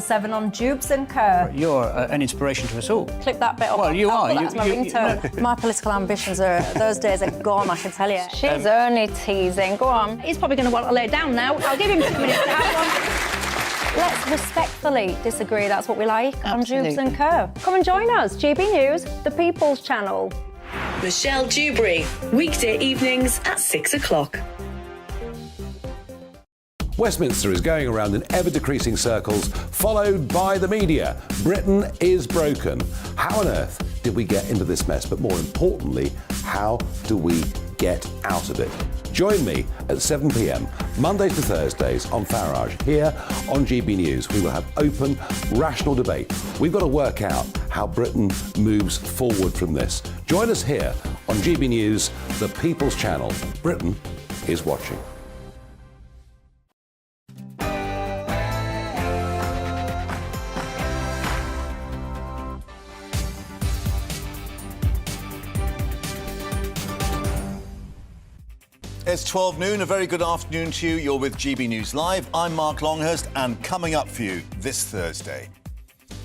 7 on Jubes and Kerr. You're an inspiration to us all. Clip that bit up. Well, you are. That's my ringtone. My political ambitions those days are gone, I can tell you. She's only teasing. Go on. He's probably going to want to lay down now. I'll give him 2 minutes to have one. Let's respectfully disagree. That's what we like. Absolutely. On Jubes and Kerr. Come and join us. GB News, the People's Channel. Michelle Dewberry, weekday evenings at 6 o'clock. Westminster is going around in ever-decreasing circles, followed by the media. Britain is broken. How on earth did we get into this mess? But more importantly, how do we get out of it? Join me at 7 p.m, Mondays to Thursdays on Farage, here on GB News. We will have open, rational debate. We've got to work out how Britain moves forward from this. Join us here on GB News, the People's Channel. Britain is watching. It's 12 noon. A very good afternoon to you. You're with GB News Live. I'm Mark Longhurst, and coming up for you this Thursday,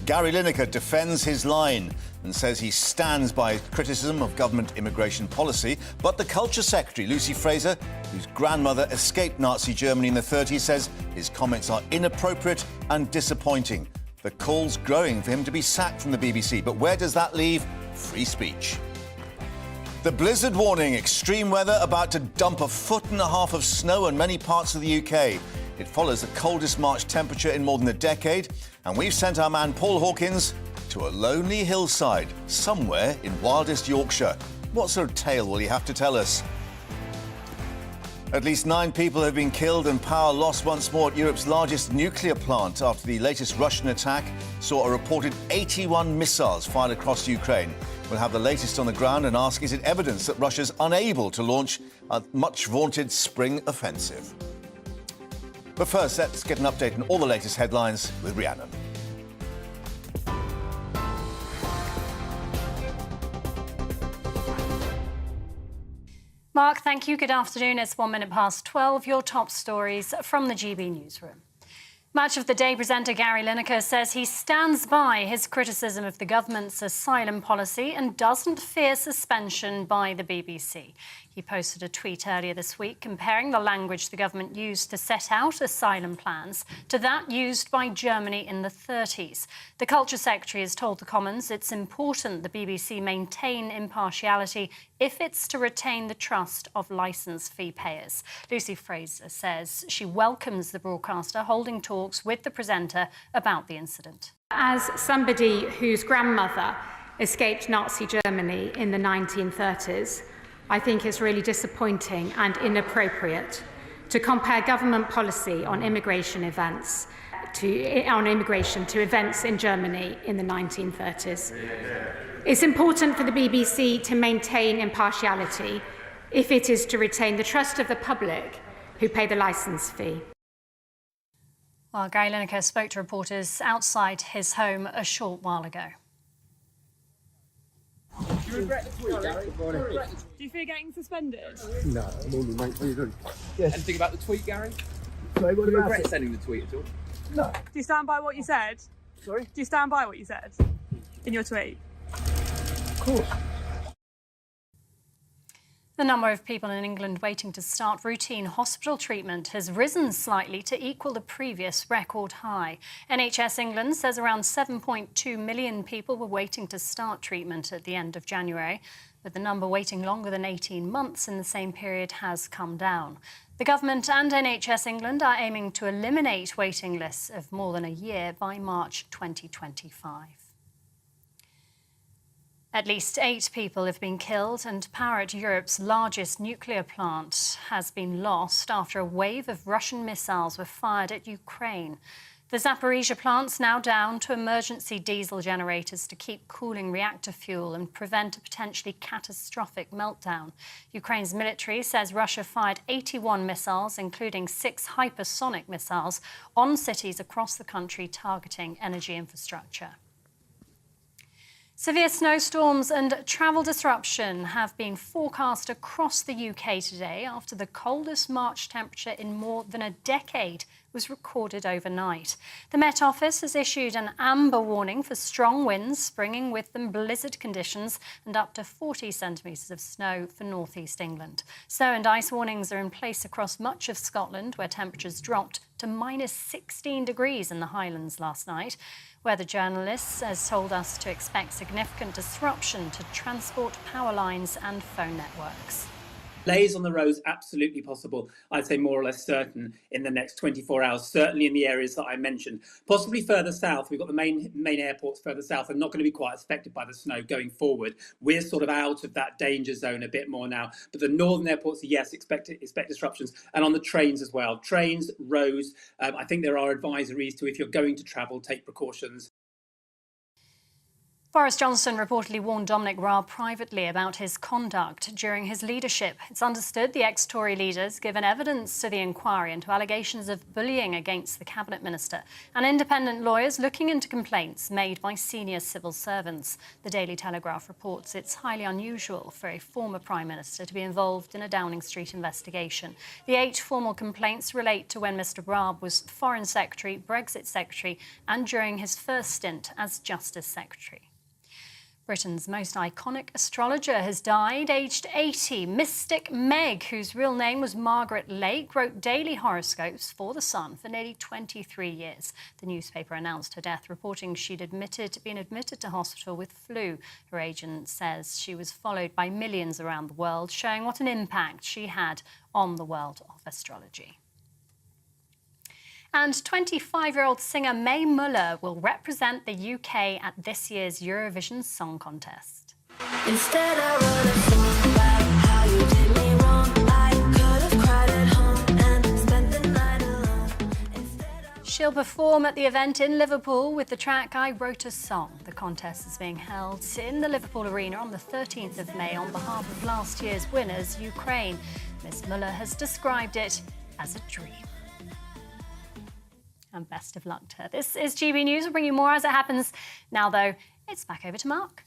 Gary Lineker defends his line and says he stands by his criticism of government immigration policy. But the Culture Secretary, Lucy Fraser, whose grandmother escaped Nazi Germany in the 30s, says his comments are inappropriate and disappointing. The call's growing for him to be sacked from the BBC. But where does that leave free speech? The blizzard warning, extreme weather about to dump 1.5 feet of snow in many parts of the UK. It follows the coldest March temperature in more than a decade, and we've sent our man Paul Hawkins to a lonely hillside somewhere in wildest Yorkshire. What sort of tale will he have to tell us? At least 9 people have been killed and power lost once more at Europe's largest nuclear plant after the latest Russian attack saw a reported 81 missiles fired across Ukraine. We'll have the latest on the ground and ask, is it evidence that Russia's unable to launch a much-vaunted spring offensive? But first, let's get an update on all the latest headlines with Rhiannon. Mark, thank you. Good afternoon. It's 1 minute past 12. Your top stories from the GB newsroom. Match of the Day presenter Gary Lineker says he stands by his criticism of the government's asylum policy and doesn't fear suspension by the BBC. He posted a tweet earlier this week comparing the language the government used to set out asylum plans to that used by Germany in the 30s. The Culture Secretary has told the Commons it's important the BBC maintain impartiality if it's to retain the trust of licence fee payers. Lucy Fraser says she welcomes the broadcaster holding talks with the presenter about the incident. As somebody whose grandmother escaped Nazi Germany in the 1930s, I think it's really disappointing and inappropriate to compare government policy on immigration to events in Germany in the 1930s. It's important for the BBC to maintain impartiality if it is to retain the trust of the public who pay the licence fee. Well, Gary Lineker spoke to reporters outside his home a short while ago. Do you regret the tweet, Gary? Do you fear getting suspended? No, I'm only mate. What are you doing? Yes. Anything about the tweet, Gary? Sorry, what Do you about regret it? sending the tweet at all? No. Do you stand by what you said? Sorry? Do you stand by what you said in your tweet? Of course. The number of people in England waiting to start routine hospital treatment has risen slightly to equal the previous record high. NHS England says around 7.2 million people were waiting to start treatment at the end of January, but the number waiting longer than 18 months in the same period has come down. The government and NHS England are aiming to eliminate waiting lists of more than a year by March 2025. At least 8 people have been killed and power at Europe's largest nuclear plant has been lost after a wave of Russian missiles were fired at Ukraine. The Zaporizhzhia plant's now down to emergency diesel generators to keep cooling reactor fuel and prevent a potentially catastrophic meltdown. Ukraine's military says Russia fired 81 missiles, including 6 hypersonic missiles, on cities across the country targeting energy infrastructure. Severe snowstorms and travel disruption have been forecast across the UK today after the coldest March temperature in more than a decade was recorded overnight. The Met Office has issued an amber warning for strong winds, bringing with them blizzard conditions and up to 40 centimetres of snow for northeast England. Snow and ice warnings are in place across much of Scotland, where temperatures dropped to minus 16 degrees in the Highlands last night. Weather journalists has told us to expect significant disruption to transport, power lines and phone networks. Delays on the roads, absolutely possible. I'd say more or less certain in the next 24 hours, certainly in the areas that I mentioned. Possibly further south, we've got the main airports further south are not going to be quite as affected by the snow going forward. We're sort of out of that danger zone a bit more now. But the northern airports, yes, expect disruptions. And on the trains as well. Trains, roads, I think there are advisories to, if you're going to travel, take precautions. Boris Johnson reportedly warned Dominic Raab privately about his conduct during his leadership. It's understood the ex-Tory leader's given evidence to the inquiry into allegations of bullying against the cabinet minister and independent lawyers looking into complaints made by senior civil servants. The Daily Telegraph reports it's highly unusual for a former Prime Minister to be involved in a Downing Street investigation. The 8 formal complaints relate to when Mr Raab was Foreign Secretary, Brexit Secretary and during his first stint as Justice Secretary. Britain's most iconic astrologer has died, aged 80. Mystic Meg, whose real name was Margaret Lake, wrote daily horoscopes for The Sun for nearly 23 years. The newspaper announced her death, reporting she'd been admitted to hospital with flu. Her agent says she was followed by millions around the world, showing what an impact she had on the world of astrology. And 25-year-old singer Mae Muller will represent the UK at this year's Eurovision Song Contest. Instead, I wrote a song about how you did me wrong. I could have cried at home and spent the night alone. She'll perform at the event in Liverpool with the track I Wrote a Song. The contest is being held in the Liverpool Arena on the 13th of May on behalf of last year's winners, Ukraine. Miss Muller has described it as a dream. And best of luck to her. This is GB News. We'll bring you more as it happens. Now, though, it's back over to Mark.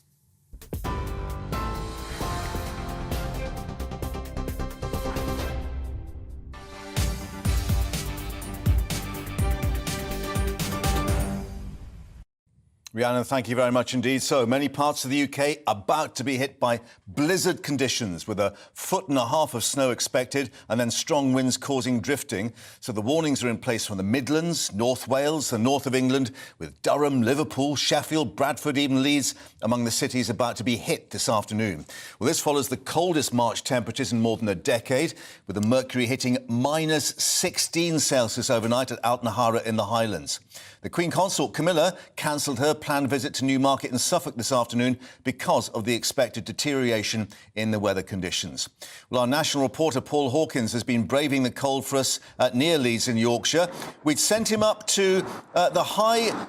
Rhiannon, thank you very much indeed. So many parts of the UK about to be hit by blizzard conditions with 1.5 foot of snow expected and then strong winds causing drifting. So the warnings are in place from the Midlands, North Wales, the north of England, with Durham, Liverpool, Sheffield, Bradford, even Leeds among the cities about to be hit this afternoon. Well, this follows the coldest March temperatures in more than a decade, with the mercury hitting minus 16 Celsius overnight at Altnahara in the Highlands. The Queen Consort Camilla cancelled her planned visit to Newmarket in Suffolk this afternoon because of the expected deterioration in the weather conditions. Well, our national reporter Paul Hawkins has been braving the cold for us near Leeds in Yorkshire. We'd sent him up to the high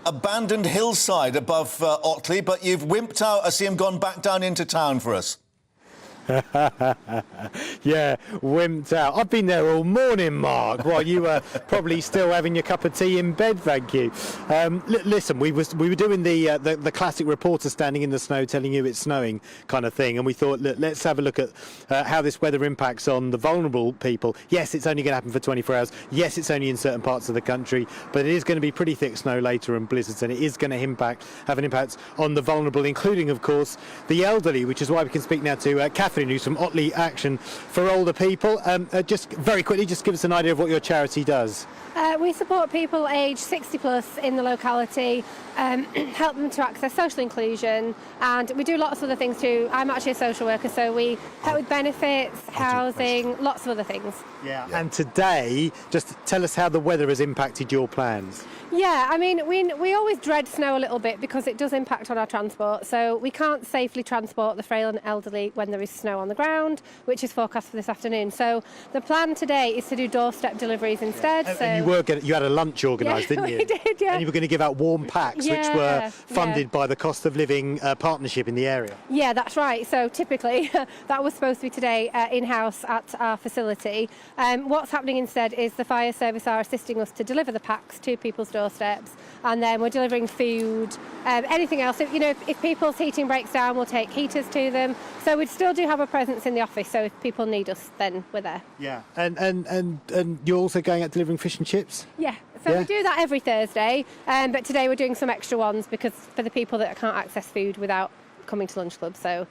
abandoned hillside above Otley, but you've wimped out. I see him gone back down into town for us. Yeah, wimped out. I've been there all morning, Mark, while you were probably still having your cup of tea in bed, thank you. Listen, we were doing the classic reporter standing in the snow telling you it's snowing kind of thing, and we thought, look, let's have a look at how this weather impacts on the vulnerable people. Yes, it's only going to happen for 24 hours. Yes, it's only in certain parts of the country, but it is going to be pretty thick snow later and blizzards, and it is going to have an impact on the vulnerable, including, of course, the elderly, which is why we can speak now to Catherine, who's from Otley Action for Older People. Just very quickly, just give us an idea of what your charity does. We support people aged 60 plus in the locality, help them to access social inclusion, and we do lots of other things too. I'm actually a social worker, so we help with benefits, housing, lots of other things. Yeah. And today, just tell us how the weather has impacted your plans. Yeah, I mean, we always dread snow a little bit because it does impact on our transport, so we can't safely transport the frail and elderly when there is snow on the ground, which is forecast for this afternoon. So the plan today is to do doorstep deliveries instead. And you had a lunch organised, didn't you? We did, yeah. And you were going to give out warm packs, which were funded by the cost of living partnership in the area. Yeah, that's right. So typically that was supposed to be today in-house at our facility. What's happening instead is the fire service are assisting us to deliver the packs to people's doorsteps, and then we're delivering food, Anything else, if people's heating breaks down, we'll take heaters to them. So we still do have a presence in the office. So if people need us, then we're there. Yeah. And you're also going out delivering fish and chips? Yeah. So we do that every Thursday, but today we're doing some extra ones because for the people that can't access food without coming to Lunch Club. So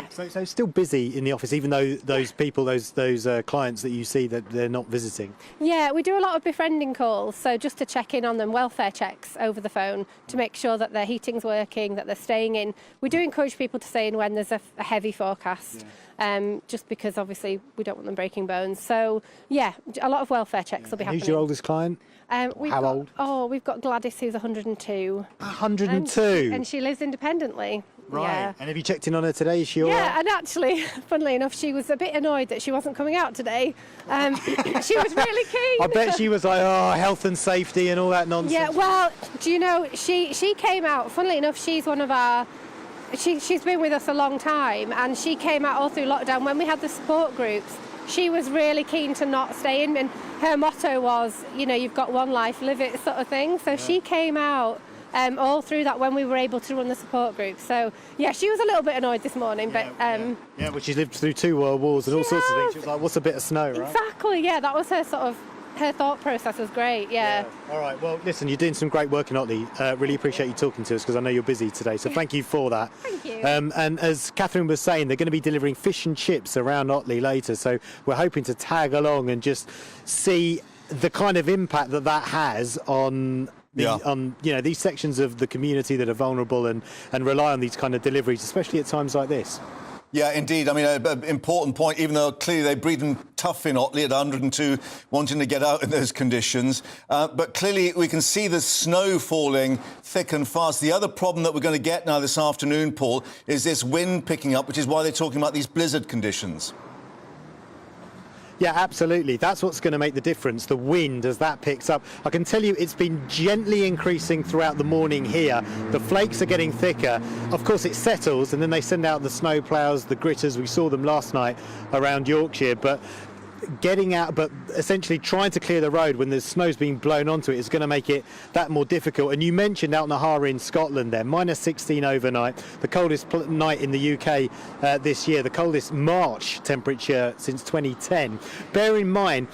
So still busy in the office, even though those people, those clients that you see that they're not visiting. Yeah, we do a lot of befriending calls, so just to check in on them, welfare checks over the phone to make sure that their heating's working, that they're staying in. We do encourage people to stay in when there's a heavy forecast. Just because obviously we don't want them breaking bones. So yeah, a lot of welfare checks will be happening. Who's your oldest client? How old? Oh, we've got Gladys, who's 102. 102? And she lives independently. Right. Yeah. And have you checked in on her today? Is she all right? Yeah, and actually, funnily enough, she was a bit annoyed that she wasn't coming out today. She was really keen. I bet she was like, oh, health and safety and all that nonsense. Yeah, well, do you know, she came out, funnily enough, she's one of our... She's been with us a long time, and she came out all through lockdown. When we had the support groups, she was really keen to not stay in, and her motto was, you've got one life, live it, sort of thing. So she came out all through that when we were able to run the support group. So yeah, she was a little bit annoyed this morning, but yeah, well, she's lived through 2 world wars and all sorts of things. She was like, what's a bit of snow, right? Exactly, yeah, that was her her thought process was great, yeah. All right, well, listen, you're doing some great work in Otley. Really appreciate you talking to us because I know you're busy today, so thank you for that. Thank you. And as Catherine was saying, they're going to be delivering fish and chips around Otley later, so we're hoping to tag along and just see the kind of impact that has on these sections of the community that are vulnerable and rely on these kind of deliveries, especially at times like this. Yeah, indeed. I mean, an important point, even though clearly they breathe them tough in Otley at 102, wanting to get out in those conditions. But clearly we can see the snow falling thick and fast. The other problem that we're going to get now this afternoon, Paul, is this wind picking up, which is why they're talking about these blizzard conditions. Yeah, absolutely. That's what's going to make the difference, the wind, as that picks up. I can tell you it's been gently increasing throughout the morning here. The flakes are getting thicker. Of course, it settles, and then they send out the snow ploughs, the gritters. We saw them last night around Yorkshire, but getting out, but essentially trying to clear the road when the snow's being blown onto it is going to make it that more difficult. And you mentioned out in Nahara in Scotland there, -16 overnight, the coldest night in the UK this year, the coldest March temperature since 2010. Bear in mind,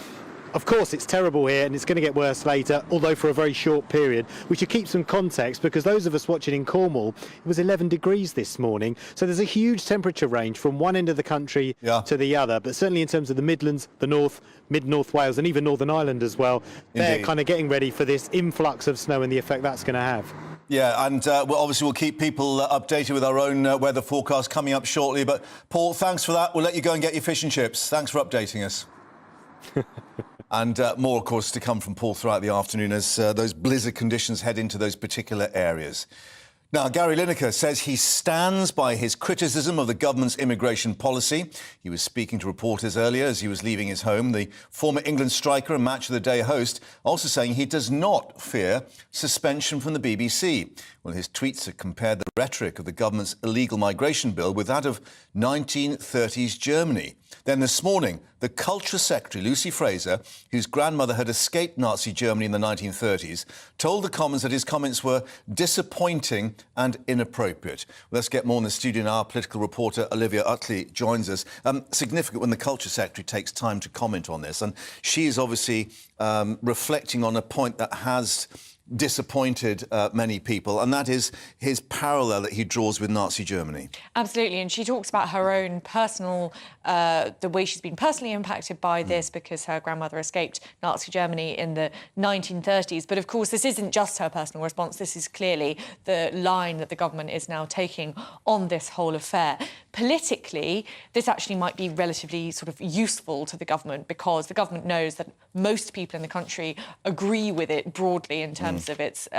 of course, it's terrible here and it's going to get worse later, although for a very short period. We should keep some context because those of us watching in Cornwall, it was 11 degrees this morning. So there's a huge temperature range from one end of the country to the other. But certainly in terms of the Midlands, the North, Mid-North Wales and even Northern Ireland as well, they're kind of getting ready for this influx of snow and the effect that's going to have. Yeah, and we'll keep people updated with our own weather forecast coming up shortly. But, Paul, thanks for that. We'll let you go and get your fish and chips. Thanks for updating us. And more, of course, to come from Paul throughout the afternoon as those blizzard conditions head into those particular areas. Now, Gary Lineker says he stands by his criticism of the government's immigration policy. He was speaking to reporters earlier as he was leaving his home. The former England striker and Match of the Day host also saying he does not fear suspension from the BBC. Well, his tweets have compared the rhetoric of the government's illegal migration bill with that of 1930s Germany. Then this morning, the Culture Secretary, Lucy Fraser, whose grandmother had escaped Nazi Germany in the 1930s, told the Commons that his comments were disappointing and inappropriate. Let's get more in the studio now. Our political reporter Olivia Utley joins us. Significant when the Culture Secretary takes time to comment on this. And she is obviously reflecting on a point that has disappointed many people, and that is his parallel that he draws with Nazi Germany. Absolutely, and she talks about her own personal, the way she's been personally impacted by this because her grandmother escaped Nazi Germany in the 1930s. But of course, this isn't just her personal response. This is clearly the line that the government is now taking on this whole affair. Politically, this actually might be relatively sort of useful to the government because the government knows that most people in the country agree with it broadly in terms of its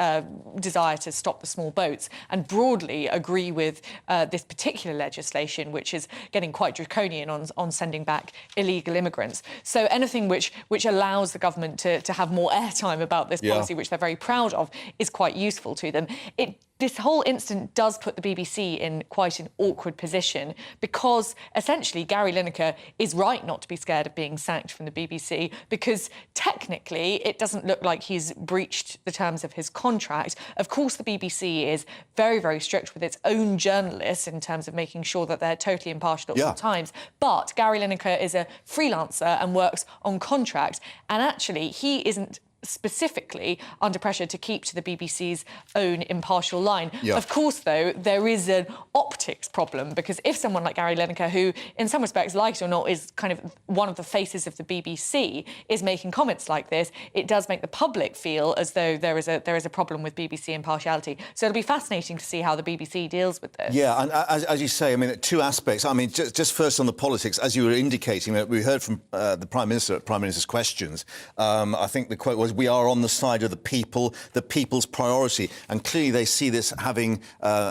desire to stop the small boats and broadly agree with this particular legislation, which is getting quite draconian on sending back illegal immigrants. So anything which allows the government to have more airtime about this policy, which they're very proud of, is quite useful to them. It this whole incident does put the BBC in quite an awkward position because essentially Gary Lineker is right not to be scared of being sacked from the BBC because technically it doesn't look like he's breached the terms of his contract. Of course, the BBC is very, very strict with its own journalists in terms of making sure that they're totally impartial at all times. But Gary Lineker is a freelancer and works on contract, and actually he isn't specifically under pressure to keep to the BBC's own impartial line. Of course, though, there is an optics problem because if someone like Gary Lineker, who in some respects, like it or not, is kind of one of the faces of the BBC, is making comments like this, it does make the public feel as though there is a problem with BBC impartiality. So it'll be fascinating to see how the BBC deals with this. Yeah, and as you say, I mean, two aspects. I mean, just first on the politics, as you were indicating, we heard from the Prime Minister at Prime Minister's questions. I think the quote was, "We are on the side of the people, the people's priority." And clearly they see this having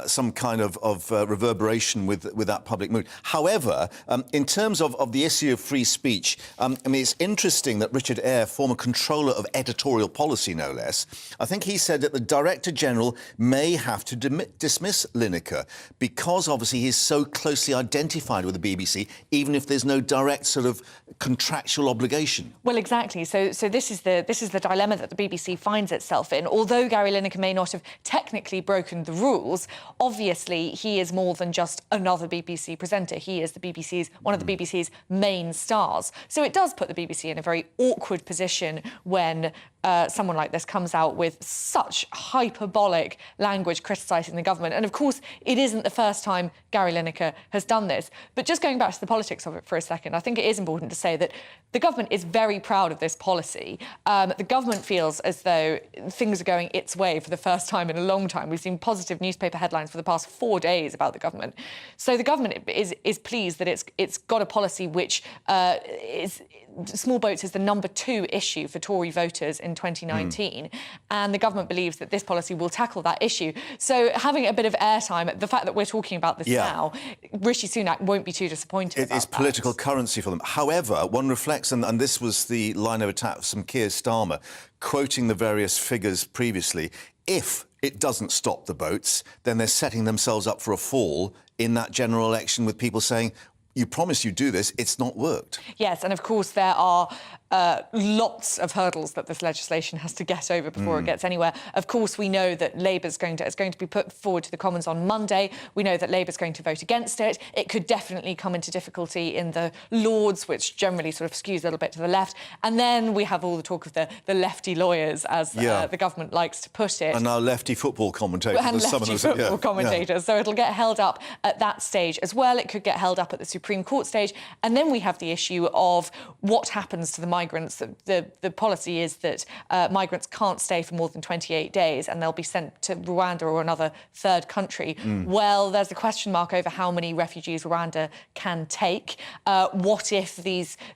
some kind of reverberation with that public mood. However, in terms of the issue of free speech, I mean, it's interesting that Richard Eyre, former controller of editorial policy, no less, I think he said that the Director General may have to dismiss Lineker because obviously he's so closely identified with the BBC, even if there's no direct sort of contractual obligation. Well, exactly. So this is the dilemma that the BBC finds itself in. Although Gary Lineker may not have technically broken the rules, obviously he is more than just another BBC presenter. He is one of the BBC's main stars. So it does put the BBC in a very awkward position when someone like this comes out with such hyperbolic language criticising the government. And of course, it isn't the first time Gary Lineker has done this. But just going back to the politics of it for a second, I think it is important to say that the government is very proud of this policy. The government feels as though things are going its way for the first time in a long time. We've seen positive newspaper headlines for the past 4 days about the government. So the government is pleased that it's got a policy which is... Small boats is the number 2 issue for Tory voters in 2019, and the government believes that this policy will tackle that issue. So having a bit of airtime, the fact that we're talking about this now, Rishi Sunak won't be too disappointed about It's political currency for them. However, one reflects, and this was the line of attack from Keir Starmer, quoting the various figures previously, if it doesn't stop the boats, then they're setting themselves up for a fall in that general election with people saying, "You promised you'd do this, it's not worked." Yes, and of course there are lots of hurdles that this legislation has to get over before it gets anywhere. Of course, we know that Labour's going to be put forward to the Commons on Monday. We know that Labour's going to vote against it. It could definitely come into difficulty in the Lords, which generally sort of skews a little bit to the left. And then we have all the talk of the lefty lawyers, as the government likes to put it. And now lefty football commentators. And lefty football commentators. So it'll get held up at that stage as well. It could get held up at the Supreme Court stage. And then we have the issue of what happens to the migrants. The policy is that migrants can't stay for more than 28 days and they'll be sent to Rwanda or another third country. Well, there's a question mark over how many refugees Rwanda can take. What if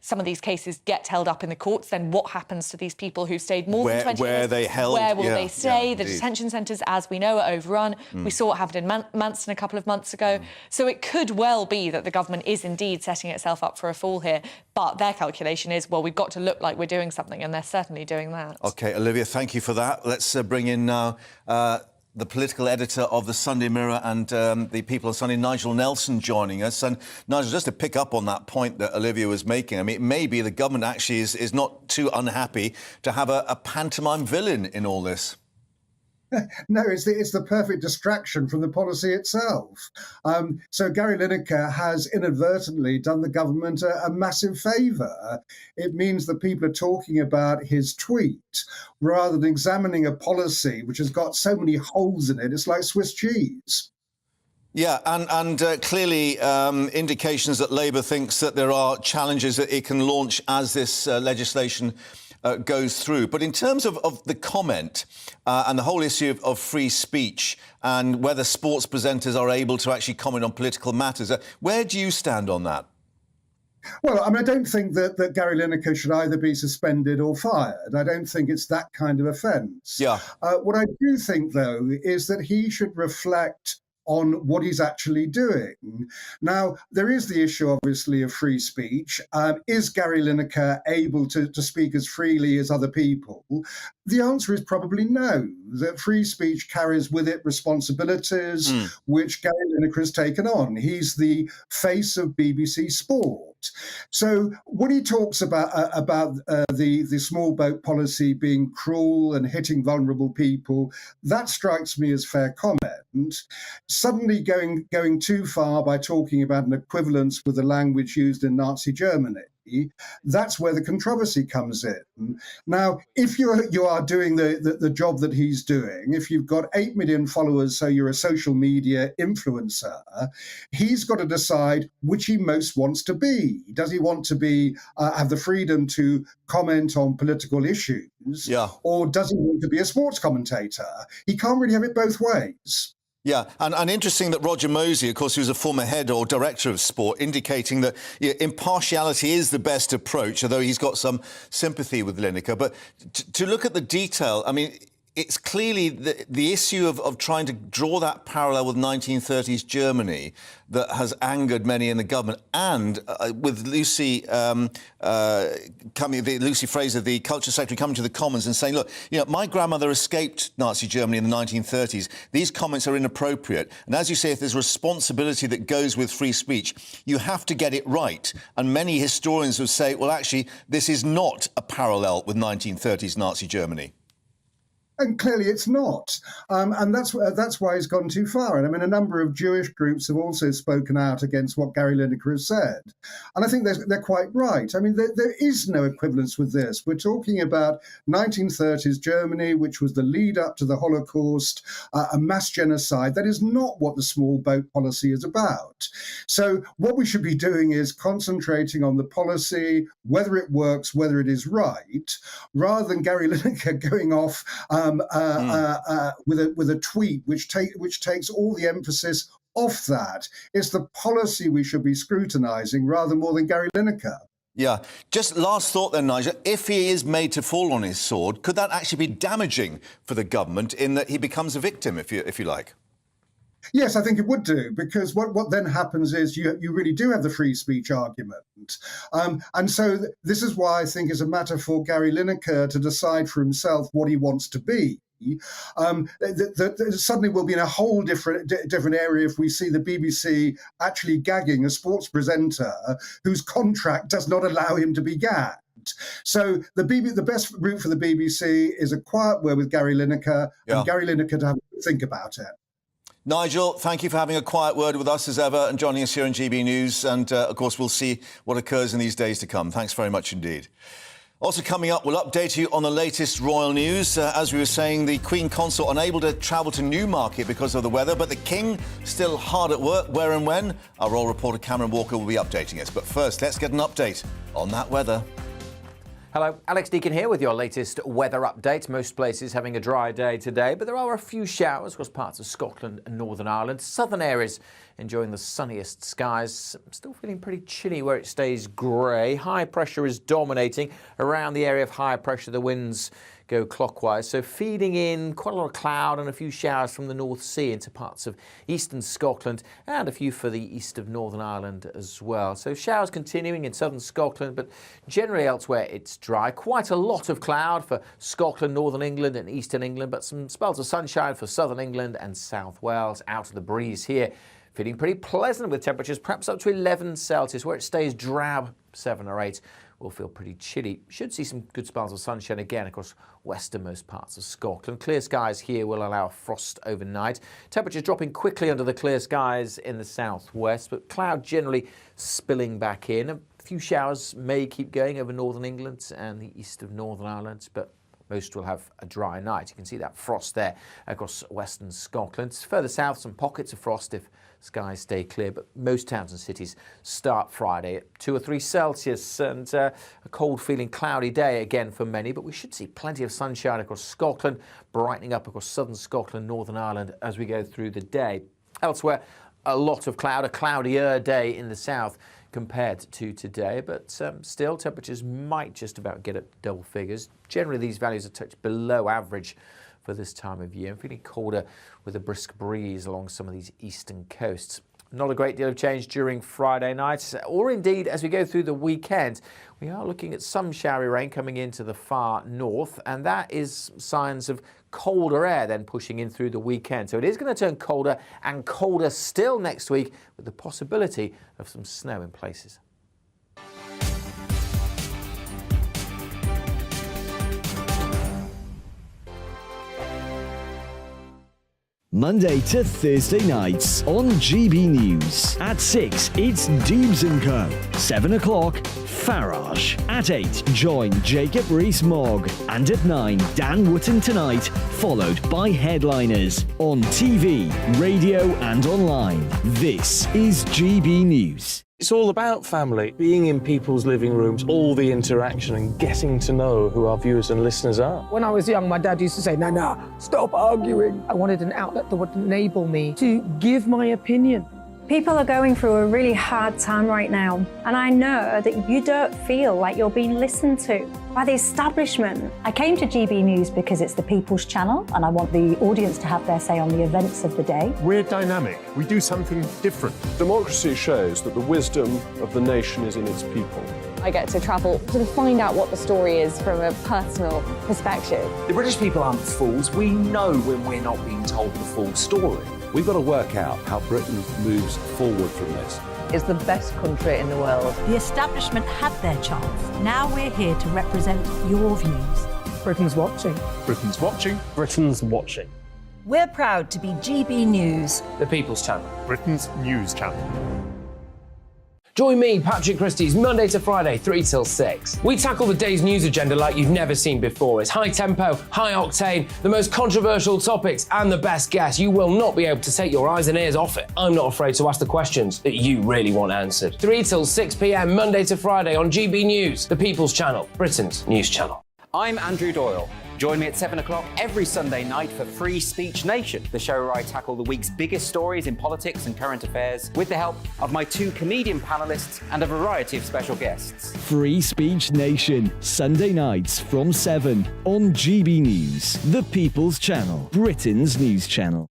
some of these cases get held up in the courts? Then what happens to these people who stayed more than 28 days? Where are they held? Where will they stay? The detention centres, as we know, are overrun. We saw what happened in Manson a couple of months ago. So it could well be that the government is indeed setting itself up for a fall here. But their calculation is, well, we've got to look like we're doing something, and they're certainly doing that. OK, Olivia, thank you for that. Let's bring in now the political editor of the Sunday Mirror and the People on Sunday, Nigel Nelson, joining us. And Nigel, just to pick up on that point that Olivia was making, I mean, maybe the government actually is not too unhappy to have a pantomime villain in all this. No, it's the perfect distraction from the policy itself. So Gary Lineker has inadvertently done the government a massive favour. It means that people are talking about his tweet rather than examining a policy which has got so many holes in it. It's like Swiss cheese. Yeah, and clearly indications that Labour thinks that there are challenges that it can launch as this legislation goes through. But in terms of the comment and the whole issue of free speech and whether sports presenters are able to actually comment on political matters, where do you stand on that? Well, I mean, I don't think that Gary Lineker should either be suspended or fired. I don't think it's that kind of offence. Yeah. What I do think, though, is that he should reflect on what he's actually doing. Now, there is the issue, obviously, of free speech. Is Gary Lineker able to speak as freely as other people? The answer is probably no, that free speech carries with it responsibilities, which Gary Lineker has taken on. He's the face of BBC Sport. So when he talks about the small boat policy being cruel and hitting vulnerable people, that strikes me as fair comment. Suddenly going too far by talking about an equivalence with the language used in Nazi Germany, that's where the controversy comes in. Now, if you are doing the job that he's doing, if you've got 8 million followers, so you're a social media influencer, he's got to decide which he most wants to be. Does he want to be have the freedom to comment on political issues, or does he want to be a sports commentator? He can't really have it both ways. Yeah, and interesting that Roger Mosey, of course, who's a former head or director of sport, indicating that impartiality is the best approach, although he's got some sympathy with Lineker. But to look at the detail, I mean, it's clearly the issue of trying to draw that parallel with 1930s Germany that has angered many in the government, and with Lucy Lucy Fraser, the Culture Secretary, coming to the Commons and saying, look, my grandmother escaped Nazi Germany in the 1930s. These comments are inappropriate. And as you say, if there's responsibility that goes with free speech, you have to get it right. And many historians would say, well, actually, this is not a parallel with 1930s Nazi Germany. And clearly it's not. And that's why he's gone too far. And I mean, a number of Jewish groups have also spoken out against what Gary Lineker has said. And I think they're quite right. I mean, there is no equivalence with this. We're talking about 1930s Germany, which was the lead up to the Holocaust, a mass genocide. That is not what the small boat policy is about. So what we should be doing is concentrating on the policy, whether it works, whether it is right, rather than Gary Lineker going off with a tweet which takes all the emphasis off that. It's the policy we should be scrutinising rather more than Gary Lineker. Yeah. Just last thought then, Nigel. If he is made to fall on his sword, could that actually be damaging for the government in that he becomes a victim, if you like? Yes, I think it would do, because what then happens is you really do have the free speech argument. And so this is why I think it's a matter for Gary Lineker to decide for himself what he wants to be. Suddenly we'll be in a whole different area if we see the BBC actually gagging a sports presenter whose contract does not allow him to be gagged. So the best route for the BBC is a quiet word with Gary Lineker, and Gary Lineker to have a think about it. Nigel, thank you for having a quiet word with us as ever and joining us here on GB News. And, of course, we'll see what occurs in these days to come. Thanks very much indeed. Also coming up, we'll update you on the latest royal news. As we were saying, the Queen Consort unable to travel to Newmarket because of the weather, but the King still hard at work. Where and when? Our royal reporter Cameron Walker will be updating us. But first, let's get an update on that weather. Hello, Alex Deacon here with your latest weather update. Most places having a dry day today, but there are a few showers across parts of Scotland and Northern Ireland. Southern areas enjoying the sunniest skies. Still feeling pretty chilly where it stays grey. High pressure is dominating. Around the area of high pressure, the winds go clockwise, so feeding in quite a lot of cloud and a few showers from the North Sea into parts of eastern Scotland and a few for the east of Northern Ireland as well. So showers continuing in southern Scotland, but generally elsewhere it's dry. Quite a lot of cloud for Scotland, Northern England and Eastern England, but some spells of sunshine for Southern England and South Wales. Out of the breeze here. Feeling pretty pleasant with temperatures perhaps up to 11 Celsius. Where it stays drab, 7 or 8. Will feel pretty chilly. Should see some good spells of sunshine again across westernmost parts of Scotland. Clear skies here will allow frost overnight. Temperatures dropping quickly under the clear skies in the southwest, but cloud generally spilling back in. A few showers may keep going over northern England and the east of Northern Ireland, but most will have a dry night. You can see that frost there across western Scotland. Further south, some pockets of frost if skies stay clear, but most towns and cities start Friday at 2 or 3 Celsius and a cold feeling cloudy day again for many, but we should see plenty of sunshine across Scotland, brightening up across southern Scotland, Northern Ireland as we go through the day. Elsewhere, a lot of cloud, a cloudier day in the south compared to today, but still temperatures might just about get at double figures. Generally these values are touched below average for this time of year, and feeling colder with a brisk breeze along some of these eastern coasts. Not a great deal of change during Friday night, or indeed as we go through the weekend. We are looking at some showery rain coming into the far north, and that is signs of colder air then pushing in through the weekend. So it is going to turn colder and colder still next week, with the possibility of some snow in places. Monday to Thursday nights on GB News. At 6, it's Dubes & Co. 7 o'clock, Farage. At 8, join Jacob Rees-Mogg. And at 9, Dan Wootton Tonight, followed by Headliners. On TV, radio and online. This is GB News. It's all about family, being in people's living rooms, all the interaction and getting to know who our viewers and listeners are. When I was young, my dad used to say, Nana, stop arguing. I wanted an outlet that would enable me to give my opinion. People are going through a really hard time right now, and I know that you don't feel like you're being listened to by the establishment. I came to GB News because it's the People's Channel, and I want the audience to have their say on the events of the day. We're dynamic. We do something different. Democracy shows that the wisdom of the nation is in its people. I get to travel to find out what the story is from a personal perspective. The British people aren't fools. We know when we're not being told the full story. We've got to work out how Britain moves forward from this. It's the best country in the world. The establishment had their chance. Now we're here to represent your views. Britain's watching. Britain's watching. Britain's watching. We're proud to be GB News. The People's Channel. Britain's news channel. Join me, Patrick Christie's, Monday to Friday, 3 till 6. We tackle the day's news agenda like you've never seen before. It's high tempo, high octane, the most controversial topics, and the best guests. You will not be able to take your eyes and ears off it. I'm not afraid to ask the questions that you really want answered. 3 till 6 p.m, Monday to Friday on GB News, the People's Channel, Britain's news channel. I'm Andrew Doyle. Join me at 7 o'clock every Sunday night for Free Speech Nation, the show where I tackle the week's biggest stories in politics and current affairs with the help of my 2 comedian panellists and a variety of special guests. Free Speech Nation, Sunday nights from 7 on GB News, the People's Channel, Britain's news channel.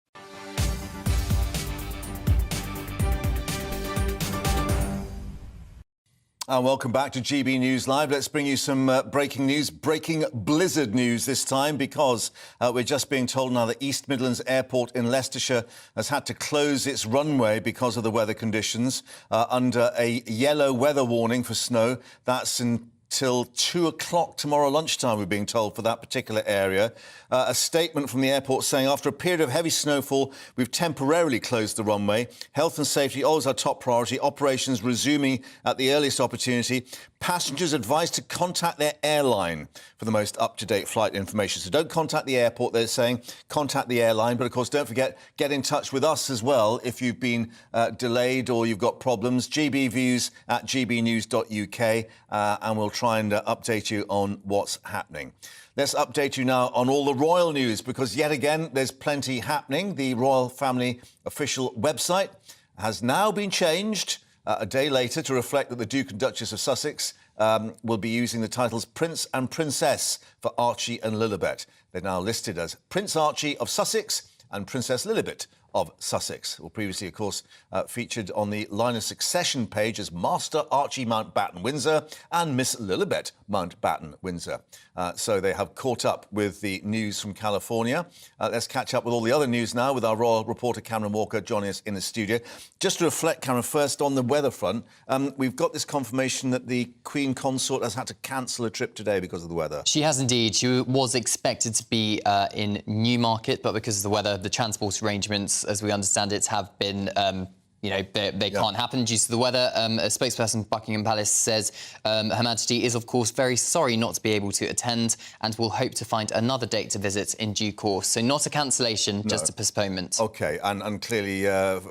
And welcome back to GB News Live. Let's bring you some breaking news, breaking blizzard news this time, because we're just being told now that East Midlands Airport in Leicestershire has had to close its runway because of the weather conditions under a yellow weather warning for snow. That's until 2 o'clock tomorrow lunchtime, we're being told, for that particular area. A statement from the airport saying, after a period of heavy snowfall, we've temporarily closed the runway. Health and safety always our top priority. Operations resuming at the earliest opportunity. Passengers advised to contact their airline for the most up-to-date flight information. So don't contact the airport, they're saying. Contact the airline. But, of course, don't forget, get in touch with us as well if you've been delayed or you've got problems. gbviews@gbnews.uk, and we'll try and update you on what's happening. Let's update you now on all the royal news, because yet again there's plenty happening. The royal family official website has now been changed a day later to reflect that the Duke and Duchess of Sussex will be using the titles Prince and Princess for Archie and Lilibet. They're now listed as Prince Archie of Sussex and Princess Lilibet of Sussex. Well, previously, of course, featured on the line of succession page as Master Archie Mountbatten-Windsor and Miss Lilibet Mountbatten-Windsor. So they have caught up with the news from California. Let's catch up with all the other news now with our royal reporter Cameron Walker joining us in the studio. Just to reflect, Cameron, first on the weather front, we've got this confirmation that the Queen Consort has had to cancel a trip today because of the weather. She has indeed. She was expected to be in Newmarket, but because of the weather, the transport arrangements, as we understand it, have been they can't happen due to the weather. A spokesperson for Buckingham Palace says Her Majesty is, of course, very sorry not to be able to attend and will hope to find another date to visit in due course. So not a cancellation, just a postponement. OK, and clearly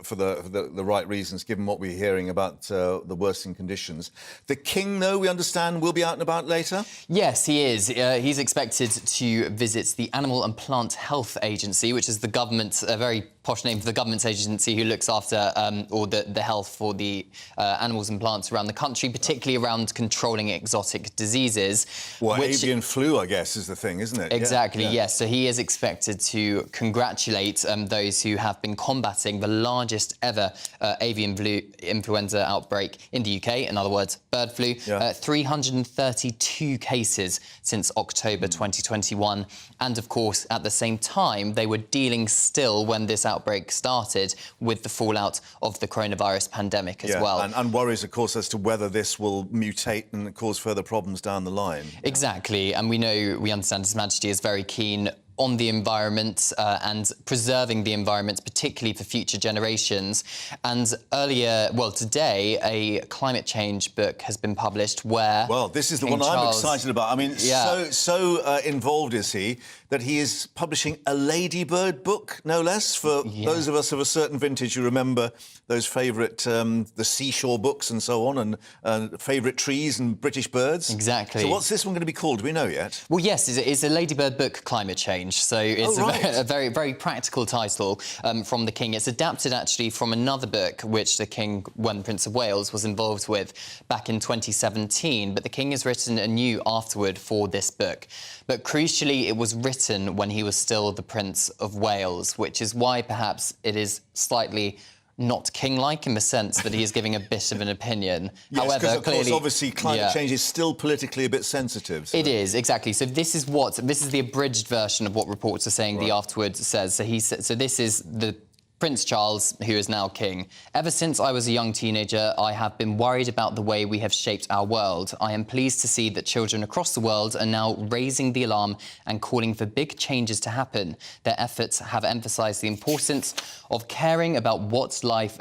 for the right reasons, given what we're hearing about the worsening conditions. The King, though, we understand, will be out and about later? Yes, he is. He's expected to visit the Animal and Plant Health Agency, which is the government, a very posh name for the government's agency who looks after all the health for the animals and plants around the country, particularly around controlling exotic diseases. Well, avian flu, I guess, is the thing, isn't it? Exactly, yes. So he is expected to congratulate those who have been combating the largest ever avian influenza outbreak in the UK, in other words, bird flu. 332 cases since October 2021. And, of course, at the same time, they were dealing still when this outbreak started with the fallout of the coronavirus pandemic as well. And worries, of course, as to whether this will mutate and cause further problems down the line. Exactly, and we understand His Majesty is very keen on the environment and preserving the environment, particularly for future generations. And earlier, well, today, a climate change book has been published where... Well, this is the one I'm excited about. I mean, so involved is he that he is publishing a ladybird book, no less, for those of us of a certain vintage who remember those favourite, the seashore books and so on, and favourite trees and British birds. Exactly. So what's this one going to be called? Do we know yet? Well, yes, it's a ladybird book, Climate Change. So it's a very, very practical title from the King. It's adapted, actually, from another book which the King, when Prince of Wales, was involved with back in 2017. But the King has written a new afterword for this book. But crucially, it was written when he was still the Prince of Wales, which is why perhaps it is slightly not king-like in the sense that he is giving a bit of an opinion. Yes, however, of course, obviously, climate change is still politically a bit sensitive. So. It is, exactly. So this is the abridged version of what reports are saying the afterwards says. So this is the Prince Charles, who is now king. Ever since I was a young teenager, I have been worried about the way we have shaped our world. I am pleased to see that children across the world are now raising the alarm and calling for big changes to happen. Their efforts have emphasised the importance of caring about what life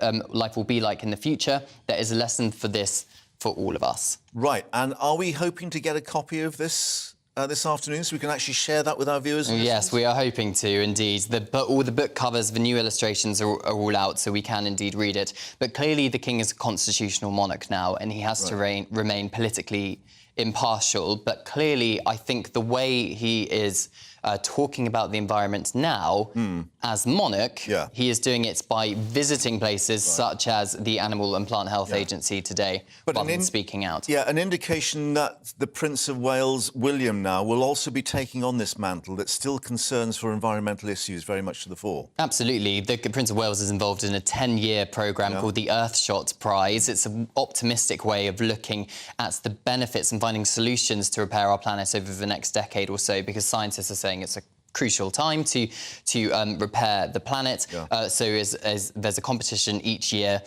will be like in the future. There is a lesson for this for all of us. Right, and are we hoping to get a copy of this this afternoon, so we can actually share that with our viewers? Yes, we are hoping to, indeed. All the book covers, the new illustrations are all out, so we can indeed read it. But clearly the King is a constitutional monarch now, and he has to remain politically impartial. But clearly, I think the way he is talking about the environment now, as monarch, he is doing it by visiting places such as the Animal and Plant Health Agency today, rather than speaking out. Yeah, an indication that the Prince of Wales, William, now will also be taking on this mantle that still concerns for environmental issues very much to the fore. Absolutely. The Prince of Wales is involved in a 10-year programme called the Earthshot Prize. It's an optimistic way of looking at the benefits and finding solutions to repair our planet over the next decade or so, because scientists are saying it's a crucial time to repair the planet. So there's a competition each year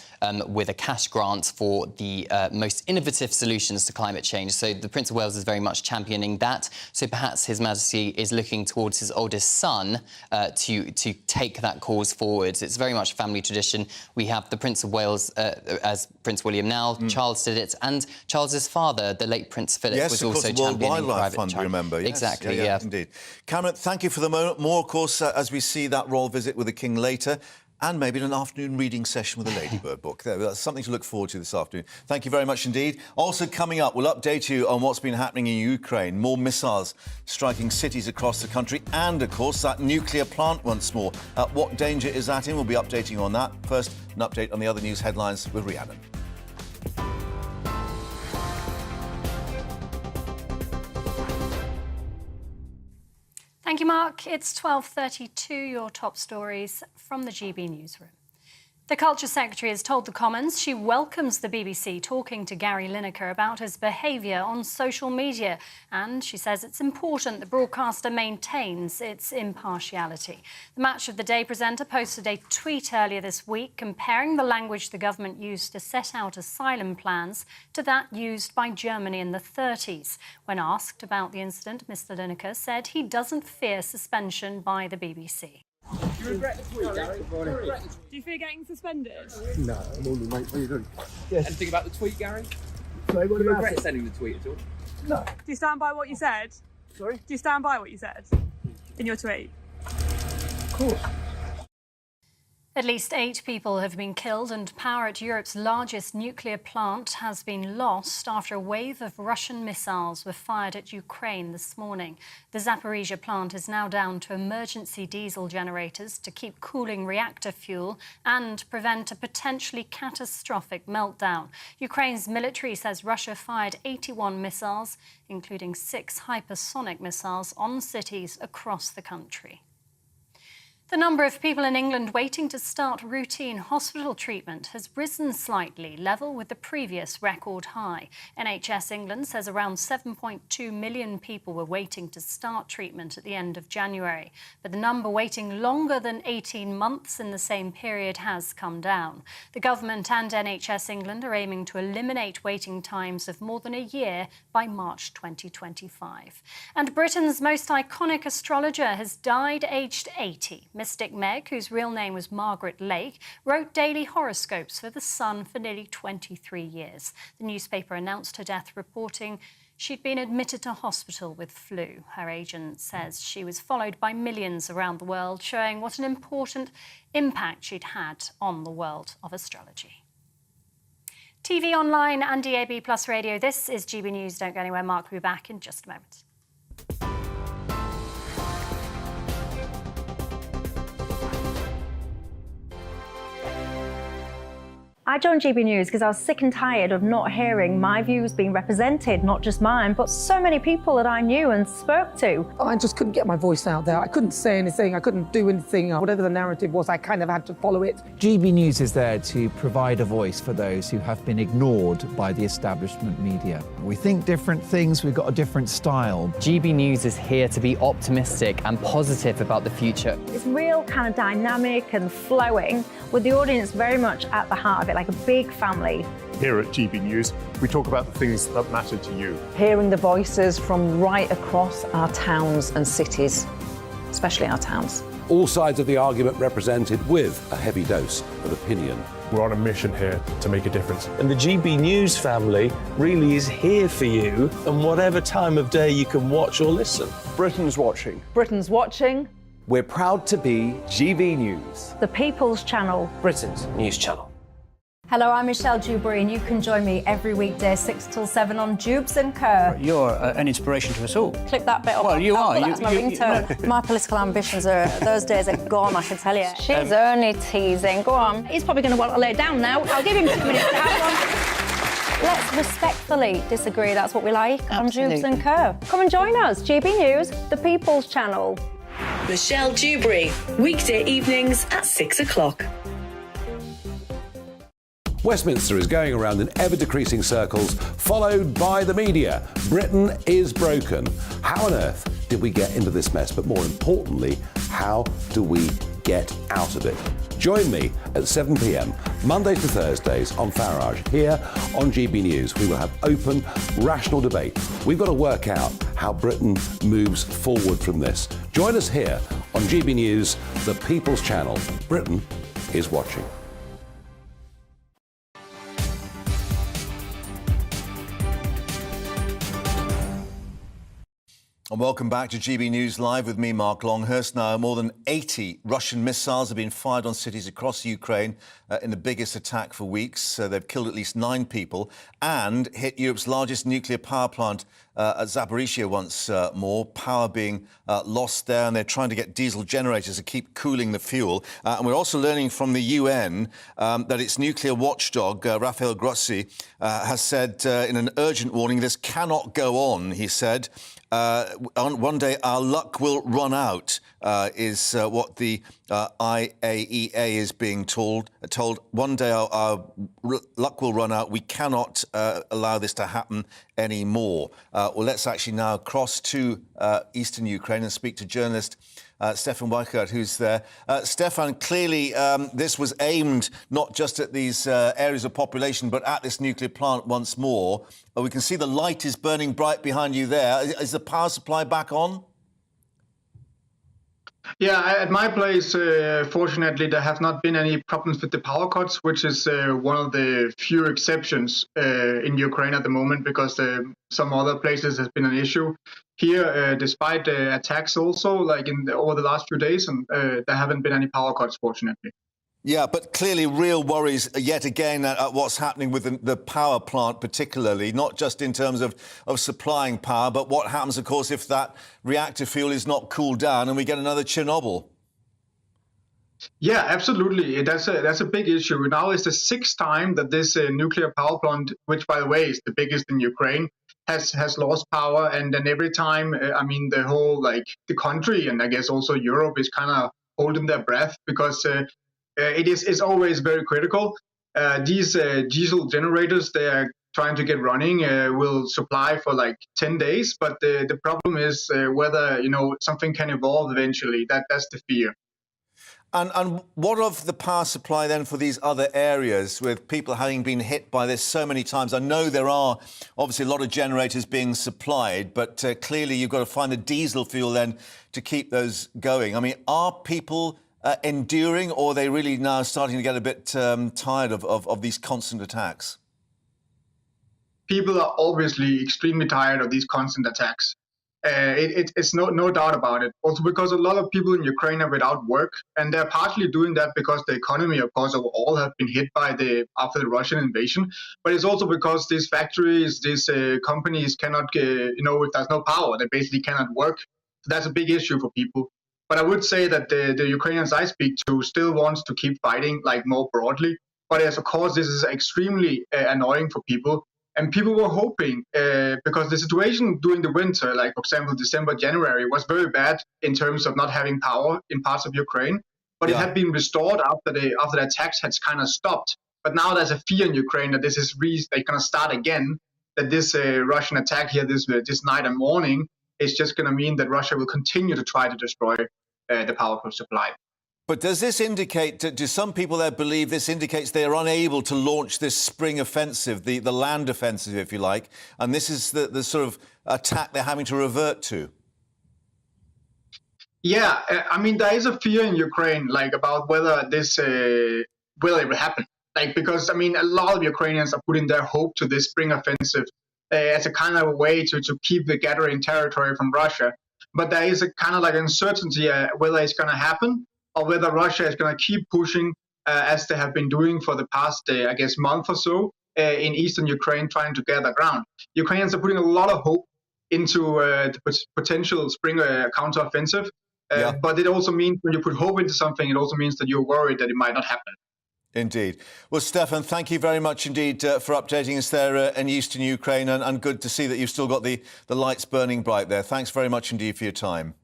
with a cash grant for the most innovative solutions to climate change. So the Prince of Wales is very much championing that. So perhaps His Majesty is looking towards his oldest son to take that cause forward. It's very much a family tradition. We have the Prince of Wales as Prince William now. Charles did it, and Charles's father, the late Prince Philip, was also championing World Wildlife private Fund, remember? Yes. Exactly, yeah. Indeed. Cameron, thank you for the moment. More, of course, as we see that royal visit with the King later, and maybe an afternoon reading session with a ladybird book. That's something to look forward to this afternoon. Thank you very much indeed. Also coming up, we'll update you on what's been happening in Ukraine. More missiles striking cities across the country, and, of course, that nuclear plant once more. What danger is that in? We'll be updating you on that. First, an update on the other news headlines with Rhiannon. Thank you, Mark. It's 12:32, your top stories from the GB newsroom. The Culture Secretary has told the Commons she welcomes the BBC talking to Gary Lineker about his behaviour on social media, and she says it's important the broadcaster maintains its impartiality. The Match of the Day presenter posted a tweet earlier this week comparing the language the government used to set out asylum plans to that used by Germany in the 30s. When asked about the incident, Mr Lineker said he doesn't fear suspension by the BBC. Do you regret the tweet, Gary? Do you fear getting suspended? No, I'm only mate. What are you doing? Yes. Anything about the tweet, Gary? Sorry, what Do you about regret it? sending the tweet at all? No. Do you stand by what you said? Sorry? Do you stand by what you said in your tweet? Of course. At least 8 people have been killed and power at Europe's largest nuclear plant has been lost after a wave of Russian missiles were fired at Ukraine this morning. The Zaporizhzhia plant is now down to emergency diesel generators to keep cooling reactor fuel and prevent a potentially catastrophic meltdown. Ukraine's military says Russia fired 81 missiles, including 6 hypersonic missiles, on cities across the country. The number of people in England waiting to start routine hospital treatment has risen slightly, level with the previous record high. NHS England says around 7.2 million people were waiting to start treatment at the end of January. But the number waiting longer than 18 months in the same period has come down. The government and NHS England are aiming to eliminate waiting times of more than a year by March 2025. And Britain's most iconic astrologer has died aged 80. Mystic Meg, whose real name was Margaret Lake, wrote daily horoscopes for The Sun for nearly 23 years. The newspaper announced her death, reporting she'd been admitted to hospital with flu. Her agent says she was followed by millions around the world, showing what an important impact she'd had on the world of astrology. TV, online and DAB+ radio, this is GB News. Don't go anywhere. Mark will be back in just a moment. I joined GB News because I was sick and tired of not hearing my views being represented, not just mine, but so many people that I knew and spoke to. I just couldn't get my voice out there. I couldn't say anything. I couldn't do anything. Whatever the narrative was, I kind of had to follow it. GB News is there to provide a voice for those who have been ignored by the establishment media. We think different things, we've got a different style. GB News is here to be optimistic and positive about the future. It's real kind of dynamic and flowing, with the audience very much at the heart of it, like a big family. Here at GB News, we talk about the things that matter to you. Hearing the voices from right across our towns and cities, especially our towns. All sides of the argument represented with a heavy dose of opinion. We're on a mission here to make a difference. And the GB News family really is here for you, and whatever time of day you can watch or listen. Britain's watching. Britain's watching. We're proud to be GB News, The People's Channel. Britain's news channel. Hello, I'm Michelle Dewberry, and you can join me every weekday 6 till 7 on Jubes and Kerr. You're an inspiration to us all. Clip that bit off. Well, you are. That's my ringtone. My political ambitions are, those days are gone, I can tell you. She's only teasing. Go on. He's probably going to want to lay down now. I'll give him 2 minutes to have one. Let's respectfully disagree. That's what we like on Jubes and Kerr. Come and join us. GB News, The People's Channel. Michelle Dewberry, weekday evenings at 6 o'clock. Westminster is going around in ever-decreasing circles, followed by the media. Britain is broken. How on earth did we get into this mess? But more importantly, how do we get out of it? Join me at 7 p.m, Mondays to Thursdays on Farage, here on GB News. We will have open, rational debate. We've got to work out how Britain moves forward from this. Join us here on GB News, the People's Channel. Britain is watching. And welcome back to GB News Live with me, Mark Longhurst. Now, more than 80 Russian missiles have been fired on cities across Ukraine in the biggest attack for weeks. They've killed at least 9 people and hit Europe's largest nuclear power plant at Zaporizhzhia once more. Power being lost there, and they're trying to get diesel generators to keep cooling the fuel. And we're also learning from the UN that its nuclear watchdog, Rafael Grossi, has said in an urgent warning, this cannot go on, he said. One day our luck will run out, is what the IAEA is being told. One day our luck will run out. We cannot allow this to happen anymore. Well, let's actually now cross to eastern Ukraine and speak to journalist Stefan Weichert, who's there. Stefan, clearly this was aimed not just at these areas of population, but at this nuclear plant once more. We can see the light is burning bright behind you there. Is the power supply back on? Yeah, at my place, fortunately, there have not been any problems with the power cuts, which is one of the few exceptions in Ukraine at the moment, because some other places has been an issue. Here, despite attacks also, like over the last few days, and there haven't been any power cuts, fortunately. Yeah, but clearly real worries yet again at what's happening with the power plant particularly, not just in terms of supplying power, but what happens, of course, if that reactor fuel is not cooled down and we get another Chernobyl. Yeah, absolutely. That's a big issue. Now it's the 6th time that this nuclear power plant, which by the way is the biggest in Ukraine, has lost power. And then every time, the whole the country and I guess also Europe is kind of holding their breath because it's always very critical. These diesel generators, they are trying to get running, will supply for 10 days. But the problem is whether something can evolve eventually. That's the fear. And what of the power supply then for these other areas with people having been hit by this so many times? I know there are obviously a lot of generators being supplied, but clearly you've got to find the diesel fuel then to keep those going. I mean, are people enduring, or are they really now starting to get a bit tired of these constant attacks? People are obviously extremely tired of these constant attacks. It's no doubt about it. Also because a lot of people in Ukraine are without work, and they're partly doing that because the economy, of course, overall have been hit by after the Russian invasion. But it's also because these factories, these companies cannot, if there's no power, they basically cannot work. So that's a big issue for people. But I would say that the Ukrainians I speak to still wants to keep fighting, more broadly. But yes, of course, this is extremely annoying for people. And people were hoping, because the situation during the winter, for example, December, January, was very bad in terms of not having power in parts of Ukraine. But it had been restored after the attacks had kind of stopped. But now there's a fear in Ukraine that this is they're going to start again, that this Russian attack here this night and morning is just going to mean that Russia will continue to try to destroy the power supply. But does this indicate, do some people there believe this indicates they are unable to launch this spring offensive, the land offensive, if you like, and this is the sort of attack they're having to revert to? Yeah, there is a fear in Ukraine, about whether this will ever happen. Because, a lot of Ukrainians are putting their hope to this spring offensive as a kind of a way to keep the gathering territory from Russia. But there is a kind of uncertainty whether it's going to happen, or whether Russia is going to keep pushing, as they have been doing for the past, month or so, in eastern Ukraine, trying to gather ground. Ukrainians are putting a lot of hope into the potential spring counteroffensive, but it also means when you put hope into something, it also means that you're worried that it might not happen. Indeed. Well, Stefan, thank you very much indeed for updating us there in eastern Ukraine, and good to see that you've still got the lights burning bright there. Thanks very much indeed for your time.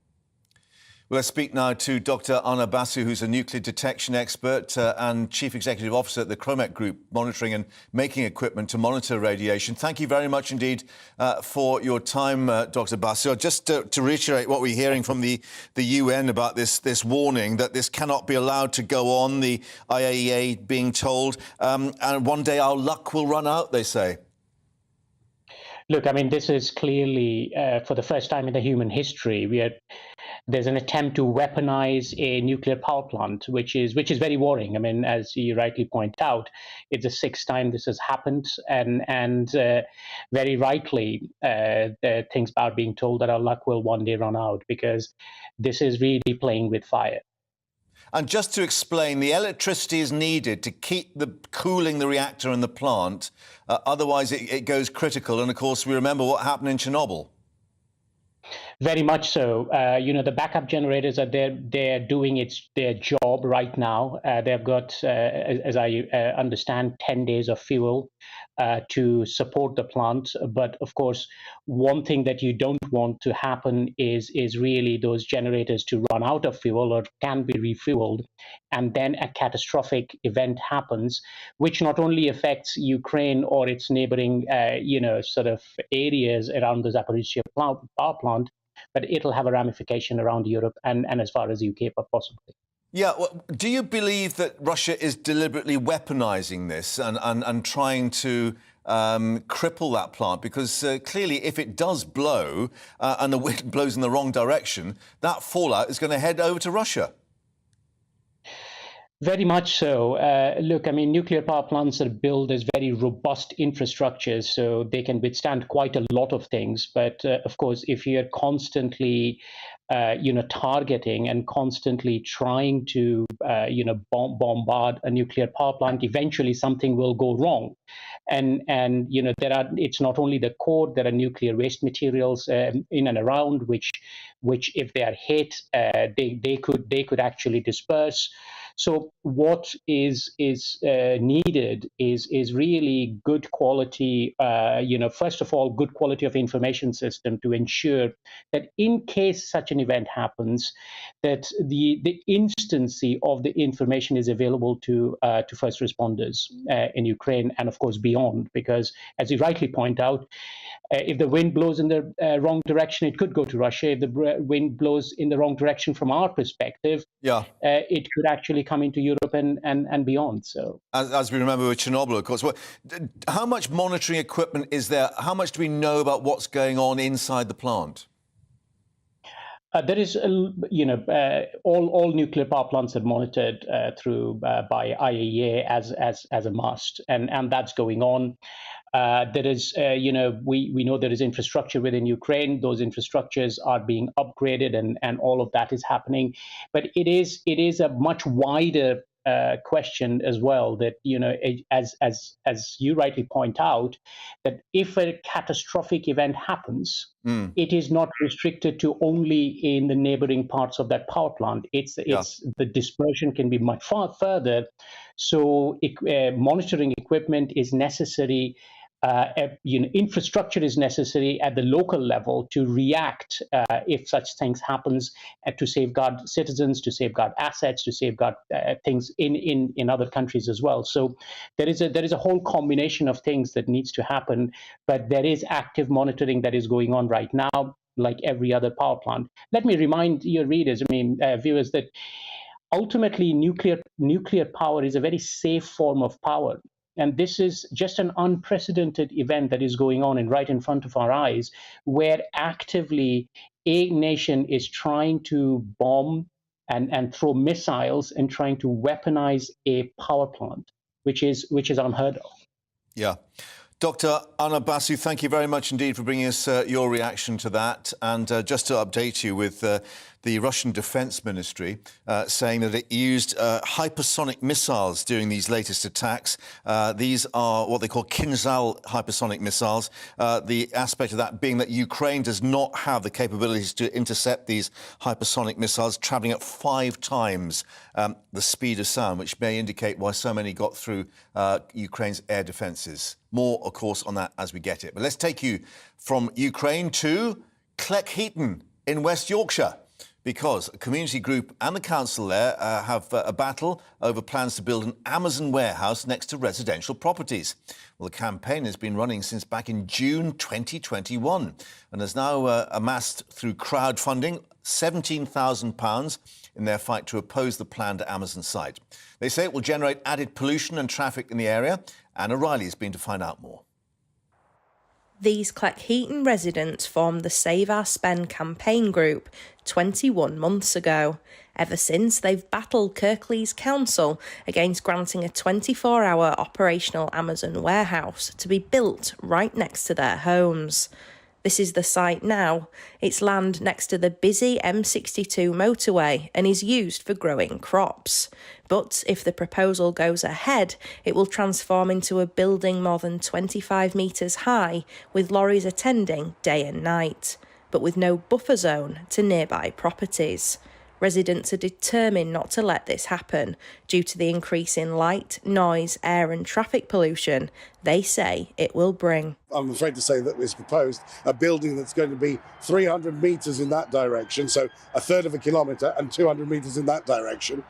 Well, let's speak now to Dr. Anna Basu, who's a nuclear detection expert and Chief Executive Officer at the Chromet Group, monitoring and making equipment to monitor radiation. Thank you very much indeed for your time, Dr. Basu. Just to reiterate what we're hearing from the UN about this warning that this cannot be allowed to go on, the IAEA being told, and one day our luck will run out, they say. Look, this is clearly, for the first time in the human history, there's an attempt to weaponize a nuclear power plant, which is very worrying. As you rightly point out, it's the 6th time this has happened, and very rightly, things are being told that our luck will one day run out, because this is really playing with fire. And just to explain, the electricity is needed to keep cooling the reactor and the plant. Otherwise, it goes critical. And, of course, we remember what happened in Chernobyl. Very much so. The backup generators are there. They're doing their job right now. They've got, as I understand, 10 days of fuel to support the plant. But of course, one thing that you don't want to happen is really those generators to run out of fuel or can be refueled, and then a catastrophic event happens, which not only affects Ukraine or its neighboring, areas around the Zaporizhzhia power plant, but it'll have a ramification around Europe and as far as UK possibly. Yeah, well, do you believe that Russia is deliberately weaponizing this and trying to cripple that plant? Because clearly, if it does blow and the wind blows in the wrong direction, that fallout is going to head over to Russia. Very much so. Look, I mean, nuclear power plants are built as very robust infrastructures, so they can withstand quite a lot of things. But of course, if you're constantly, targeting and constantly trying to, bombard a nuclear power plant, eventually something will go wrong. And it's not only the core. There are nuclear waste materials in and around which if they are hit, they could actually disperse. So what is needed is really good quality, first of all, good quality of information system to ensure that in case such an event happens, that the instancy of the information is available to first responders in Ukraine and of course beyond, because as you rightly point out, if the wind blows in the wrong direction, it could go to Russia. If the wind blows in the wrong direction from our perspective, it could actually come into Europe and beyond. So, as we remember with Chernobyl, of course, how much monitoring equipment is there? How much do we know about what's going on inside the plant? There is, all nuclear power plants are monitored through by IAEA as a must, and that's going on. There is, we know there is infrastructure within Ukraine. Those infrastructures are being upgraded, and all of that is happening. But it is a much wider question as well. That as you rightly point out, that if a catastrophic event happens, it is not restricted to only in the neighboring parts of that power plant. It's the dispersion can be much far further. So monitoring equipment is necessary. Infrastructure is necessary at the local level to react if such things happens, to safeguard citizens, to safeguard assets, to safeguard things in other countries as well. So there is a whole combination of things that needs to happen, but there is active monitoring that is going on right now, like every other power plant. Let me remind your readers, viewers, that ultimately nuclear power is a very safe form of power. And this is just an unprecedented event that is going on right in front of our eyes, where actively a nation is trying to bomb and throw missiles and trying to weaponize a power plant, which is unheard of. Yeah. Dr. Anna Basu, thank you very much indeed for bringing us your reaction to that. And just to update you with the Russian Defence Ministry saying that it used hypersonic missiles during these latest attacks. These are what they call Kinzhal hypersonic missiles. The aspect of that being that Ukraine does not have the capabilities to intercept these hypersonic missiles, travelling at 5 times the speed of sound, which may indicate why so many got through Ukraine's air defences. More, of course, on that as we get it. But let's take you from Ukraine to Cleckheaton in West Yorkshire, because a community group and the council there have a battle over plans to build an Amazon warehouse next to residential properties. Well, the campaign has been running since back in June 2021 and has now amassed through crowdfunding £17,000 in their fight to oppose the planned Amazon site. They say it will generate added pollution and traffic in the area. Anna Riley has been to find out more. These Cleckheaton residents formed the Save Our Spend campaign group 21 months ago. Ever since, they've battled Kirklees Council against granting a 24-hour operational Amazon warehouse to be built right next to their homes. This is the site now. It's land next to the busy M62 motorway and is used for growing crops. But if the proposal goes ahead, it will transform into a building more than 25 metres high, with lorries attending day and night, but with no buffer zone to nearby properties. Residents are determined not to let this happen due to the increase in light, noise, air and traffic pollution they say it will bring. I'm afraid to say that it's proposed a building that's going to be 300 metres in that direction, so a third of a kilometre, and 200 metres in that direction,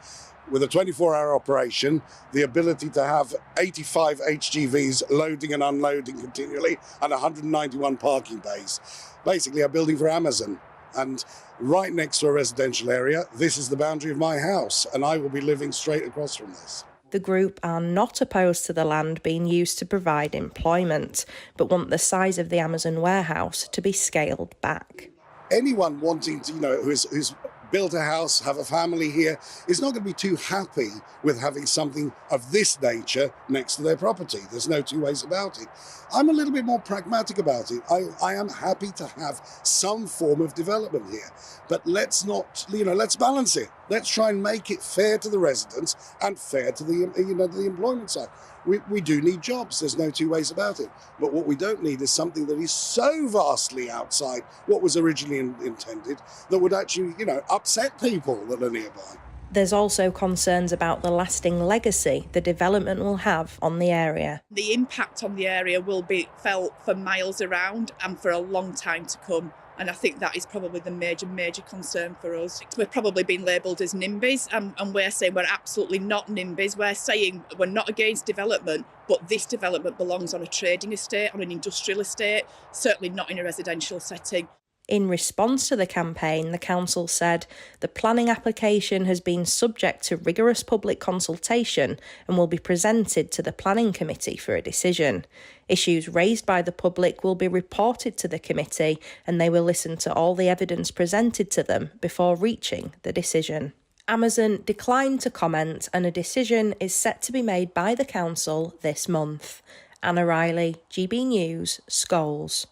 with a 24-hour operation, the ability to have 85 HGVs loading and unloading continually, and 191 parking bays. Basically a building for Amazon. And right next to a residential area, this is the boundary of my house, and I will be living straight across from this. The group are not opposed to the land being used to provide employment, but want the size of the Amazon warehouse to be scaled back. Anyone wanting to, who's built a house, have a family here, is not going to be too happy with having something of this nature next to their property. There's no two ways about it. I'm a little bit more pragmatic about it. I am happy to have some form of development here, but let's not, let's balance it. Let's try and make it fair to the residents and fair to the, the employment side. We do need jobs, there's no two ways about it. But what we don't need is something that is so vastly outside what was originally intended that would actually, upset people that are nearby. There's also concerns about the lasting legacy the development will have on the area. The impact on the area will be felt for miles around and for a long time to come. And I think that is probably the major concern for us. We're probably being labelled as NIMBYs, and we're saying we're absolutely not NIMBYs. We're saying we're not against development, but this development belongs on a trading estate, on an industrial estate, certainly not in a residential setting. In response to the campaign, the council said the planning application has been subject to rigorous public consultation and will be presented to the planning committee for a decision. Issues raised by the public will be reported to the committee and they will listen to all the evidence presented to them before reaching the decision. Amazon declined to comment and a decision is set to be made by the council this month. Anna Riley, GB News, Scholes.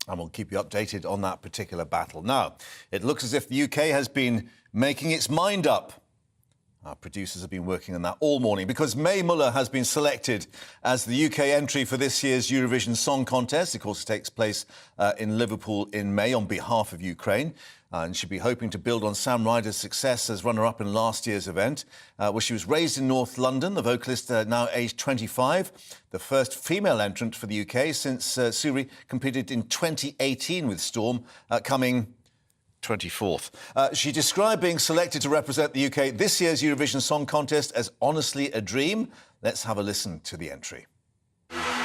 And we'll keep you updated on that particular battle. Now, it looks as if the UK has been making its mind up. Our producers have been working on that all morning because May Muller has been selected as the UK entry for this year's Eurovision Song Contest. Of course, it takes place in Liverpool in May on behalf of Ukraine. And she'll be hoping to build on Sam Ryder's success as runner-up in last year's event, where she was raised in North London. The vocalist, now aged 25, the first female entrant for the UK since Suri competed in 2018 with Storm, coming 24th. She described being selected to represent the UK this year's Eurovision Song Contest as honestly a dream. Let's have a listen to the entry.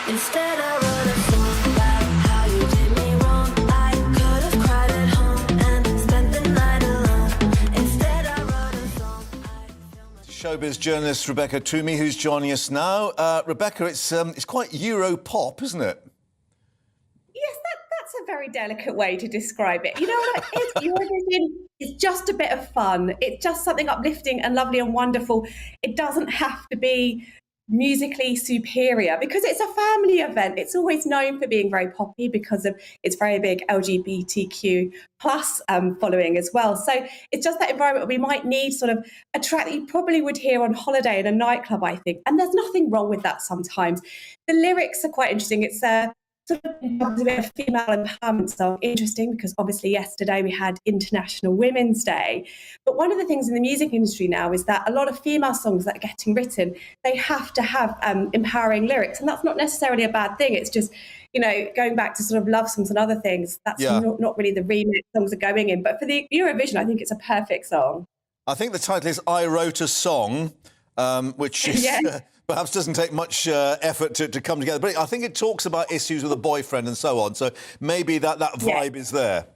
Instead I wrote a song about how you did me wrong. I could have cried at home and spent the night alone. Instead I wrote a song. Showbiz journalist Rebecca Toomey, who's joining us now. Rebecca, it's quite Euro pop, isn't it? Yes, that's a very delicate way to describe it. You know what it is? Eurovision is just a bit of fun. It's just something uplifting and lovely and wonderful. It doesn't have to be musically superior because it's a family event. It's always known for being very poppy because of its very big LGBTQ plus following as well. So it's just that environment we might need sort of a track that you probably would hear on holiday in a nightclub, I think. And there's nothing wrong with that sometimes. The lyrics are quite interesting. It's sort of a bit of female empowerment song. Interesting because obviously yesterday we had International Women's Day. But one of the things in the music industry now is that a lot of female songs that are getting written, they have to have empowering lyrics. And that's not necessarily a bad thing. It's just, going back to sort of love songs and other things, that's not really the remix songs are going in. But for the Eurovision, I think it's a perfect song. I think the title is I Wrote a Song, which is... Yeah. Perhaps doesn't take much effort to come together. But I think it talks about issues with a boyfriend and so on. So maybe that vibe is there.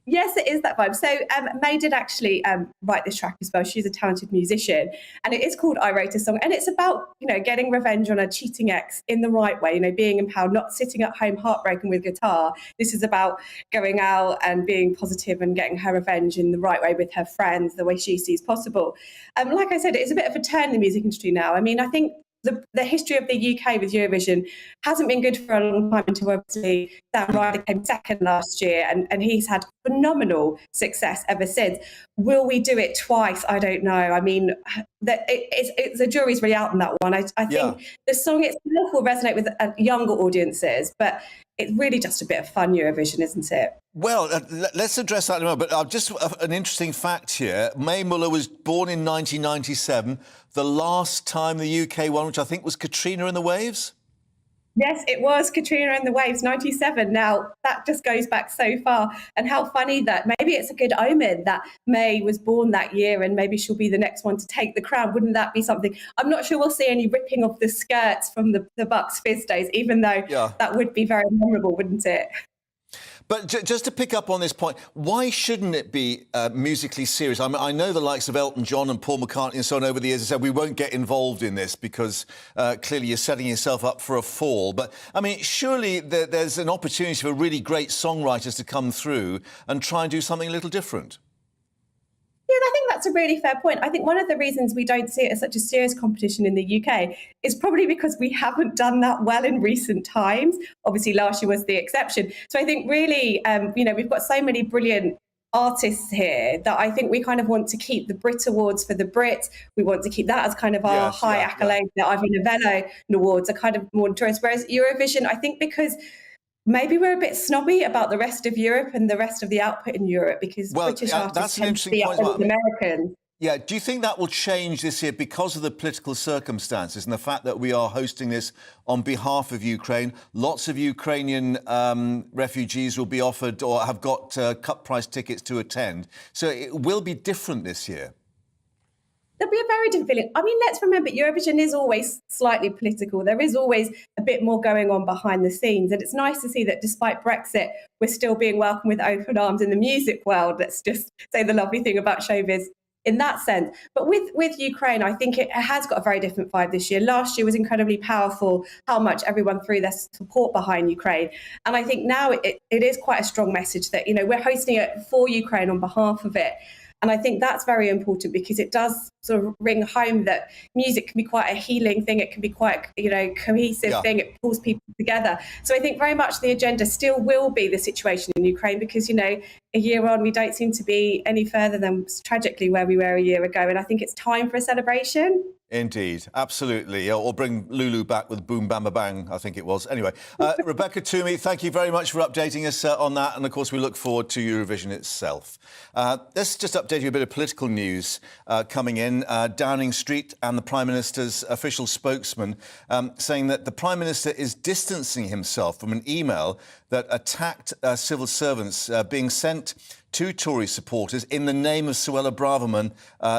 Yes, it is that vibe. So May did actually write this track as well. She's a talented musician. And it is called I Wrote a Song. And it's about, getting revenge on a cheating ex in the right way, being empowered, not sitting at home heartbroken with guitar. This is about going out and being positive and getting her revenge in the right way with her friends, the way she sees possible. Like I said, it's a bit of a turn in the music industry now. I mean, I think the history of the UK with Eurovision hasn't been good for a long time until obviously Sam Ryder came second last year and he's had phenomenal success ever since. Will we do it twice? I don't know. I mean, the jury's really out on that one. I think the song itself will resonate with younger audiences, but it's really just a bit of fun Eurovision, isn't it? Well, let's address that in a moment. But just an interesting fact here. May Muller was born in 1997, the last time the UK won, which I think was Katrina and the Waves. Yes, it was Katrina and the Waves, 97. Now, that just goes back so far. And how funny that maybe it's a good omen that May was born that year and maybe she'll be the next one to take the crown. Wouldn't that be something? I'm not sure we'll see any ripping of the skirts from the Bucks Fizz days, even though that would be very memorable, wouldn't it? But just to pick up on this point, why shouldn't it be musically serious? I mean, I know the likes of Elton John and Paul McCartney and so on over the years have said we won't get involved in this because clearly you're setting yourself up for a fall. But, I mean, surely there's an opportunity for really great songwriters to come through and try and do something a little different. Yeah, I think that's a really fair point. I think one of the reasons we don't see it as such a serious competition in the UK is probably because we haven't done that well in recent times. Obviously, last year was the exception. So I think really, we've got so many brilliant artists here that I think we kind of want to keep the Brit Awards for the Brits. We want to keep that as kind of our high accolade. The Ivy Novello Awards are kind of more tourist. Whereas Eurovision, I think because maybe we're a bit snobby about the rest of Europe and the rest of the output in Europe because British artists tend to be up with Americans. Yeah, do you think that will change this year because of the political circumstances and the fact that we are hosting this on behalf of Ukraine? Lots of Ukrainian refugees will be offered or have got cut price tickets to attend. So it will be different this year. There'll be a very different feeling. I mean, let's remember, Eurovision is always slightly political. There is always a bit more going on behind the scenes. And it's nice to see that despite Brexit, we're still being welcomed with open arms in the music world. Let's just say the lovely thing about showbiz in that sense. But with Ukraine, I think it has got a very different vibe this year. Last year was incredibly powerful, how much everyone threw their support behind Ukraine. And I think now it is quite a strong message that, we're hosting it for Ukraine on behalf of it. And I think that's very important because it does sort of ring home that music can be quite a healing thing. It can be quite, cohesive thing. It pulls people together. So I think very much the agenda still will be the situation in Ukraine because, a year on, we don't seem to be any further than tragically where we were a year ago. And I think it's time for a celebration. Indeed, absolutely. Or bring Lulu back with Boom Bamba Bang, I think it was. Anyway, Rebecca Toomey, thank you very much for updating us on that. And, of course, we look forward to Eurovision itself. Let's just update you a bit of political news coming in. Downing Street and the Prime Minister's official spokesman saying that the Prime Minister is distancing himself from an email that attacked civil servants being sent to Tory supporters in the name of Suella Braverman,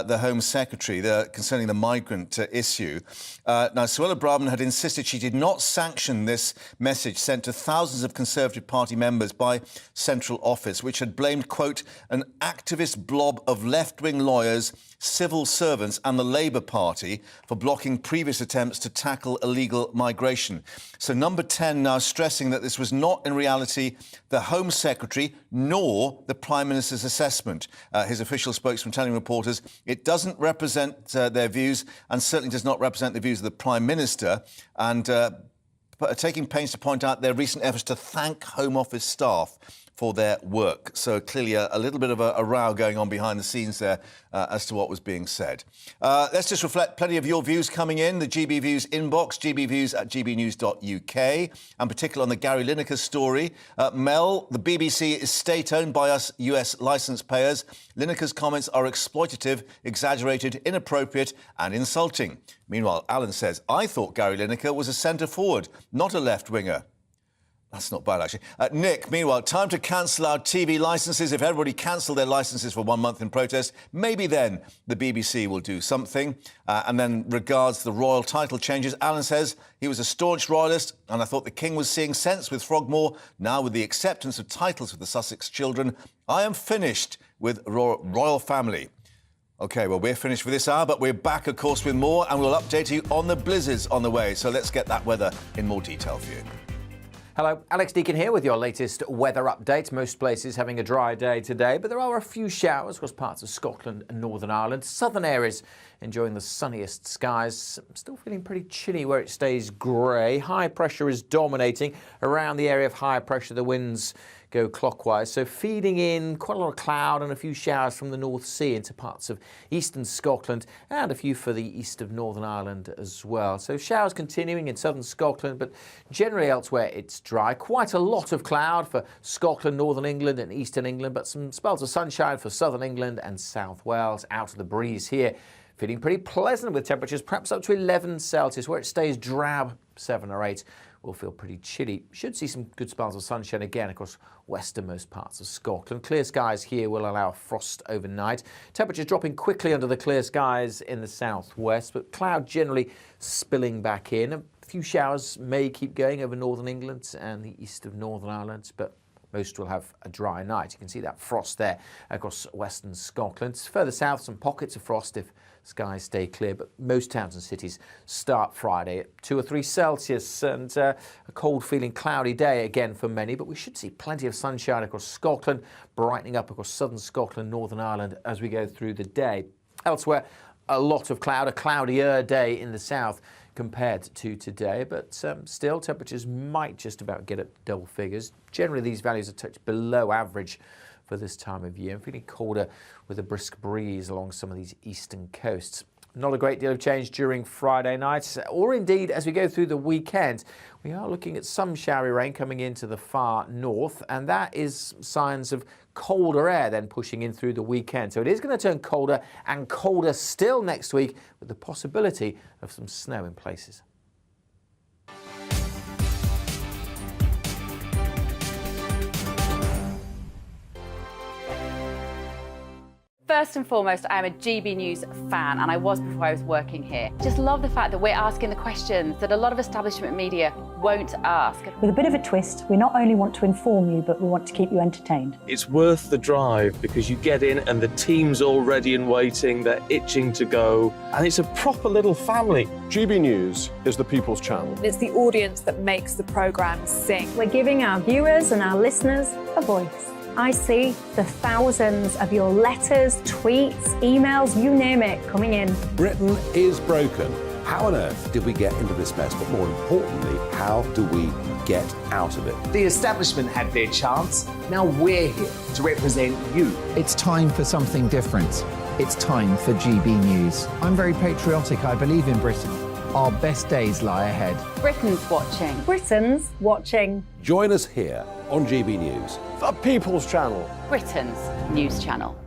the Home Secretary, concerning the migrant issue. Now, Suella Braverman had insisted she did not sanction this message sent to thousands of Conservative Party members by Central Office, which had blamed, quote, an activist blob of left-wing lawyers, civil servants and the Labour Party for blocking previous attempts to tackle illegal migration. So Number 10 now stressing that this was not in reality the Home Secretary nor the Prime Minister's assessment. His official spokesman telling reporters it doesn't represent their views and certainly does not represent the views of the Prime Minister, and taking pains to point out their recent efforts to thank Home Office staff for their work. So clearly a little bit of a row going on behind the scenes there as to what was being said. Let's just reflect plenty of your views coming in. The GB Views inbox, gbviews@gbnews.uk, and particularly on the Gary Lineker story. Mel, the BBC is state-owned by us US licence payers. Lineker's comments are exploitative, exaggerated, inappropriate and insulting. Meanwhile, Alan says, I thought Gary Lineker was a centre-forward, not a left-winger. That's not bad, actually. Nick, meanwhile, time to cancel our TV licences. If everybody cancelled their licences for 1 month in protest, maybe then the BBC will do something. And then regards the royal title changes, Alan says he was a staunch royalist and I thought the King was seeing sense with Frogmore. Now with the acceptance of titles for the Sussex children, I am finished with royal family. OK, well, we're finished for this hour, but we're back, of course, with more and we'll update you on the blizzards on the way. So let's get that weather in more detail for you. Hello, Alex Deakin here with your latest weather update. Most places having a dry day today, but there are a few showers across parts of Scotland and Northern Ireland. Southern areas enjoying the sunniest skies. Still feeling pretty chilly where it stays grey. High pressure is dominating. Around the area of high pressure, the winds go clockwise, so feeding in quite a lot of cloud and a few showers from the North Sea into parts of eastern Scotland and a few for the east of Northern Ireland as well. So showers continuing in southern Scotland, but generally elsewhere it's dry. Quite a lot of cloud for Scotland, Northern England and eastern England, but some spells of sunshine for southern England and South Wales. Out of the breeze here. Feeling pretty pleasant with temperatures perhaps up to 11 Celsius. Where it stays drab, 7 or 8. Will feel pretty chilly. Should see some good spells of sunshine again across westernmost parts of Scotland. Clear skies here will allow frost overnight. Temperatures dropping quickly under the clear skies in the southwest, but cloud generally spilling back in. A few showers may keep going over northern England and the east of Northern Ireland, but most will have a dry night. You can see that frost there across western Scotland. Further south, some pockets of frost if skies stay clear, but most towns and cities start Friday at 2 or 3 Celsius, and a cold feeling cloudy day again for many, but we should see plenty of sunshine across Scotland, brightening up across southern Scotland, Northern Ireland as we go through the day. Elsewhere, a lot of cloud, a cloudier day in the south compared to today, but still temperatures might just about get at double figures. Generally, these values are touched below average for this time of year, and feeling colder with a brisk breeze along some of these eastern coasts. Not a great deal of change during Friday night, or indeed as we go through the weekend. We are looking at some showery rain coming into the far north, and that is signs of colder air then pushing in through the weekend. So it is going to turn colder and colder still next week, with the possibility of some snow in places. First and foremost, I am a GB News fan, and I was before I was working here. Just love the fact that we're asking the questions that a lot of establishment media won't ask. With a bit of a twist, we not only want to inform you, but we want to keep you entertained. It's worth the drive because you get in and the team's all ready and waiting, they're itching to go, and it's a proper little family. GB News is the People's Channel. It's the audience that makes the programme sing. We're giving our viewers and our listeners a voice. I see the thousands of your letters, tweets, emails, you name it, coming in. Britain is broken. How on earth did we get into this mess? But more importantly, how do we get out of it? The establishment had their chance. Now we're here to represent you. It's time for something different. It's time for GB News. I'm very patriotic. I believe in Britain. Our best days lie ahead. Britain's watching. Britain's watching. Join us here on GB News. The People's Channel. Britain's news channel.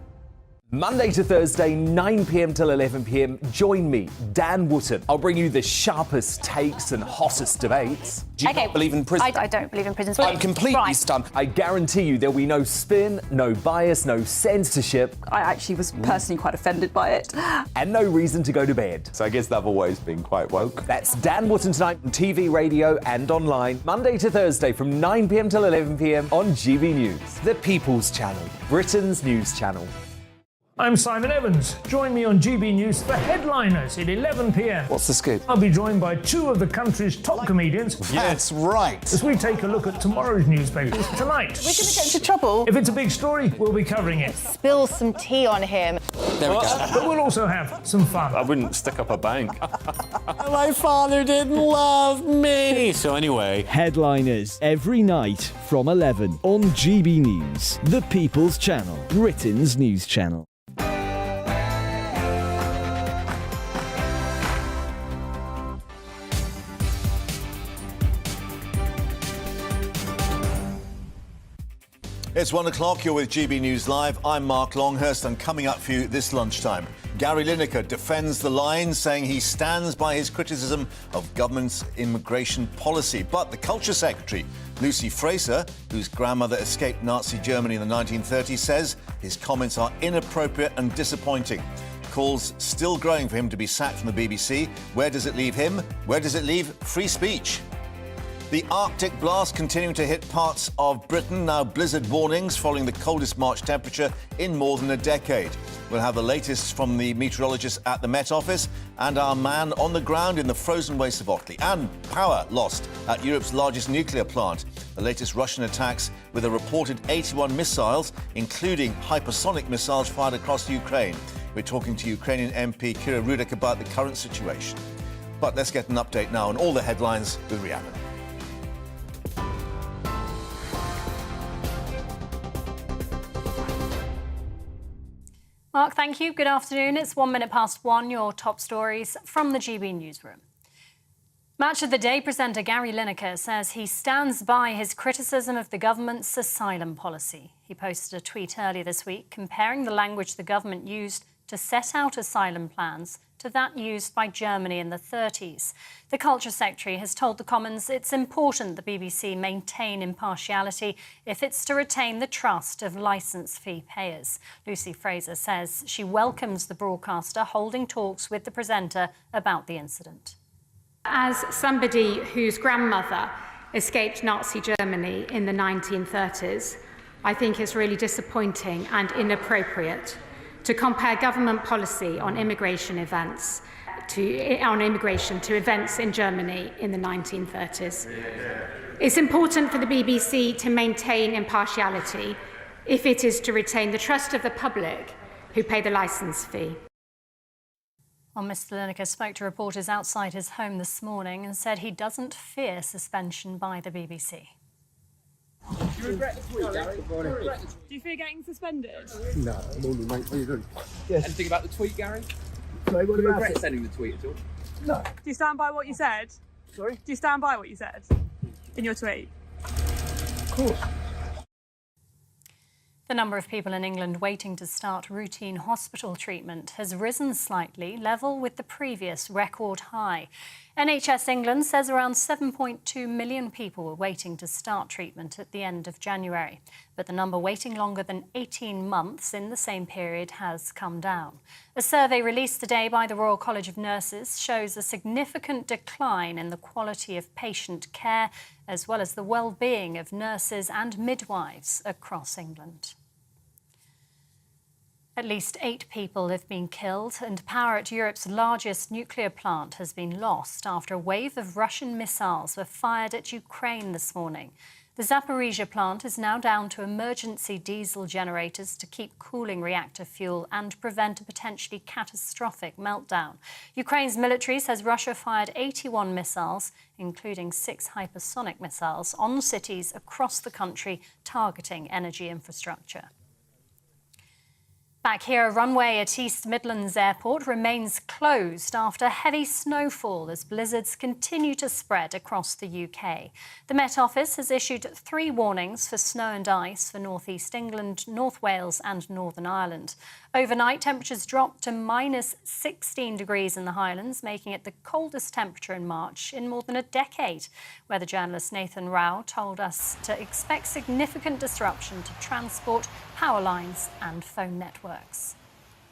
Monday to Thursday, 9 p.m. till 11 p.m. Join me, Dan Wootton. I'll bring you the sharpest takes and hottest debates. Do you not believe in prison? I don't believe in prisons. I'm completely stunned. I guarantee you there'll be no spin, no bias, no censorship. I actually was personally quite offended by it. And no reason to go to bed. So I guess they've always been quite woke. That's Dan Wootton tonight on TV, radio and online. Monday to Thursday from 9 p.m. till 11 p.m. on GB News. The People's Channel, Britain's news channel. I'm Simon Evans. Join me on GB News for Headliners at 11 p.m. What's the scoop? I'll be joined by 2 of the country's top comedians. That's right. As we take a look at tomorrow's newspapers tonight. We're going to get into trouble. If it's a big story, we'll be covering it. Spill some tea on him. There we go. But we'll also have some fun. I wouldn't stick up a bank. My father didn't love me. So anyway. Headliners every night from 11 on GB News, the People's Channel, Britain's news channel. It's 1 o'clock, you're with GB News Live. I'm Mark Longhurst, and coming up for you this lunchtime, Gary Lineker defends the line, saying he stands by his criticism of government's immigration policy. But the Culture Secretary, Lucy Fraser, whose grandmother escaped Nazi Germany in the 1930s, says his comments are inappropriate and disappointing. Calls still growing for him to be sacked from the BBC. Where does it leave him? Where does it leave free speech? The Arctic blast continuing to hit parts of Britain, now blizzard warnings following the coldest March temperature in more than a decade. We'll have the latest from the meteorologist at the Met Office and our man on the ground in the frozen wastes of Otley. And power lost at Europe's largest nuclear plant. The latest Russian attacks with a reported 81 missiles, including hypersonic missiles fired across Ukraine. We're talking to Ukrainian MP Kira Rudik about the current situation. But let's get an update now on all the headlines with Rhiannon. Mark, thank you. Good afternoon. It's 1 minute past 1, your top stories from the GB newsroom. Match of the Day presenter Gary Lineker says he stands by his criticism of the government's asylum policy. He posted a tweet earlier this week comparing the language the government used to set out asylum plans to that used by Germany in the 30s. The Culture Secretary has told the Commons it's important the BBC maintain impartiality if it's to retain the trust of licence fee payers. Lucy Fraser says she welcomes the broadcaster holding talks with the presenter about the incident. As somebody whose grandmother escaped Nazi Germany in the 1930s, I think it's really disappointing and inappropriate to compare government policy on immigration to events in Germany in the 1930s. It's important for the BBC to maintain impartiality if it is to retain the trust of the public who pay the licence fee. Well, Mr. Lineker spoke to reporters outside his home this morning and said he doesn't fear suspension by the BBC. Do you regret the tweet, Gary? Do you fear getting suspended? No, morning, mate. What are you doing? Yes. Anything about the tweet, Gary? Sorry, what Do you about regret it? sending the tweet at all? No. Do you stand by what you said? Sorry? Do you stand by what you said in your tweet? Of course. The number of people in England waiting to start routine hospital treatment has risen slightly, level with the previous record high. NHS England says around 7.2 million people were waiting to start treatment at the end of January. But the number waiting longer than 18 months in the same period has come down. A survey released today by the Royal College of Nurses shows a significant decline in the quality of patient care, as well as the well-being of nurses and midwives across England. At least 8 people have been killed and power at Europe's largest nuclear plant has been lost after a wave of Russian missiles were fired at Ukraine this morning. The Zaporizhzhia plant is now down to emergency diesel generators to keep cooling reactor fuel and prevent a potentially catastrophic meltdown. Ukraine's military says Russia fired 81 missiles, including 6 hypersonic missiles, on cities across the country targeting energy infrastructure. Back here, a runway at East Midlands Airport remains closed after heavy snowfall as blizzards continue to spread across the UK. The Met Office has issued 3 warnings for snow and ice for North East England, North Wales and Northern Ireland. Overnight, temperatures dropped to minus 16 degrees in the Highlands, making it the coldest temperature in March in more than a decade. Weather journalist Nathan Rao told us to expect significant disruption to transport, power lines and phone networks.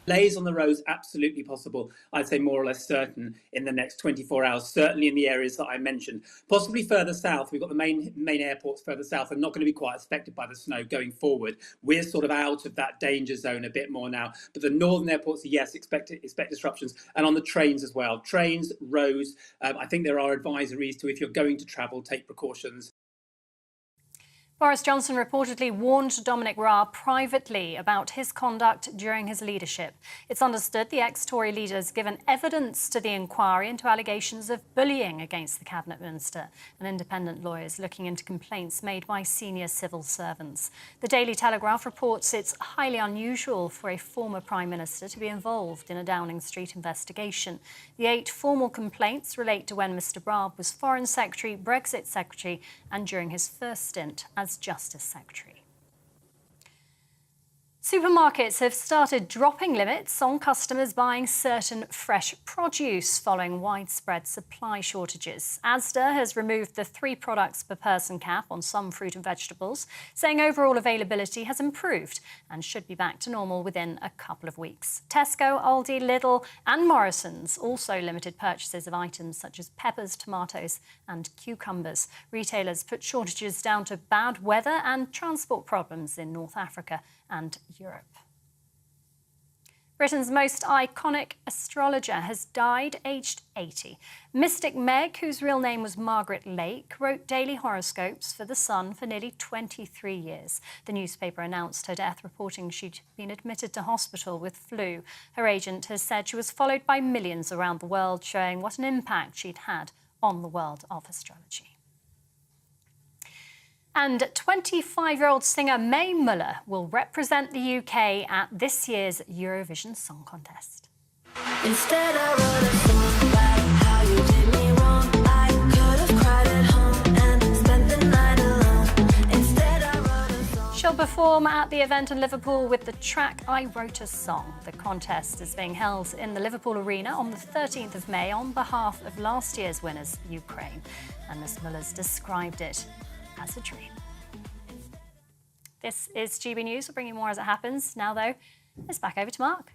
Delays on the roads absolutely possible, I'd say more or less certain in the next 24 hours, certainly in the areas that I mentioned. Possibly further south, we've got the main airports further south are not going to be quite affected by the snow going forward. We're sort of out of that danger zone a bit more now. But the northern airports, yes, expect disruptions. And on the trains as well. Trains, roads, I think there are advisories to, if you're going to travel, take precautions. Boris Johnson reportedly warned Dominic Raab privately about his conduct during his leadership. It's understood the ex-Tory leader has given evidence to the inquiry into allegations of bullying against the Cabinet Minister, and independent lawyers looking into complaints made by senior civil servants. The Daily Telegraph reports it's highly unusual for a former Prime Minister to be involved in a Downing Street investigation. The 8 formal complaints relate to when Mr Raab was Foreign Secretary, Brexit Secretary and during his first stint as Justice Secretary. Supermarkets have started dropping limits on customers buying certain fresh produce following widespread supply shortages. Asda has removed the 3 products per person cap on some fruit and vegetables, saying overall availability has improved and should be back to normal within a couple of weeks. Tesco, Aldi, Lidl and Morrison's also limited purchases of items such as peppers, tomatoes and cucumbers. Retailers put shortages down to bad weather and transport problems in North Africa and Europe. Britain's most iconic astrologer has died aged 80. Mystic Meg, whose real name was Margaret Lake, wrote daily horoscopes for The Sun for nearly 23 years. The newspaper announced her death, reporting she'd been admitted to hospital with flu. Her agent has said she was followed by millions around the world, showing what an impact she'd had on the world of astrology. And 25-year-old singer Mae Muller will represent the UK at this year's Eurovision Song Contest. Instead I wrote a song about how you did me wrong. I could have cried at home and spent the night alone. Instead I wrote a song. She'll perform at the event in Liverpool with the track I Wrote a Song. The contest is being held in the Liverpool Arena on the 13th of May on behalf of last year's winners, Ukraine. And Ms Muller's described it as a dream. This is GB News. We'll bring you more as it happens. Now, though, it's back over to Mark.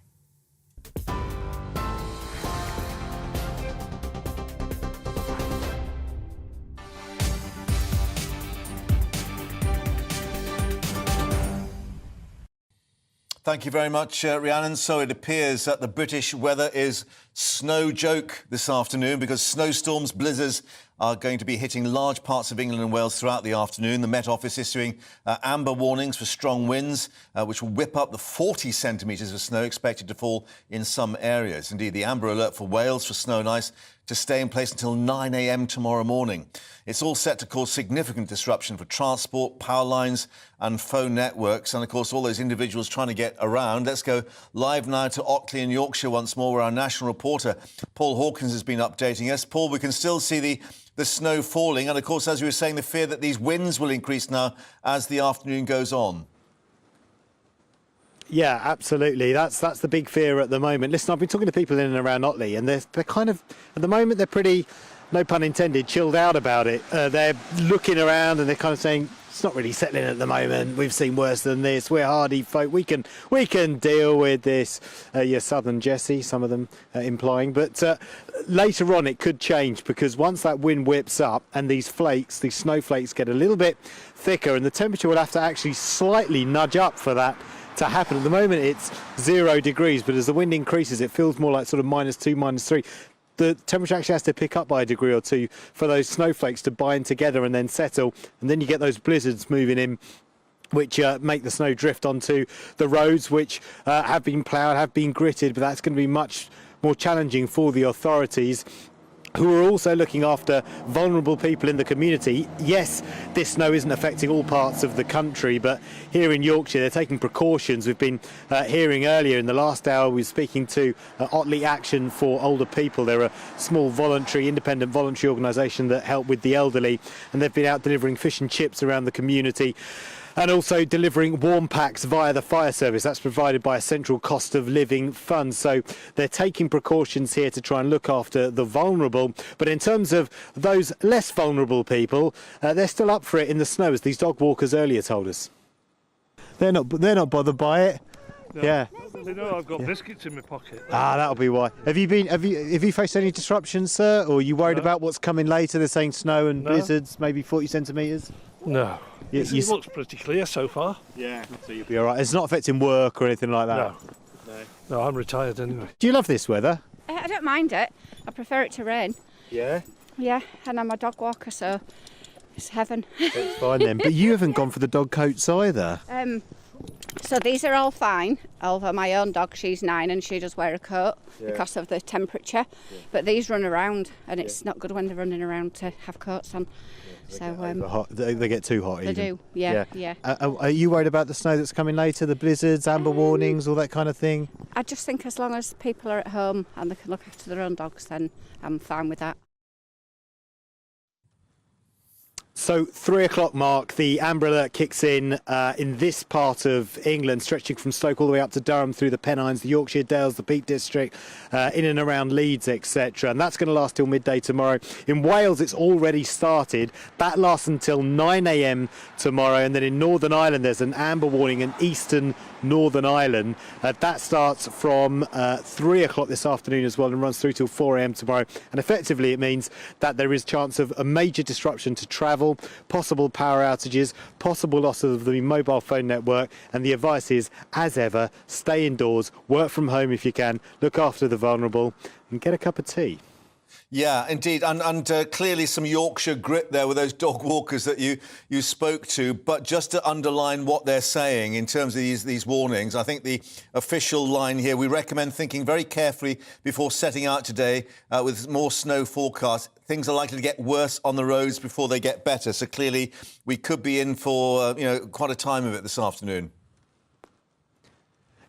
Thank you very much, Rhiannon. So it appears that the British weather is snow joke this afternoon because snowstorms, blizzards are going to be hitting large parts of England and Wales throughout the afternoon. The Met Office issuing amber warnings for strong winds, which will whip up the 40 centimetres of snow expected to fall in some areas. Indeed, the amber alert for Wales for snow and ice to stay in place until 9 a.m. tomorrow morning. It's all set to cause significant disruption for transport, power lines and phone networks, and of course all those individuals trying to get around. Let's go live now to Ockley in Yorkshire once more, where our national reporter Paul Hawkins has been updating us. Paul, we can still see the snow falling, and of course, as you were saying, the fear that these winds will increase now as the afternoon goes on. Yeah, absolutely. That's the big fear at the moment. Listen, I've been talking to people in and around Otley, and they're kind of, at the moment, they're pretty, no pun intended, chilled out about it. They're looking around and they're kind of saying, it's not really settling at the moment. We've seen worse than this. We're hardy folk. We can deal with this. Yeah, Southern Jesse, some of them implying. But later on, it could change, because once that wind whips up and these snowflakes get a little bit thicker, and the temperature will have to actually slightly nudge up for that to happen. At the moment it's 0 degrees, but as the wind increases it feels more like sort of -2, -3. The temperature actually has to pick up by a degree or two for those snowflakes to bind together and then settle, and then you get those blizzards moving in, which make the snow drift onto the roads, which have been ploughed, have been gritted, but that's going to be much more challenging for the authorities, who are also looking after vulnerable people in the community. Yes, this snow isn't affecting all parts of the country, but here in Yorkshire they're taking precautions. We've been hearing earlier in the last hour, we were speaking to Otley Action for Older People. They're a small independent voluntary organisation that help with the elderly, and they've been out delivering fish and chips around the community, and also delivering warm packs via the fire service. That's provided by a central cost of living fund. So they're taking precautions here to try and look after the vulnerable. But in terms of those less vulnerable people, they're still up for it in the snow, as these dog walkers earlier told us. They're not bothered by it. No, yeah. They know I've got biscuits in my pocket. That'll be why. Have you faced any disruptions, sir? Or are you worried about what's coming later? They're saying snow and blizzards, maybe 40 centimetres? No. It looks pretty clear so far. Yeah, so you'll be all right. It's not affecting work or anything like that? No, I'm retired anyway. Do you love this weather? I don't mind it. I prefer it to rain. Yeah? Yeah, and I'm a dog walker, so it's heaven. It's fine then. But you haven't gone for the dog coats either. So these are all fine. Although my own dog, she's 9 and she does wear a coat because of the temperature. Yeah. But these run around, and it's not good when they're running around to have coats on. They get too hot. They do, yeah. Are you worried about the snow that's coming later, the blizzards, amber warnings, all that kind of thing? I just think as long as people are at home and they can look after their own dogs, then I'm fine with that. So 3 o'clock mark, the amber alert kicks in this part of England, stretching from Stoke all the way up to Durham, through the Pennines, the Yorkshire Dales, the Peak District, in and around Leeds, etc. And that's going to last till midday tomorrow. In Wales, it's already started. That lasts until 9 a.m. tomorrow. And then in Northern Ireland, there's an amber warning in eastern Northern Ireland. That starts from 3 o'clock this afternoon as well and runs through till 4 a.m. tomorrow. And effectively, it means that there is chance of a major disruption to travel, possible power outages, possible loss of the mobile phone network, and the advice is, as ever, stay indoors, work from home if you can, look after the vulnerable, and get a cup of tea. Yeah, indeed, and clearly some Yorkshire grit there with those dog walkers that you spoke to. But just to underline what they're saying in terms of these warnings, I think the official line here, we recommend thinking very carefully before setting out today with more snow forecast. Things are likely to get worse on the roads before they get better. So clearly we could be in for quite a time of it this afternoon.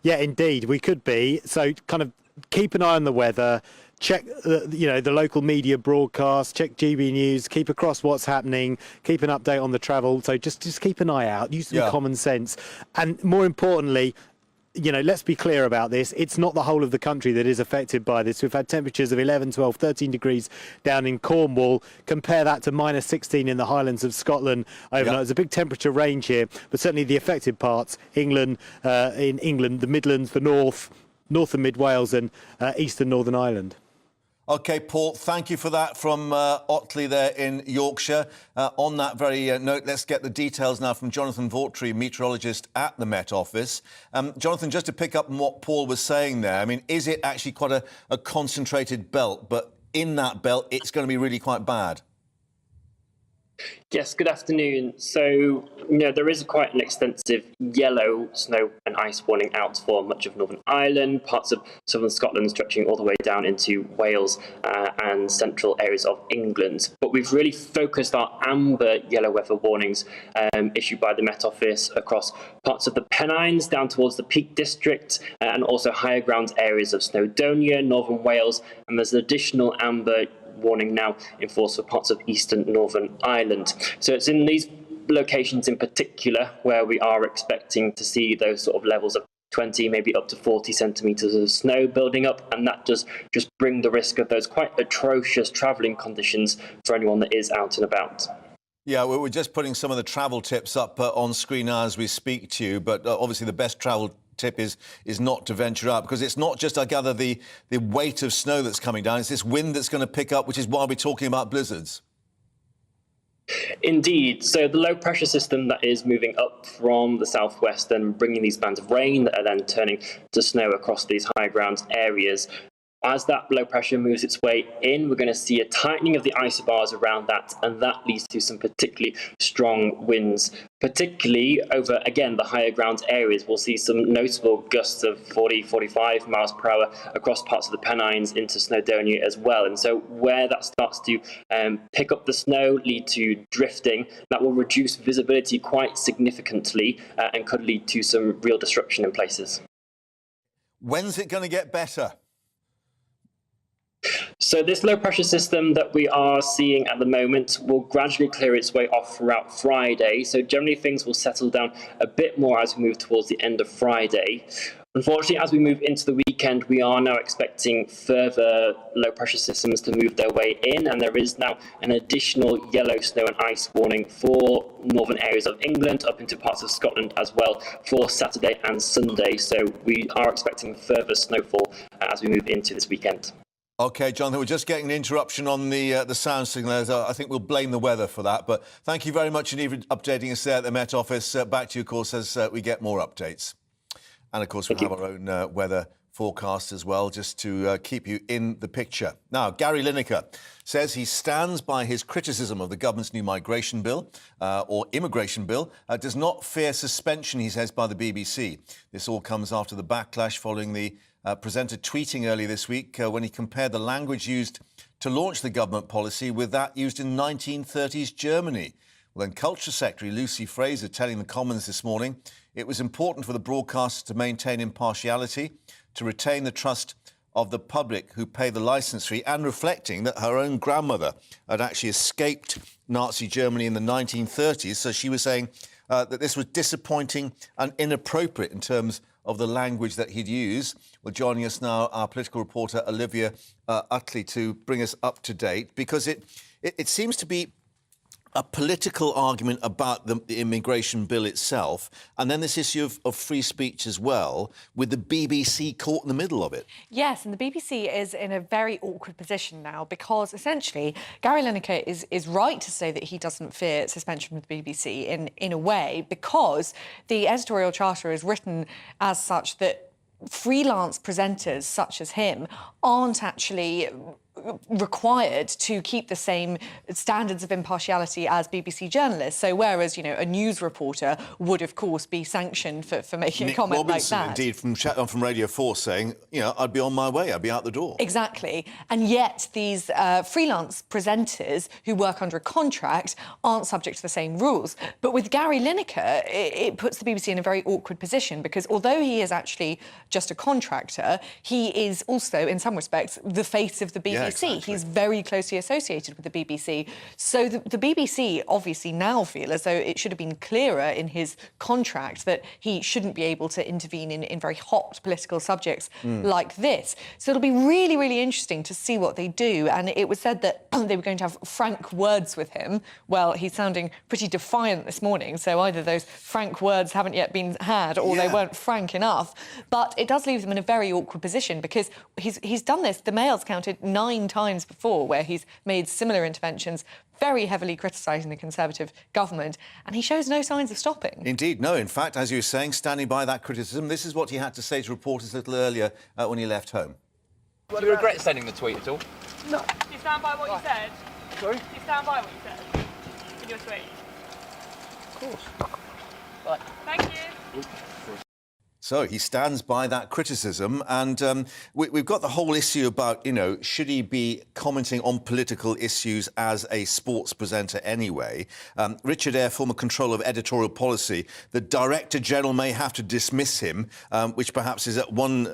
Yeah, indeed, we could be. So kind of keep an eye on the weather. Check, the local media broadcast, check GB News, keep across what's happening, keep an update on the travel. So just keep an eye out, use some common sense. And more importantly, let's be clear about this. It's not the whole of the country that is affected by this. We've had temperatures of 11, 12, 13 degrees down in Cornwall. Compare that to -16 in the Highlands of Scotland overnight. There's a big temperature range here, but certainly the affected parts, England, the Midlands, the North and Mid Wales and eastern Northern Ireland. OK, Paul, thank you for that from Otley there in Yorkshire. On that very note, let's get the details now from Jonathan Vaughtry, meteorologist at the Met Office. Jonathan, just to pick up on what Paul was saying there, I mean, is it actually quite a concentrated belt, but in that belt, it's going to be really quite bad? Yes, good afternoon. So, there is quite an extensive yellow snow and ice warning out for much of Northern Ireland, parts of southern Scotland stretching all the way down into Wales and central areas of England. But we've really focused our amber yellow weather warnings issued by the Met Office across parts of the Pennines down towards the Peak District and also higher ground areas of Snowdonia, northern Wales, and there's an additional amber warning now in force for parts of eastern Northern Ireland. So it's in these locations in particular where we are expecting to see those sort of levels of 20, maybe up to 40 centimetres of snow building up, and that does just bring the risk of those quite atrocious travelling conditions for anyone that is out and about. Yeah, we're just putting some of the travel tips up on screen now as we speak to you, but obviously the best travel tip is not to venture out, because it's not just, I gather, the weight of snow that's coming down, it's this wind that's going to pick up, which is why we're talking about blizzards. Indeed. So the low pressure system that is moving up from the southwest and bringing these bands of rain that are then turning to snow across these higher ground areas. As that low pressure moves its way in, we're going to see a tightening of the isobars around that, and that leads to some particularly strong winds. Particularly over, again, the higher ground areas, we'll see some notable gusts of 40, 45 miles per hour across parts of the Pennines into Snowdonia as well. And so where that starts to pick up the snow, lead to drifting, that will reduce visibility quite significantly and could lead to some real disruption in places. When's it going to get better? So this low pressure system that we are seeing at the moment will gradually clear its way off throughout Friday. So generally things will settle down a bit more as we move towards the end of Friday. Unfortunately, as we move into the weekend, we are now expecting further low pressure systems to move their way in, and there is now an additional yellow snow and ice warning for northern areas of England up into parts of Scotland as well for Saturday and Sunday. So we are expecting further snowfall as we move into this weekend. OK, Jonathan, we're just getting an interruption on the sound signal. I think we'll blame the weather for that. But thank you very much indeed for updating us there at the Met Office. Back to you, of course, as we get more updates. And, of course, we'll have our own weather forecast as well, just to keep you in the picture. Now, Gary Lineker says he stands by his criticism of the government's new migration bill, or immigration bill, does not fear suspension, he says, by the BBC. This all comes after the backlash following the presenter tweeting earlier this week when he compared the language used to launch the government policy with that used in 1930s Germany. Well, then Culture Secretary Lucy Fraser telling the Commons this morning it was important for the broadcaster to maintain impartiality, to retain the trust of the public who pay the licence fee, and reflecting that her own grandmother had actually escaped Nazi Germany in the 1930s. So she was saying that this was disappointing and inappropriate in terms of the language that he'd use. Well, joining us now, our political reporter Olivia Utley, to bring us up to date, because it seems to be a political argument about the immigration bill itself, and then this issue of free speech as well, with the BBC caught in the middle of it. Yes, and the BBC is in a very awkward position now, because essentially Gary Lineker is right to say that he doesn't fear suspension with the BBC in a way, because the editorial charter is written as such that freelance presenters such as him aren't actually required to keep the same standards of impartiality as BBC journalists. So whereas, a news reporter would, of course, be sanctioned for making Nick a comment Robinson, like that. indeed, from Radio 4 saying, I'd be on my way, I'd be out the door. Exactly. And yet these freelance presenters who work under a contract aren't subject to the same rules. But with Gary Lineker, it puts the BBC in a very awkward position, because although he is actually just a contractor, he is also, in some respects, the face of the BBC. Yeah, exactly. He's very closely associated with the BBC. So the BBC obviously now feel as though it should have been clearer in his contract that he shouldn't be able to intervene in very hot political subjects like this. So it'll be really, really interesting to see what they do. And it was said that they were going to have frank words with him. Well, he's sounding pretty defiant this morning, so either those frank words haven't yet been had or they weren't frank enough. But it does leave them in a very awkward position, because he's done this. The Mail's counted 9 9 times before where he's made similar interventions, very heavily criticising the Conservative government, and he shows no signs of stopping. Indeed, no. In fact, as you were saying, standing by that criticism, this is what he had to say to reporters a little earlier when he left home. Do you regret sending the tweet at all? No. Do you stand by what you said? Sorry? Do you stand by what you said in your tweet? Of course. Right. Thank you. So he stands by that criticism, and we've got the whole issue about, you know, should he be commenting on political issues as a sports presenter anyway? Richard Eyre, former controller of editorial policy, the Director General may have to dismiss him, which perhaps is at one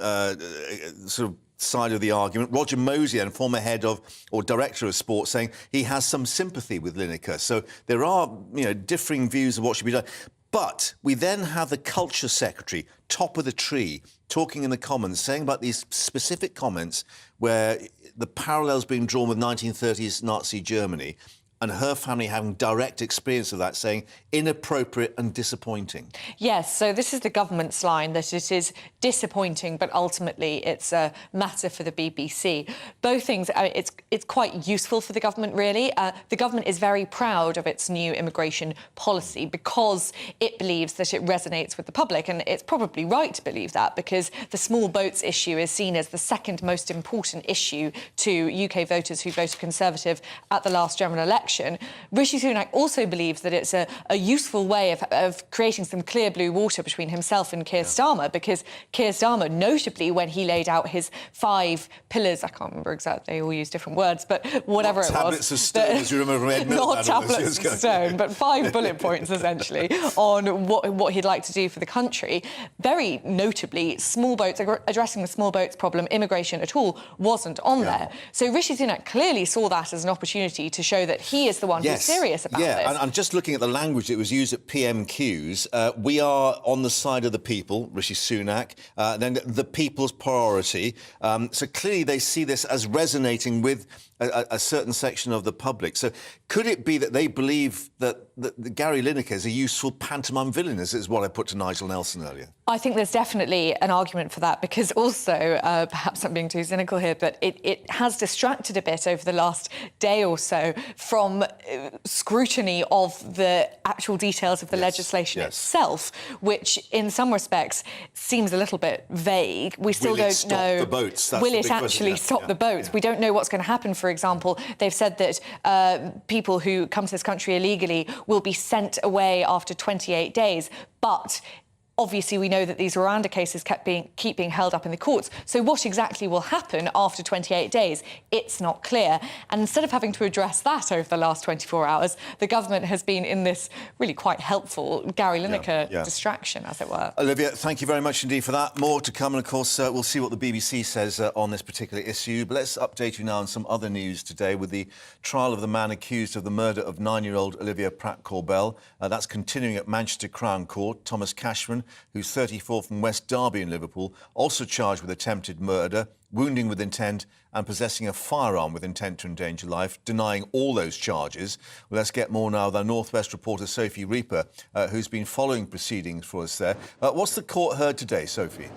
sort of side of the argument. Roger Mosier, and former head of or director of sport, saying he has some sympathy with Lineker. So there are, you know, differing views of what should be done. But we then have the Culture Secretary, top of the tree, talking in the Commons, saying about these specific comments where the parallels being drawn with 1930s Nazi Germany, and her family having direct experience of that, saying inappropriate and disappointing. Yes, so this is the government's line, that it is disappointing, but ultimately it's a matter for the BBC. Both things, it's quite useful for the government, really. The government is very proud of its new immigration policy because it believes that it resonates with the public, and it's probably right to believe that, because the small boats issue is seen as the second most important issue to UK voters who voted Conservative at the last general election. Rishi Sunak also believes that it's a useful way of creating some clear blue water between himself and Keir Starmer, because Keir Starmer, notably when he laid out his 5 pillars, I can't remember exactly, they all use different words, but whatever it was. Tablets of stone, as you remember from Ed Miliband. Not tablets of stone, but 5 bullet points, essentially, on what he'd like to do for the country. Very notably, small boats, addressing the small boats problem, immigration at all, wasn't on there. So Rishi Sunak clearly saw that as an opportunity to show that he is the one who's serious about this. Yeah, and just looking at the language that was used at PMQs, we are on the side of the people, Rishi Sunak, then the people's priority. So clearly they see this as resonating with a certain section of the public. So could it be that they believe that Gary Lineker is a useful pantomime villain, as is what I put to Nigel Nelson earlier? I think there's definitely an argument for that, because also, perhaps I'm being too cynical here, but it has distracted a bit over the last day or so from scrutiny of the actual details of the legislation itself, which in some respects seems a little bit vague. We still don't know. The boats? Will it actually stop the boats? We don't know what's going to happen. For example, they've said that people who come to this country illegally will be sent away after 28 days, but obviously, we know that these Rwanda cases keep being held up in the courts. So what exactly will happen after 28 days? It's not clear. And instead of having to address that over the last 24 hours, the government has been in this really quite helpful Gary Lineker distraction, as it were. Olivia, thank you very much indeed for that. More to come, and of course, we'll see what the BBC says on this particular issue. But let's update you now on some other news today with the trial of the man accused of the murder of 9-year-old Olivia Pratt-Corbell. That's continuing at Manchester Crown Court. Thomas Cashman, who's 34 from West Derby in Liverpool, also charged with attempted murder, wounding with intent and possessing a firearm with intent to endanger life, denying all those charges. Well, let's get more now with our North West reporter Sophie Reaper, who's been following proceedings for us there. What's the court heard today, Sophie?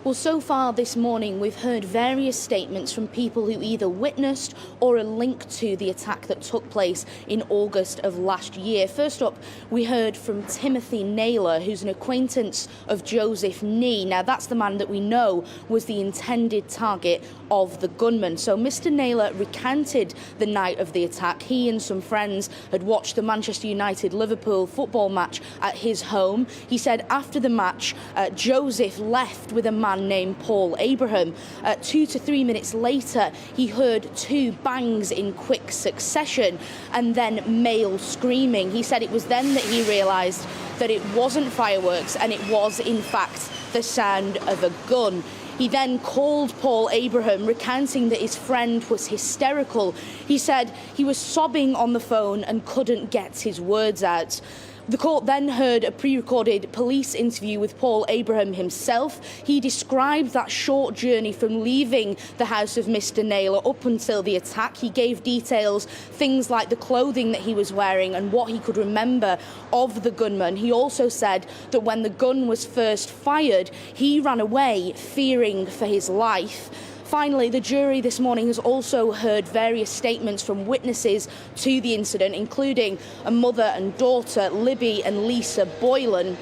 Well, so far this morning, we've heard various statements from people who either witnessed or are linked to the attack that took place in August of last year. First up, we heard from Timothy Naylor, who's an acquaintance of Joseph Nee. Now, that's the man that we know was the intended target of the gunman. So Mr. Naylor recanted the night of the attack. He and some friends had watched the Manchester United-Liverpool football match at his home. He said after the match, Joseph left with a man named Paul Abraham. 2 to 3 minutes later, he heard 2 bangs in quick succession and then male screaming. He said it was then that he realised that it wasn't fireworks and it was, in fact, the sound of a gun. He then called Paul Abraham, recounting that his friend was hysterical. He said he was sobbing on the phone and couldn't get his words out. The court then heard a pre-recorded police interview with Paul Abraham himself. He described that short journey from leaving the house of Mr. Naylor up until the attack. He gave details, things like the clothing that he was wearing and what he could remember of the gunman. He also said that when the gun was first fired, he ran away, fearing for his life. finally, the jury this morning has also heard various statements from witnesses to the incident, including a mother and daughter, Libby and Lisa Boylan.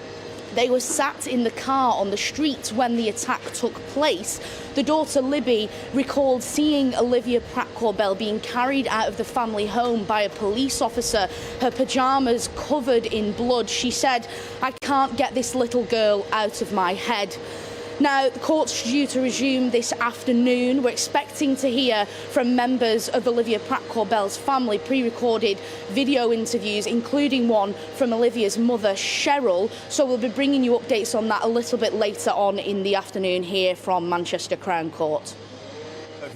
They were sat in the car on the street when the attack took place. The daughter, Libby, recalled seeing Olivia Pratt-Corbell being carried out of the family home by a police officer, her pyjamas covered in blood. She said, "I can't get this little girl out of my head." Now, the court's due to resume this afternoon. We're expecting to hear from members of Olivia Pratt-Corbell's family, pre-recorded video interviews, including one from Olivia's mother, Cheryl. So we'll be bringing you updates on that a little bit later on in the afternoon here from Manchester Crown Court.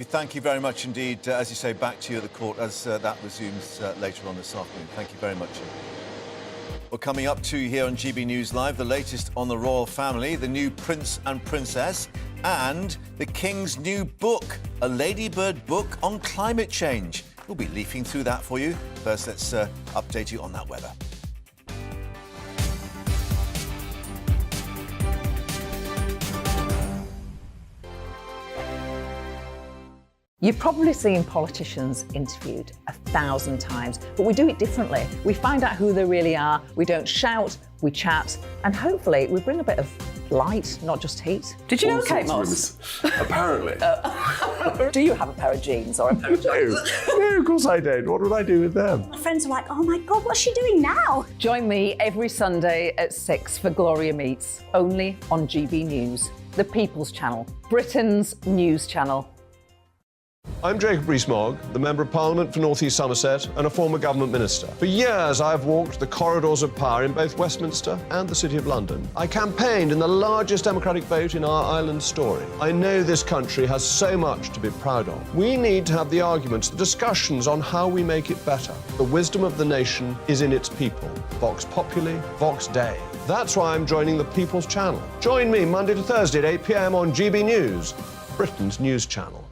Thank you very much indeed. As you say, back to you at the court as that resumes later on this afternoon. Thank you very much. Well, coming up to you here on GB News Live, the latest on the royal family, the new Prince and Princess, and the King's new book, a Ladybird book on climate change. We'll be leafing through that for you. First, let's update you on that weather. You've probably seen politicians interviewed 1,000 times, but we do it differently. We find out who they really are, we don't shout, we chat, and hopefully we bring a bit of light, not just heat. Did you know Kate Moss? Apparently. Do you have a pair of jeans or a pair of jeans? No, of course I don't. What would I do with them? My friends are like, oh my God, what's she doing now? Join me every Sunday at 6 for Gloria Meets, only on GB News, the People's Channel, Britain's news channel. I'm Jacob Rees-Mogg, the Member of Parliament for North East Somerset and a former government minister. For years, I've walked the corridors of power in both Westminster and the City of London. I campaigned in the largest democratic vote in our island story. I know this country has so much to be proud of. We need to have the arguments, the discussions on how we make it better. The wisdom of the nation is in its people. Vox Populi, Vox Dei. That's why I'm joining the People's Channel. Join me Monday to Thursday at 8 p.m. on GB News, Britain's news channel.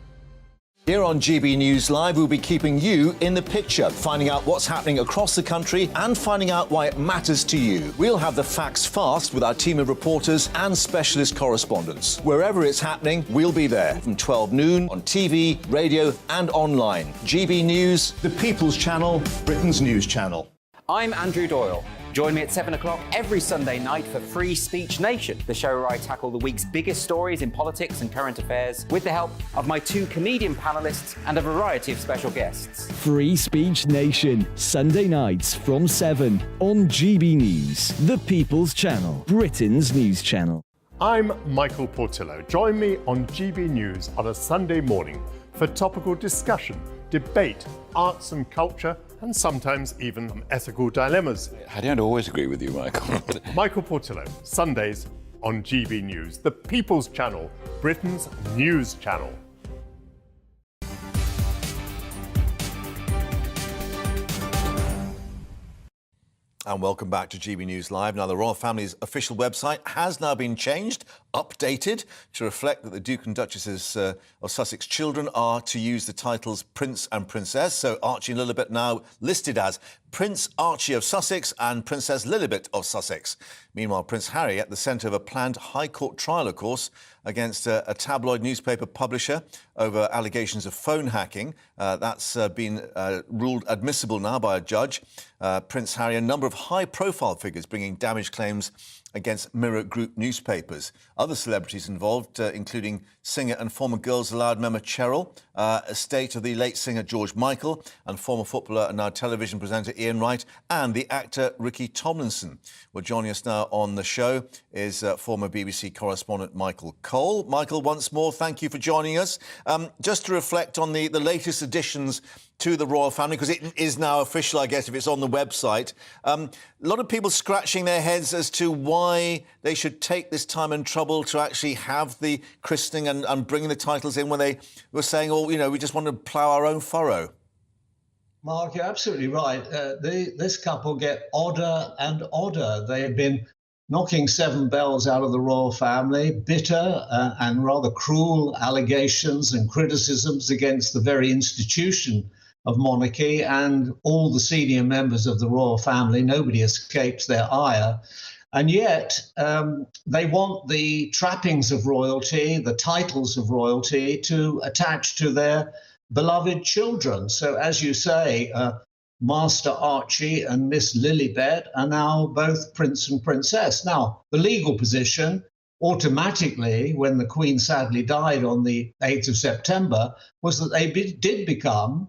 Here on GB News Live, we'll be keeping you in the picture, finding out what's happening across the country and finding out why it matters to you. We'll have the facts fast with our team of reporters and specialist correspondents. Wherever it's happening, we'll be there from 12 noon on TV, radio and online. GB News, the People's Channel, Britain's news channel. I'm Andrew Doyle. Join me at 7 o'clock every Sunday night for Free Speech Nation, the show where I tackle the week's biggest stories in politics and current affairs with the help of my 2 comedian panellists and a variety of special guests. Free Speech Nation, Sunday nights from 7 on GB News, the People's Channel, Britain's news channel. I'm Michael Portillo. Join me on GB News on a Sunday morning for topical discussion, debate, arts and culture, and sometimes even ethical dilemmas. I don't always agree with you, Michael. Michael Portillo, Sundays on GB News, the People's Channel, Britain's news channel. And welcome back to GB News Live. Now, the royal family's official website has now been changed, updated, to reflect that the Duke and Duchesses of Sussex children are to use the titles Prince and Princess. So Archie and Lilibet now listed as Prince Archie of Sussex and Princess Lilibet of Sussex. Meanwhile, Prince Harry at the centre of a planned High Court trial, of course, against a tabloid newspaper publisher over allegations of phone hacking. That's been ruled admissible now by a judge. Prince Harry, a number of high-profile figures bringing damage claims against Mirror Group newspapers. Other celebrities involved, including singer and former Girls Aloud member Cheryl, estate of the late singer George Michael, and former footballer and now television presenter Ian Wright, and the actor Ricky Tomlinson. Well, joining us now on the show is former BBC correspondent Michael Cole. Michael, once more, thank you for joining us. Just to reflect on the latest additions to the royal family, because it is now official, I guess, if it's on the website. A lot of people scratching their heads as to why they should take this time and trouble to actually have the christening and bringing the titles in when they were saying, oh, you know, we just want to plough our own furrow. Mark, you're absolutely right. This couple get odder and odder. They have been knocking 7 bells out of the royal family, bitter and rather cruel allegations and criticisms against the very institution of monarchy and all the senior members of the royal family. Nobody escapes their ire. And yet they want the trappings of royalty, the titles of royalty, to attach to their beloved children. So as you say, Master Archie and Miss Lilibet are now both Prince and Princess. Now, the legal position automatically, when the Queen sadly died on the 8th of September, was that they did become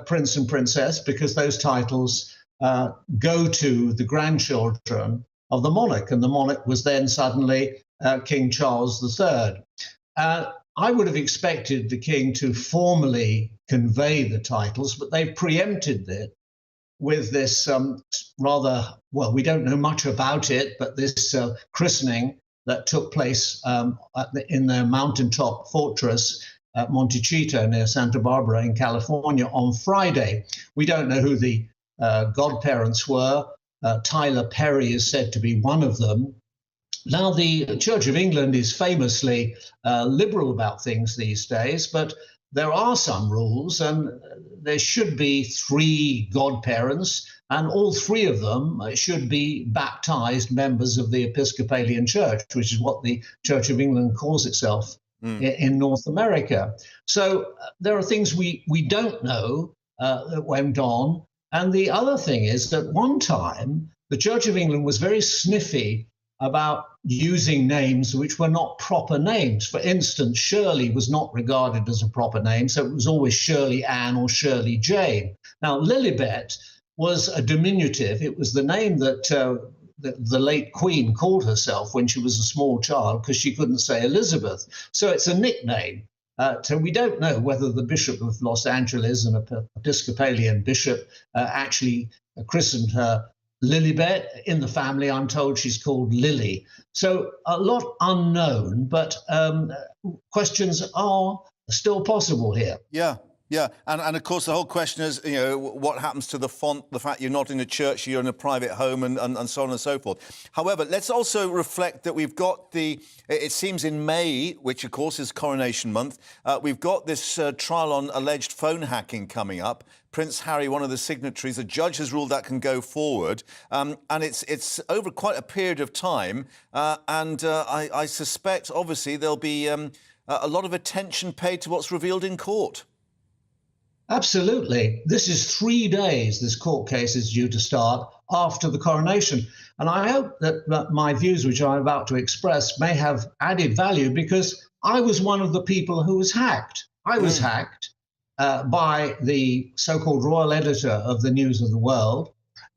Prince and Princess, because those titles go to the grandchildren of the monarch, and the monarch was then suddenly King Charles III. I would have expected the king to formally convey the titles, but they've preempted it with this rather, well, we don't know much about it, but this christening that took place in their mountaintop fortress at Montecito near Santa Barbara in California on Friday. We don't know who the godparents were. Tyler Perry is said to be one of them. Now, the Church of England is famously liberal about things these days, but there are some rules, and there should be 3 godparents, and all 3 of them should be baptized members of the Episcopalian Church, which is what the Church of England calls itself in North America. So there are things we don't know that went on. And the other thing is that one time the Church of England was very sniffy about using names which were not proper names. For instance, Shirley was not regarded as a proper name, so it was always Shirley Ann or Shirley Jane. Now, Lilibet was a diminutive. It was the name that the late Queen called herself when she was a small child, because she couldn't say Elizabeth. So it's a nickname. So we don't know whether the Bishop of Los Angeles, an Episcopalian bishop, actually christened her Lilibet. In the family, I'm told she's called Lily. So a lot unknown, but questions are still possible here. Yeah. Yeah, and of course the whole question is, you know, what happens to the font, the fact you're not in a church, you're in a private home, and so on and so forth. However, let's also reflect that we've got it seems in May, which of course is Coronation Month, we've got this trial on alleged phone hacking coming up. Prince Harry, one of the signatories, a judge has ruled that can go forward, and it's over quite a period of time, and I suspect, obviously, there'll be a lot of attention paid to what's revealed in court. Absolutely. This is 3 days this court case is due to start after the coronation. And I hope that my views, which I'm about to express, may have added value, because I was one of the people who was hacked. I was hacked by the so-called royal editor of the News of the World.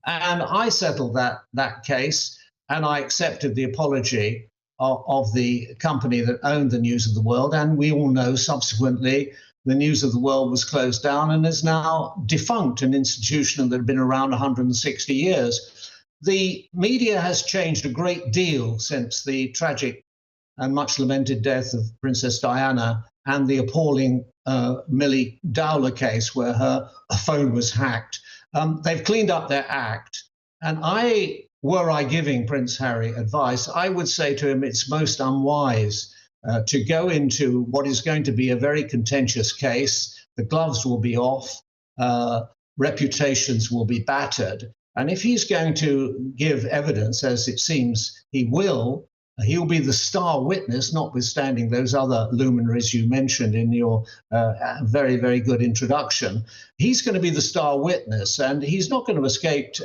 And I settled that case, and I accepted the apology of the company that owned the News of the World. And we all know subsequently the News of the World was closed down and is now defunct, an institution that had been around 160 years. The media has changed a great deal since the tragic and much lamented death of Princess Diana and the appalling Millie Dowler case where her phone was hacked. They've cleaned up their act. And were I giving Prince Harry advice, I would say to him it's most unwise to go into what is going to be a very contentious case. The gloves will be off, reputations will be battered. And if he's going to give evidence, as it seems he will, he'll be the star witness, notwithstanding those other luminaries you mentioned in your very, very good introduction. He's going to be the star witness, and he's not going to escape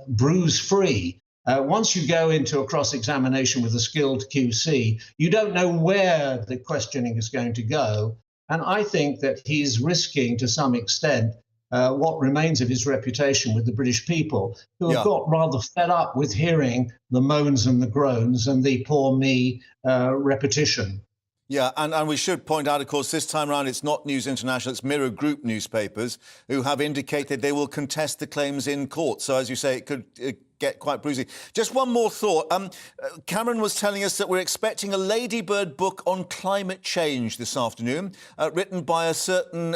bruise-free. Once you go into a cross-examination with a skilled QC, you don't know where the questioning is going to go. And I think that he's risking, to some extent, what remains of his reputation with the British people, who have got rather fed up with hearing the moans and the groans and the poor me repetition. Yeah, and we should point out, of course, this time around it's not News International, it's Mirror Group newspapers who have indicated they will contest the claims in court. So, as you say, it could get quite bruising. Just one more thought. Cameron was telling us that we're expecting a Ladybird book on climate change this afternoon, written by a certain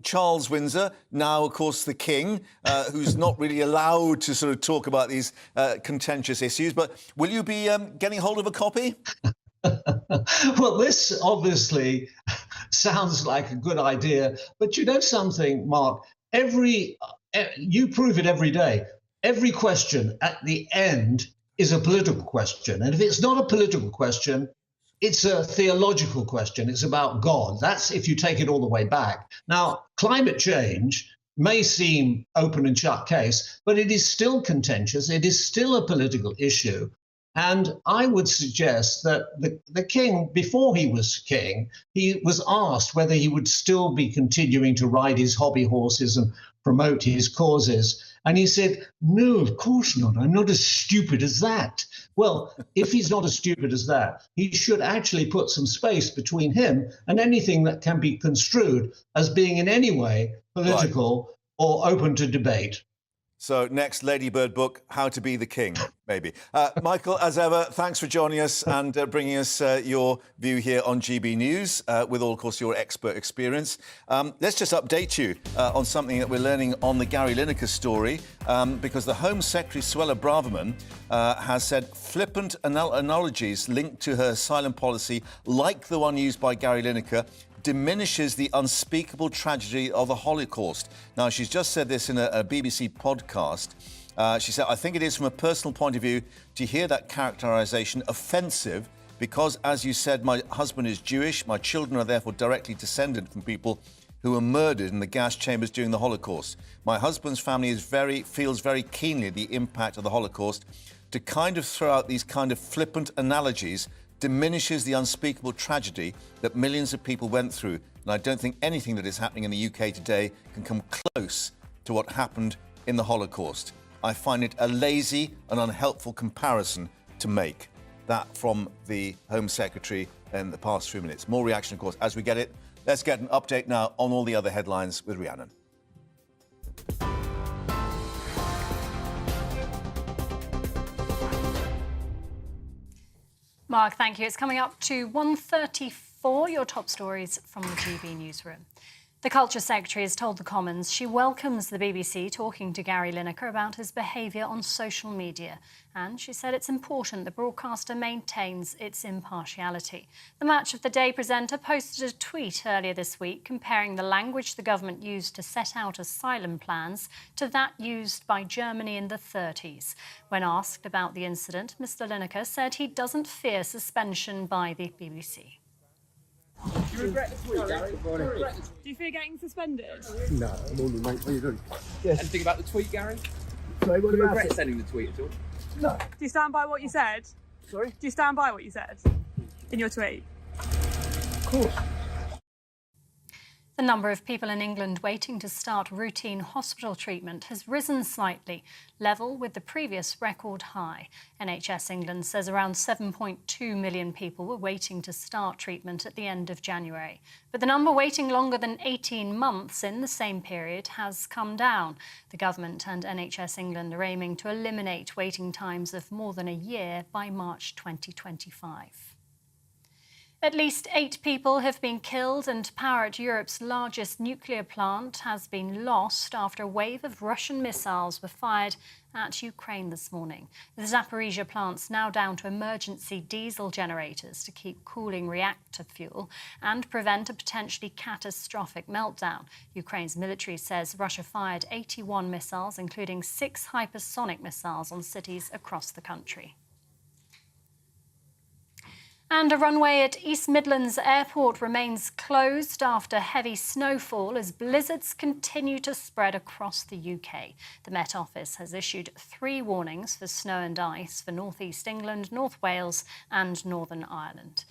Charles Windsor, now, of course, the King, who's not really allowed to sort of talk about these contentious issues. But will you be getting hold of a copy? Well, this obviously sounds like a good idea, but you know something, Mark? You prove it every day. every question at the end is a political question. And if it's not a political question, it's a theological question. It's about God. That's if you take it all the way back. Now, climate change may seem open and shut case, but it is still contentious. It is still a political issue. And I would suggest that the king, before he was king, he was asked whether he would still be continuing to ride his hobby horses and promote his causes. And he said, no, of course not. I'm not as stupid as that. Well, if he's not as stupid as that, he should actually put some space between him and anything that can be construed as being in any way political or open to debate. So next Ladybird book, How to Be the King, maybe. Michael, as ever, thanks for joining us and bringing us your view here on GB News, with all, of course, your expert experience. Let's just update you on something that we're learning on the Gary Lineker story, because the Home Secretary, Suella Braverman, has said flippant analogies linked to her asylum policy, like the one used by Gary Lineker, diminishes the unspeakable tragedy of the Holocaust. Now, she's just said this in a BBC podcast. She said, I think it is from a personal point of view to hear that characterisation offensive because, as you said, my husband is Jewish. My children are therefore directly descended from people who were murdered in the gas chambers during the Holocaust. My husband's family feels very keenly the impact of the Holocaust. To kind of throw out these kind of flippant analogies diminishes the unspeakable tragedy that millions of people went through. And I don't think anything that is happening in the UK today can come close to what happened in the Holocaust. I find it a lazy and unhelpful comparison to make. That from the Home Secretary in the past few minutes. More reaction, of course, as we get it. Let's get an update now on all the other headlines with Rhiannon. Mark, thank you. It's coming up to 1:34, your top stories from the GB newsroom. The Culture Secretary has told the Commons she welcomes the BBC talking to Gary Lineker about his behaviour on social media. And she said it's important the broadcaster maintains its impartiality. The Match of the Day presenter posted a tweet earlier this week comparing the language the government used to set out asylum plans to that used by Germany in the 30s. When asked about the incident, Mr Lineker said he doesn't fear suspension by the BBC. Do you regret the tweet, Gary? Do you fear getting suspended? No, morning, mate. What are you doing? Yes. Anything about the tweet, Gary? Sorry, what Do you about regret it? sending the tweet at all? No. Do you stand by what you said? Sorry? Do you stand by what you said in your tweet? Of course. The number of people in England waiting to start routine hospital treatment has risen slightly, level with the previous record high. NHS England says around 7.2 million people were waiting to start treatment at the end of January. But the number waiting longer than 18 months in the same period has come down. The government and NHS England are aiming to eliminate waiting times of more than a year by March 2025. At least 8 people have been killed and power at Europe's largest nuclear plant has been lost after a wave of Russian missiles were fired at Ukraine this morning. The Zaporizhia plant's now down to emergency diesel generators to keep cooling reactor fuel and prevent a potentially catastrophic meltdown. Ukraine's military says Russia fired 81 missiles, including 6 hypersonic missiles on cities across the country. And a runway at East Midlands Airport remains closed after heavy snowfall as blizzards continue to spread across the UK. The Met Office has issued 3 warnings for snow and ice for North East England, North Wales and Northern Ireland.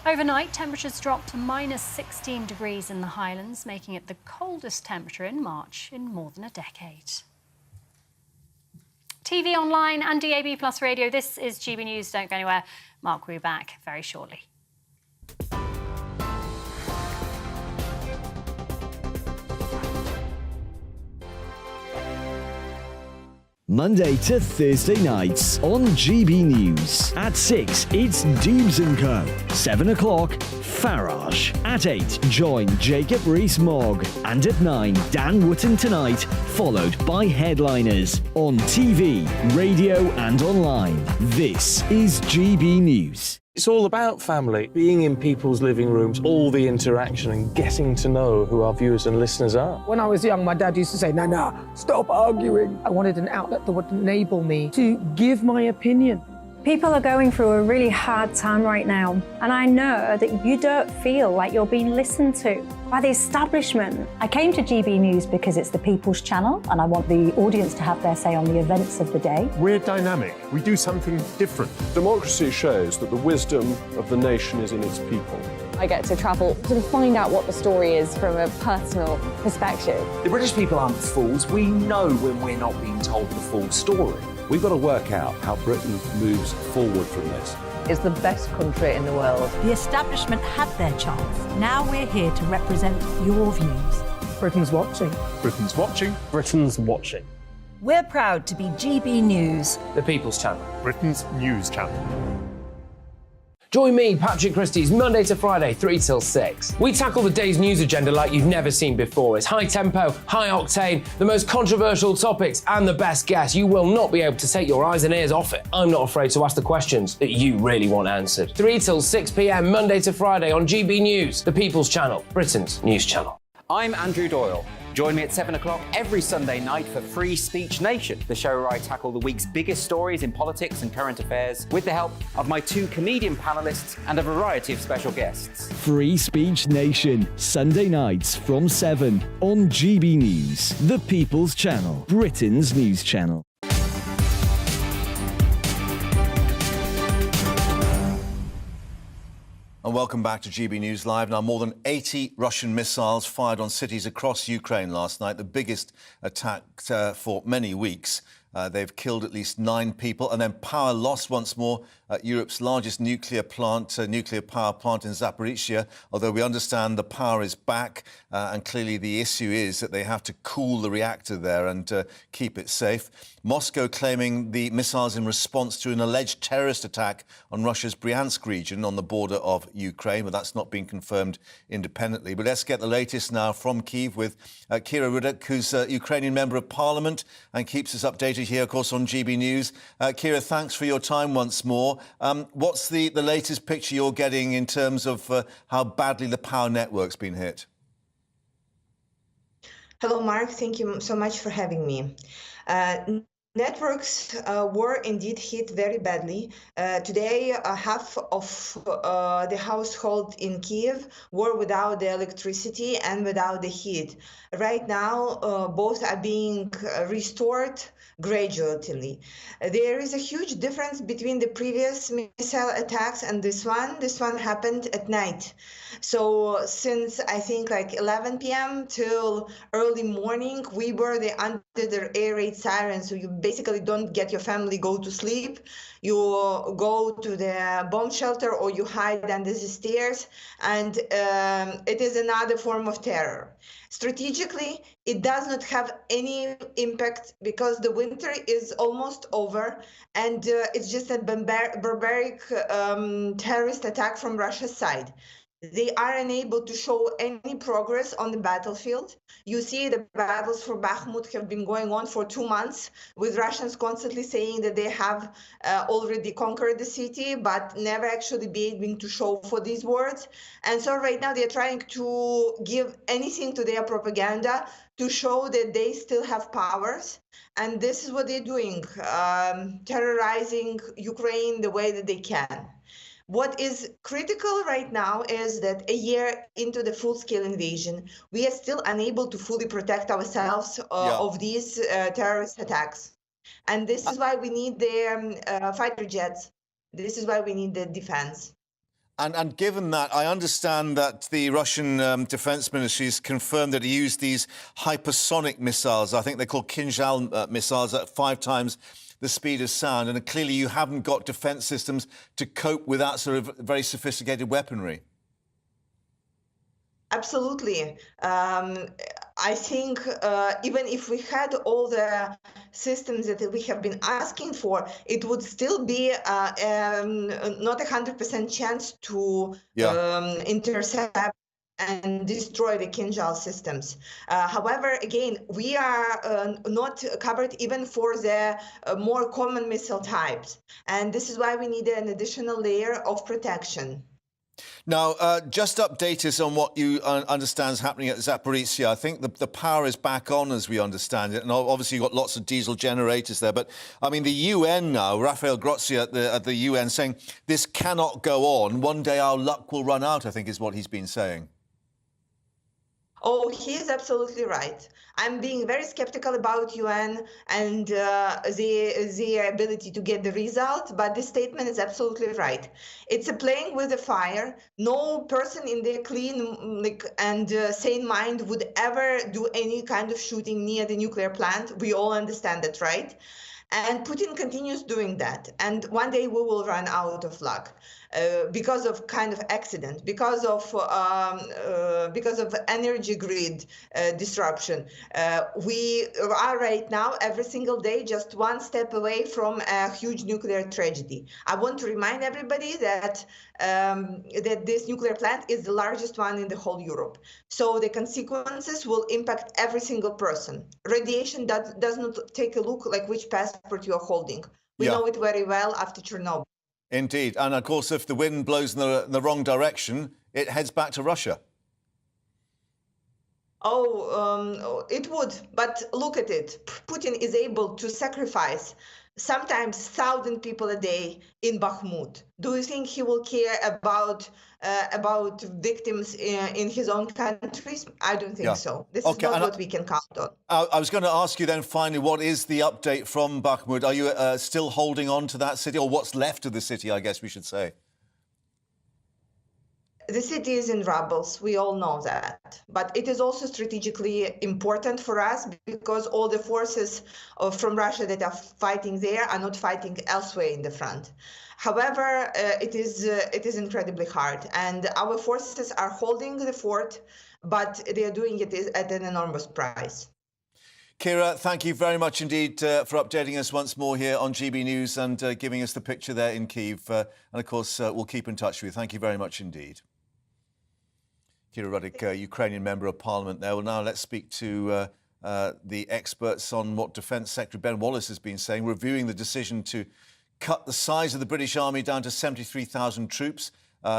Overnight, temperatures dropped to minus 16 degrees in the Highlands, making it the coldest temperature in March in more than a decade. TV, online and DAB Plus radio, this is GB News. Don't go anywhere. Mark will be back very shortly. Monday to Thursday nights on GB News. At 6, it's Dubes & Co. 7 o'clock, Farage. At 8, join Jacob Rees-Mogg. And at 9, Dan Wootton Tonight, followed by Headliners. On TV, radio and online. This is GB News. It's all about family, being in people's living rooms, all the interaction and getting to know who our viewers and listeners are. When I was young, my dad used to say, Nana, stop arguing. I wanted an outlet that would enable me to give my opinion. People are going through a really hard time right now, and I know that you don't feel like you're being listened to by the establishment. I came to GB News because it's the People's Channel, and I want the audience to have their say on the events of the day. We're dynamic. We do something different. Democracy shows that the wisdom of the nation is in its people. I get to travel to find out what the story is from a personal perspective. The British people aren't fools. We know when we're not being told the full story. We've got to work out how Britain moves forward from this. It's the best country in the world. The establishment had their chance. Now we're here to represent your views. Britain's watching. Britain's watching. Britain's watching. We're proud to be GB News. The People's Channel. Britain's news channel. Join me, Patrick Christie's, Monday to Friday, 3 till 6. We tackle the day's news agenda like you've never seen before. It's high tempo, high octane, the most controversial topics, and the best guests. You will not be able to take your eyes and ears off it. I'm not afraid to ask the questions that you really want answered. 3 till 6 p.m, Monday to Friday on GB News, the People's Channel, Britain's news channel. I'm Andrew Doyle. Join me at 7 o'clock every Sunday night for Free Speech Nation, the show where I tackle the week's biggest stories in politics and current affairs with the help of my 2 comedian panellists and a variety of special guests. Free Speech Nation, Sunday nights from 7 on GB News, the People's Channel, Britain's news channel. And welcome back to GB News Live. Now, more than 80 Russian missiles fired on cities across Ukraine last night, the biggest attack for many weeks. They've killed at least 9 people, and then power lost once more at Europe's largest nuclear power plant in Zaporizhzhia, although we understand the power is back, and clearly the issue is that they have to cool the reactor there and keep it safe. Moscow claiming the missiles in response to an alleged terrorist attack on Russia's Bryansk region on the border of Ukraine, but that's not been confirmed independently. But let's get the latest now from Kyiv with Kira Rudik, who's a Ukrainian Member of Parliament and keeps us updated here, of course, on GB News. Kira, thanks for your time once more. What's the latest picture you're getting in terms of how badly the power network's been hit? Hello, Mark. Thank you so much for having me. Networks were indeed hit very badly. Today, half of the households in Kyiv were without the electricity and without the heat. Right now, both are being restored gradually. There is a huge difference between the previous missile attacks and this one. This one happened at night. So since I think like 11 p.m. till early morning, we were under the air raid siren. So you basically don't get your family go to sleep. You go to the bomb shelter or you hide under the stairs, and it is another form of terror. Strategically, it does not have any impact because the winter is almost over, and it's just a barbaric terrorist attack from Russia's side. They are unable to show any progress on the battlefield. You see the battles for Bakhmut have been going on for 2 months, with Russians constantly saying that they have already conquered the city, but never actually being able to show for these words. And so right now they're trying to give anything to their propaganda to show that they still have powers. And this is what they're doing, terrorizing Ukraine the way that they can. What is critical right now is that a year into the full-scale invasion, we are still unable to fully protect ourselves of these terrorist attacks. And this is why we need the fighter jets. This is why we need the defense. And given that, I understand that the Russian Defense Ministry has confirmed that he used these hypersonic missiles. I think they're called Kinzhal missiles at 5 times the speed of sound, and clearly you haven't got defence systems to cope with that sort of very sophisticated weaponry. Absolutely. I think even if we had all the systems that we have been asking for, it would still be not 100% chance to intercept and destroy the Kinjal systems. However, again, we are not covered even for the more common missile types. And this is why we need an additional layer of protection. Now, just update us on what you understand is happening at Zaporizhzhia. I think the power is back on, as we understand it, and obviously you've got lots of diesel generators there. But, I mean, the UN now, Rafael Grossi at the UN, saying this cannot go on. One day our luck will run out, I think is what he's been saying. Oh, he is absolutely right. I'm being very skeptical about UN and the ability to get the result, but this statement is absolutely right. It's a playing with the fire. No person in their clean and sane mind would ever do any kind of shooting near the nuclear plant. We all understand that, right? And Putin continues doing that. And one day we will run out of luck because of kind of accident, because of energy grid disruption. We are right now, every single day, just one step away from a huge nuclear tragedy. I want to remind everybody that that this nuclear plant is the largest one in the whole Europe. So the consequences will impact every single person. Radiation does not take a look like which passport you are holding. We know it very well after Chernobyl. Indeed. And, of course, if the wind blows in the wrong direction, it heads back to Russia. It would. But look at it. Putin is able to sacrifice sometimes 1,000 people a day in Bakhmut. Do you think he will care about victims in his own countries? I don't think so. This is not what we can count on. I was going to ask you then, finally, what is the update from Bakhmut? Are you still holding on to that city, or what's left of the city, I guess we should say? The city is in rubble, we all know that. But it is also strategically important for us because all the forces from Russia that are fighting there are not fighting elsewhere in the front. However, it is incredibly hard, and our forces are holding the fort, but they are doing it at an enormous price. Kira, thank you very much indeed for updating us once more here on GB News and giving us the picture there in Kyiv. And, of course, we'll keep in touch with you. Thank you very much indeed. Kira Rudik, Ukrainian Member of Parliament there. Well, now let's speak to the experts on what Defence Secretary Ben Wallace has been saying, reviewing the decision to cut the size of the British Army down to 73,000 troops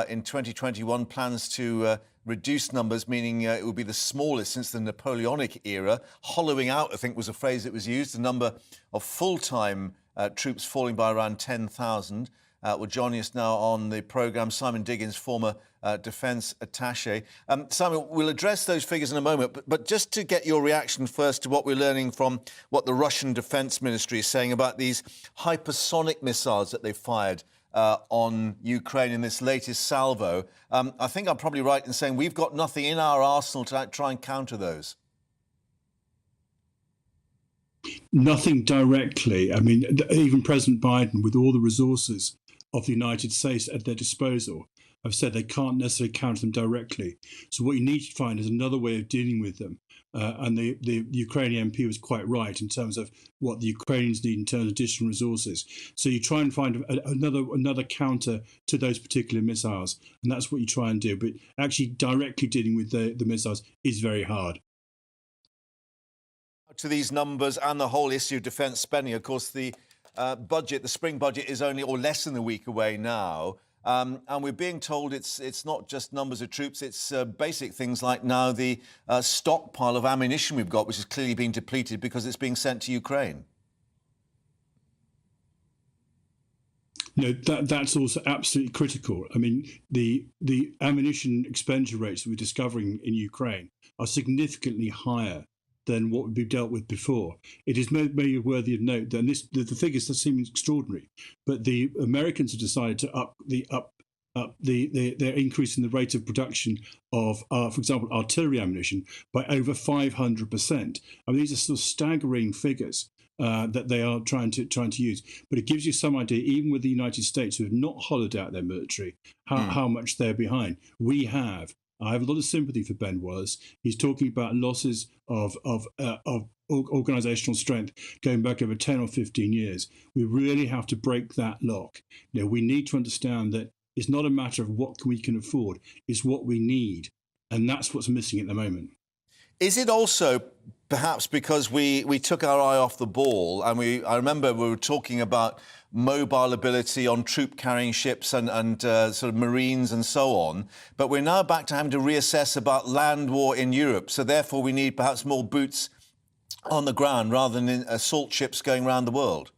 in 2021. Plans to reduce numbers, meaning it will be the smallest since the Napoleonic era. Hollowing out, I think, was a phrase that was used. The number of full-time troops falling by around 10,000. Well, joining us now on the programme, Simon Diggins, former defence attaché. Simon, we'll address those figures in a moment, but just to get your reaction first to what we're learning from what the Russian Defence Ministry is saying about these hypersonic missiles that they fired on Ukraine in this latest salvo. I think I'm probably right in saying we've got nothing in our arsenal to try and counter those. Nothing directly. I mean, even President Biden, with all the resources of the United States at their disposal, have said they can't necessarily counter them directly. So what you need to find is another way of dealing with them. And the Ukrainian MP was quite right in terms of what the Ukrainians need in terms of additional resources. So you try and find another counter to those particular missiles, and that's what you try and do. But actually directly dealing with the missiles is very hard. To these numbers and the whole issue of defence spending, of course, the budget, the spring budget, is only or less than a week away now. And we're being told it's not just numbers of troops, it's basic things like now the stockpile of ammunition we've got, which is clearly being depleted because it's being sent to Ukraine. No, that's also absolutely critical. I mean, the ammunition expenditure rates that we're discovering in Ukraine are significantly higher than what would be dealt with before. It is maybe worthy of note that the figures that seem extraordinary, but the Americans have decided to up they're increasing the rate of production of, for example, artillery ammunition by over 500%. I mean, these are sort of staggering figures that they are trying to use. But it gives you some idea, even with the United States, who have not hollowed out their military, how much they're behind. We have. I have a lot of sympathy for Ben Wallace. He's talking about losses of organisational strength going back over 10 or 15 years. We really have to break that lock. You know, we need to understand that it's not a matter of what we can afford, it's what we need. And that's what's missing at the moment. Is it also perhaps because we took our eye off the ball, and I remember we were talking about mobile ability on troop-carrying ships and sort of marines and so on, but we're now back to having to reassess about land war in Europe, so therefore we need perhaps more boots on the ground rather than assault ships going around the world?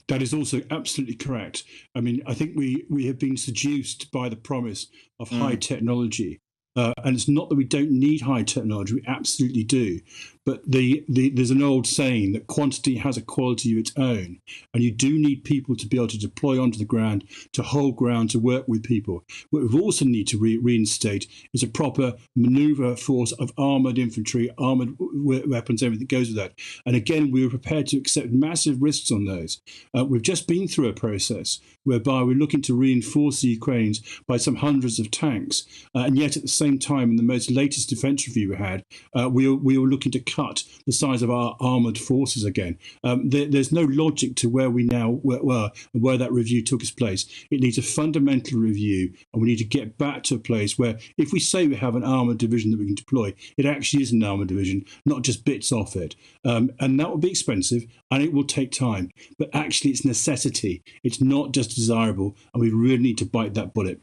That is also absolutely correct. I mean, I think we have been seduced by the promise of high technology. And it's not that we don't need high technology, we absolutely do. But there's an old saying that quantity has a quality of its own. And you do need people to be able to deploy onto the ground, to hold ground, to work with people. What we also need to reinstate is a proper manoeuvre force of armoured infantry, armoured weapons, everything that goes with that. And again, we were prepared to accept massive risks on those. We've just been through a process whereby we're looking to reinforce the Ukrainians by some hundreds of tanks. And yet at the same time, in the most latest defence review we had, we were looking to cut the size of our armoured forces again. There's no logic to where we now were and where that review took its place. It needs a fundamental review, and we need to get back to a place where if we say we have an armoured division that we can deploy, it actually is an armoured division, not just bits off it. And that will be expensive and it will take time. But actually it's necessity. It's not just desirable, and we really need to bite that bullet.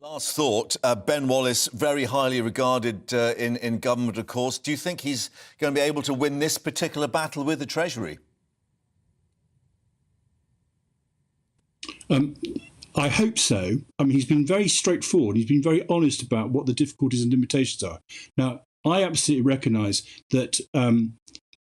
Last thought, Ben Wallace, very highly regarded in government, of course. Do you think he's going to be able to win this particular battle with the Treasury? I hope so. I mean, he's been very straightforward. He's been very honest about what the difficulties and limitations are. Now, I absolutely recognise that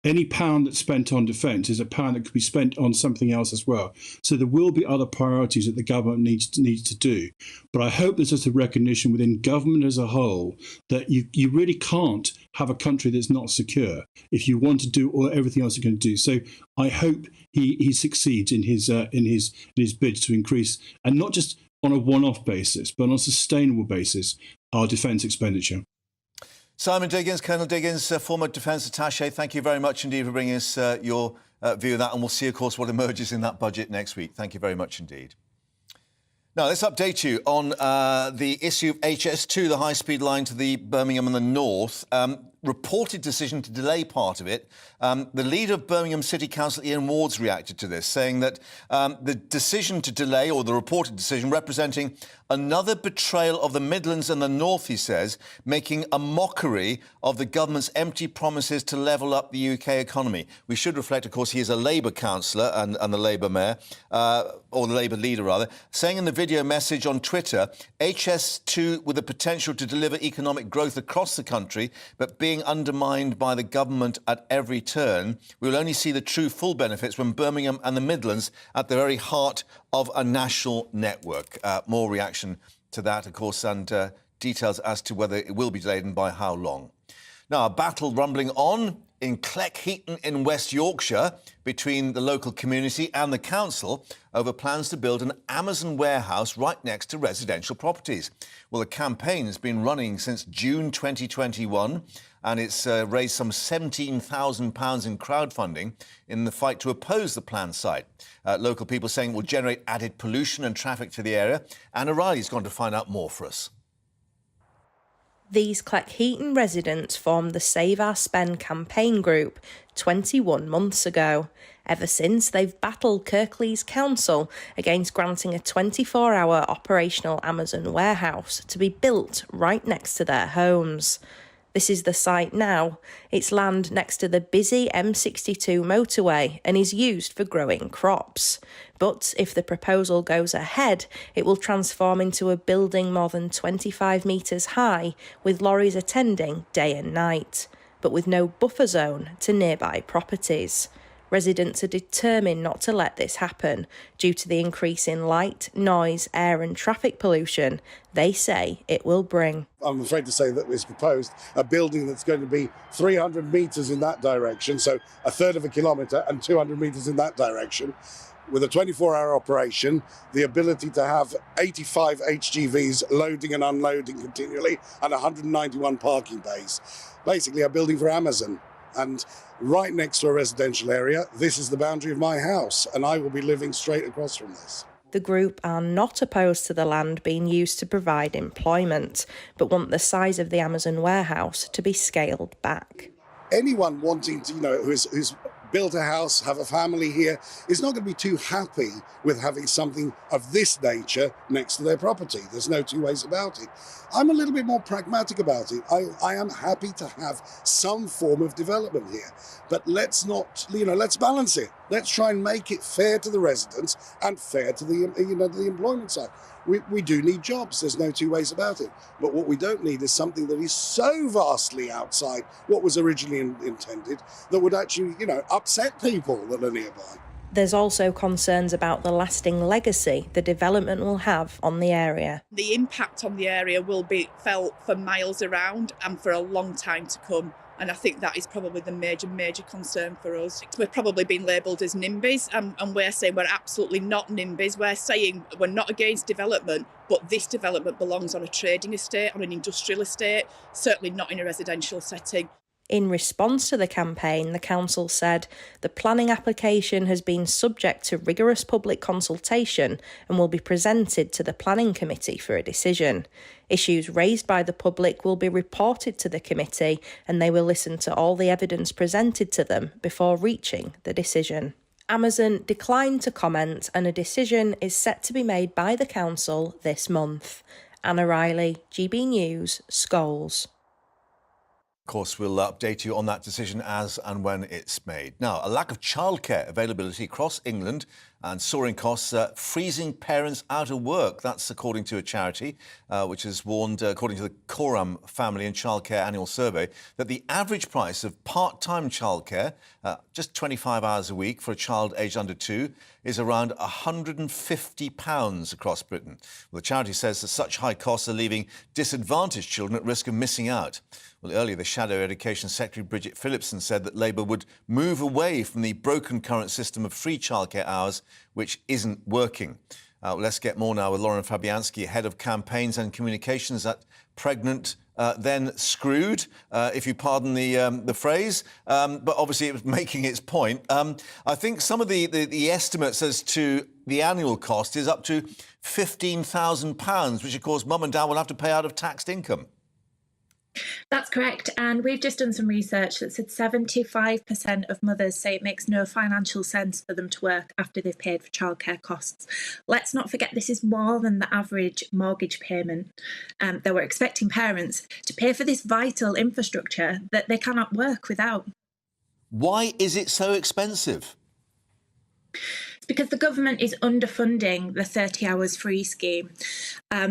any pound that's spent on defence is a pound that could be spent on something else as well. So there will be other priorities that the government needs to do. But I hope there's just a recognition within government as a whole that you really can't have a country that's not secure if you want to do everything else you're going to do. So I hope he succeeds in his bids to increase, and not just on a one-off basis, but on a sustainable basis, our defence expenditure. Simon Diggins, Colonel Diggins, former Defence Attaché, thank you very much indeed for bringing us your view of that, and we'll see, of course, what emerges in that budget next week. Thank you very much indeed. Now, let's update you on the issue of HS2, the high-speed line to the Birmingham and the north. Reported decision to delay part of it. The leader of Birmingham City Council, Ian Ward's reacted to this, saying that the decision to delay, or the reported decision, representing another betrayal of the Midlands and the North, he says, making a mockery of the government's empty promises to level up the UK economy. We should reflect, of course, he is a Labour councillor and the Labour mayor, or the Labour leader, rather, saying in the video message on Twitter, HS2 with the potential to deliver economic growth across the country, but being undermined by the government at every turn. We will only see the true full benefits when Birmingham and the Midlands at the very heart of a national network. More reaction to that, of course, and details as to whether it will be delayed and by how long. Now, a battle rumbling on in Cleckheaton in West Yorkshire between the local community and the council over plans to build an Amazon warehouse right next to residential properties. Well, the campaign has been running since June 2021 and it's raised some £17,000 in crowdfunding in the fight to oppose the planned site. Local people saying it will generate added pollution and traffic to the area. Anna Riley's gone to find out more for us. These Cleckheaton residents formed the Save Our Spend campaign group 21 months ago. Ever since, they've battled Kirklees Council against granting a 24-hour operational Amazon warehouse to be built right next to their homes. This is the site now. It's land next to the busy M62 motorway and is used for growing crops. But if the proposal goes ahead, it will transform into a building more than 25 metres high, with lorries attending day and night, but with no buffer zone to nearby properties. Residents are determined not to let this happen due to the increase in light, noise, air and traffic pollution they say it will bring. I'm afraid to say that it's proposed a building that's going to be 300 metres in that direction, so a third of a kilometre, and 200 metres in that direction, with a 24-hour operation, the ability to have 85 HGVs loading and unloading continually, and 191 parking bays. Basically a building for Amazon. And right next to a residential area, this is the boundary of my house, and I will be living straight across from this. The group are not opposed to the land being used to provide employment, but want the size of the Amazon warehouse to be scaled back. Anyone wanting to, who's built a house, have a family here, is not going to be too happy with having something of this nature next to their property. There's no two ways about it. I'm a little bit more pragmatic about it. I am happy to have some form of development here, but let's not, let's balance it. Let's try and make it fair to the residents and fair to the, the employment side. We do need jobs, there's no two ways about it. But what we don't need is something that is so vastly outside what was originally intended that would actually, upset people that are nearby. There's also concerns about the lasting legacy the development will have on the area. The impact on the area will be felt for miles around and for a long time to come. And I think that is probably the major concern for us. We're probably being labelled as NIMBYs, and we're saying we're absolutely not NIMBYs. We're saying we're not against development, but this development belongs on a trading estate, on an industrial estate, certainly not in a residential setting. In response to the campaign, the council said the planning application has been subject to rigorous public consultation and will be presented to the planning committee for a decision. Issues raised by the public will be reported to the committee and they will listen to all the evidence presented to them before reaching the decision. Amazon declined to comment and a decision is set to be made by the council this month. Anna Riley, GB News, Scholes. Of course, we'll update you on that decision as and when it's made. Now, a lack of childcare availability across England and soaring costs freezing parents out of work. That's according to a charity which has warned, according to the Coram Family and Childcare Annual Survey, that the average price of part-time childcare, just 25 hours a week for a child aged under 2, is around £150 across Britain. Well, the charity says that such high costs are leaving disadvantaged children at risk of missing out. Well, earlier, the Shadow Education Secretary Bridget Phillipson said that Labour would move away from the broken current system of free childcare hours, which isn't working. Let's get more now with Lauren Fabianski, Head of Campaigns and Communications at Pregnant Then Screwed, if you pardon the phrase. But obviously it was making its point. I think some of the estimates as to the annual cost is up to £15,000, which of course mum and dad will have to pay out of taxed income. That's correct, and we've just done some research that said 75% of mothers say it makes no financial sense for them to work after they've paid for childcare costs. Let's not forget this is more than the average mortgage payment that we're expecting parents to pay for this vital infrastructure that they cannot work without. Why is it so expensive? It's because the government is underfunding the 30 hours free scheme.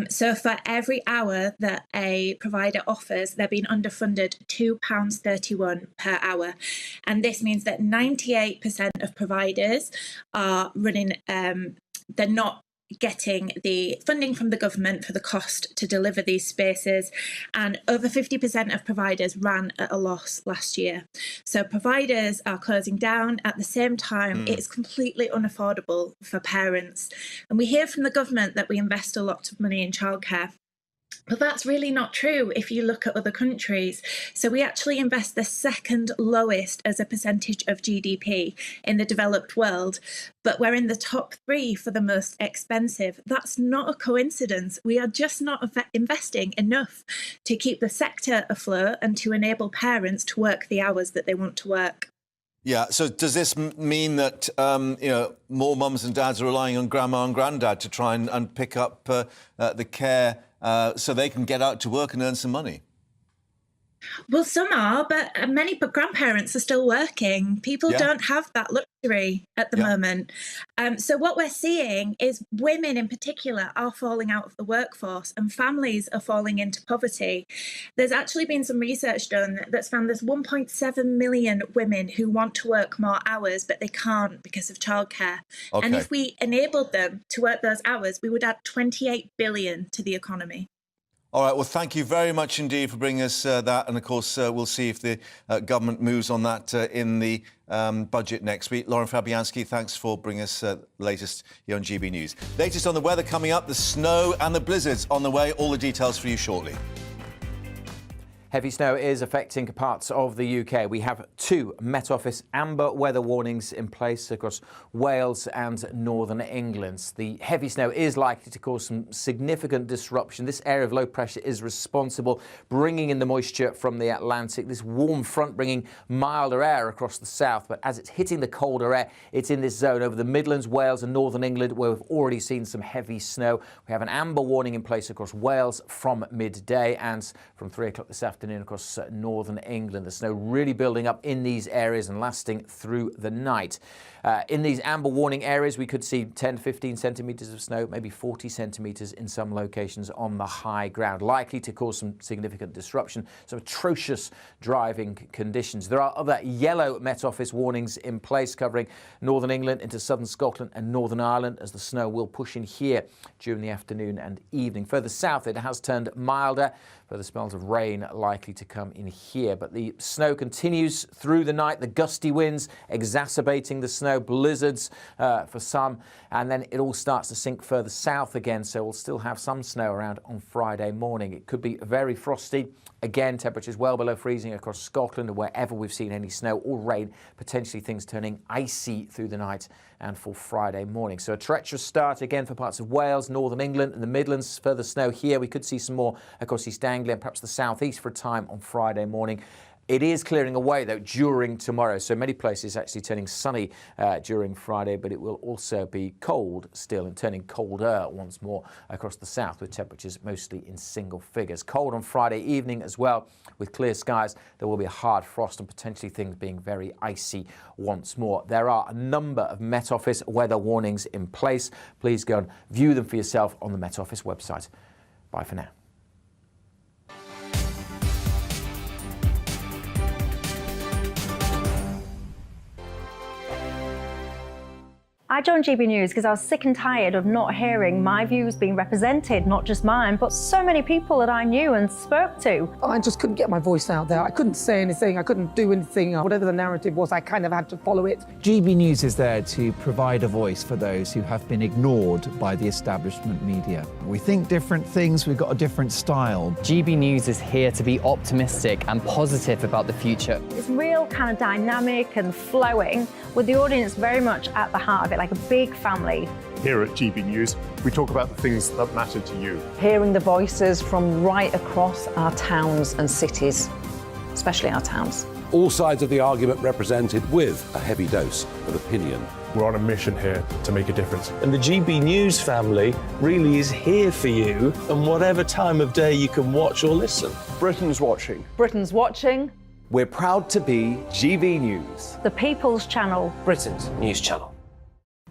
So for every hour that a provider offers, they're being underfunded £2.31 per hour. And this means that 98% of providers are running, they're not getting the funding from the government for the cost to deliver these spaces, and over 50% of providers ran at a loss last year. So providers are closing down. At the same time, it's completely unaffordable for parents. And we hear from the government that we invest a lot of money in childcare. But that's really not true if you look at other countries. So we actually invest the second lowest as a percentage of GDP in the developed world, but we're in the top 3 for the most expensive. That's not a coincidence. We are just not investing enough to keep the sector afloat and to enable parents to work the hours that they want to work. Yeah, so does this mean that, more mums and dads are relying on grandma and granddad to try and pick up the care so they can get out to work and earn some money? Well, some are, but many grandparents are still working. People don't have that luxury at the moment. So what we're seeing is women in particular are falling out of the workforce and families are falling into poverty. There's actually been some research done that's found there's 1.7 million women who want to work more hours, but they can't because of childcare. Okay. And if we enabled them to work those hours, we would add 28 billion to the economy. All right, well, thank you very much indeed for bringing us that. And, of course, we'll see if the government moves on that in the budget next week. Lauren Fabianski, thanks for bringing us the latest here on GB News. Latest on the weather coming up, the snow and the blizzards on the way. All the details for you shortly. Heavy snow is affecting parts of the UK. We have 2 Met Office amber weather warnings in place across Wales and northern England. The heavy snow is likely to cause some significant disruption. This area of low pressure is responsible, bringing in the moisture from the Atlantic. This warm front bringing milder air across the south, but as it's hitting the colder air, it's in this zone over the Midlands, Wales and northern England, where we've already seen some heavy snow. We have an amber warning in place across Wales from midday and from 3 o'clock this afternoon across northern England. The snow really building up in these areas and lasting through the night. In these amber warning areas, we could see 10 to 15 centimetres of snow, maybe 40 centimetres in some locations on the high ground, likely to cause some significant disruption, some atrocious driving conditions. There are other yellow Met Office warnings in place covering northern England into southern Scotland and Northern Ireland, as the snow will push in here during the afternoon and evening. Further south, it has turned milder. Further spells of rain likely to come in here, but the snow continues through the night. The gusty winds exacerbating the snow, blizzards for some, and then it all starts to sink further south again, so we'll still have some snow around on Friday morning. It could be very frosty. Again, temperatures well below freezing across Scotland and wherever we've seen any snow or rain, potentially things turning icy through the night and for Friday morning. So a treacherous start again for parts of Wales, northern England and the Midlands. Further snow here. We could see some more across East Anglia and perhaps the southeast for a time on Friday morning. It is clearing away, though, during tomorrow. So many places actually turning sunny during Friday, but it will also be cold still and turning colder once more across the south, with temperatures mostly in single figures. Cold on Friday evening as well, with clear skies. There will be a hard frost and potentially things being very icy once more. There are a number of Met Office weather warnings in place. Please go and view them for yourself on the Met Office website. Bye for now. I joined GB News because I was sick and tired of not hearing my views being represented, not just mine, but so many people that I knew and spoke to. I just couldn't get my voice out there. I couldn't say anything. I couldn't do anything. Whatever the narrative was, I kind of had to follow it. GB News is there to provide a voice for those who have been ignored by the establishment media. We think different things. We've got a different style. GB News is here to be optimistic and positive about the future. It's real kind of dynamic and flowing, with the audience very much at the heart of it, like a big family. Here at GB News, we talk about the things that matter to you. Hearing the voices from right across our towns and cities, especially our towns. All sides of the argument represented with a heavy dose of opinion. We're on a mission here to make a difference. And the GB News family really is here for you, and whatever time of day you can watch or listen. Britain's watching. Britain's watching. We're proud to be GB News, The People's Channel. Britain's news channel.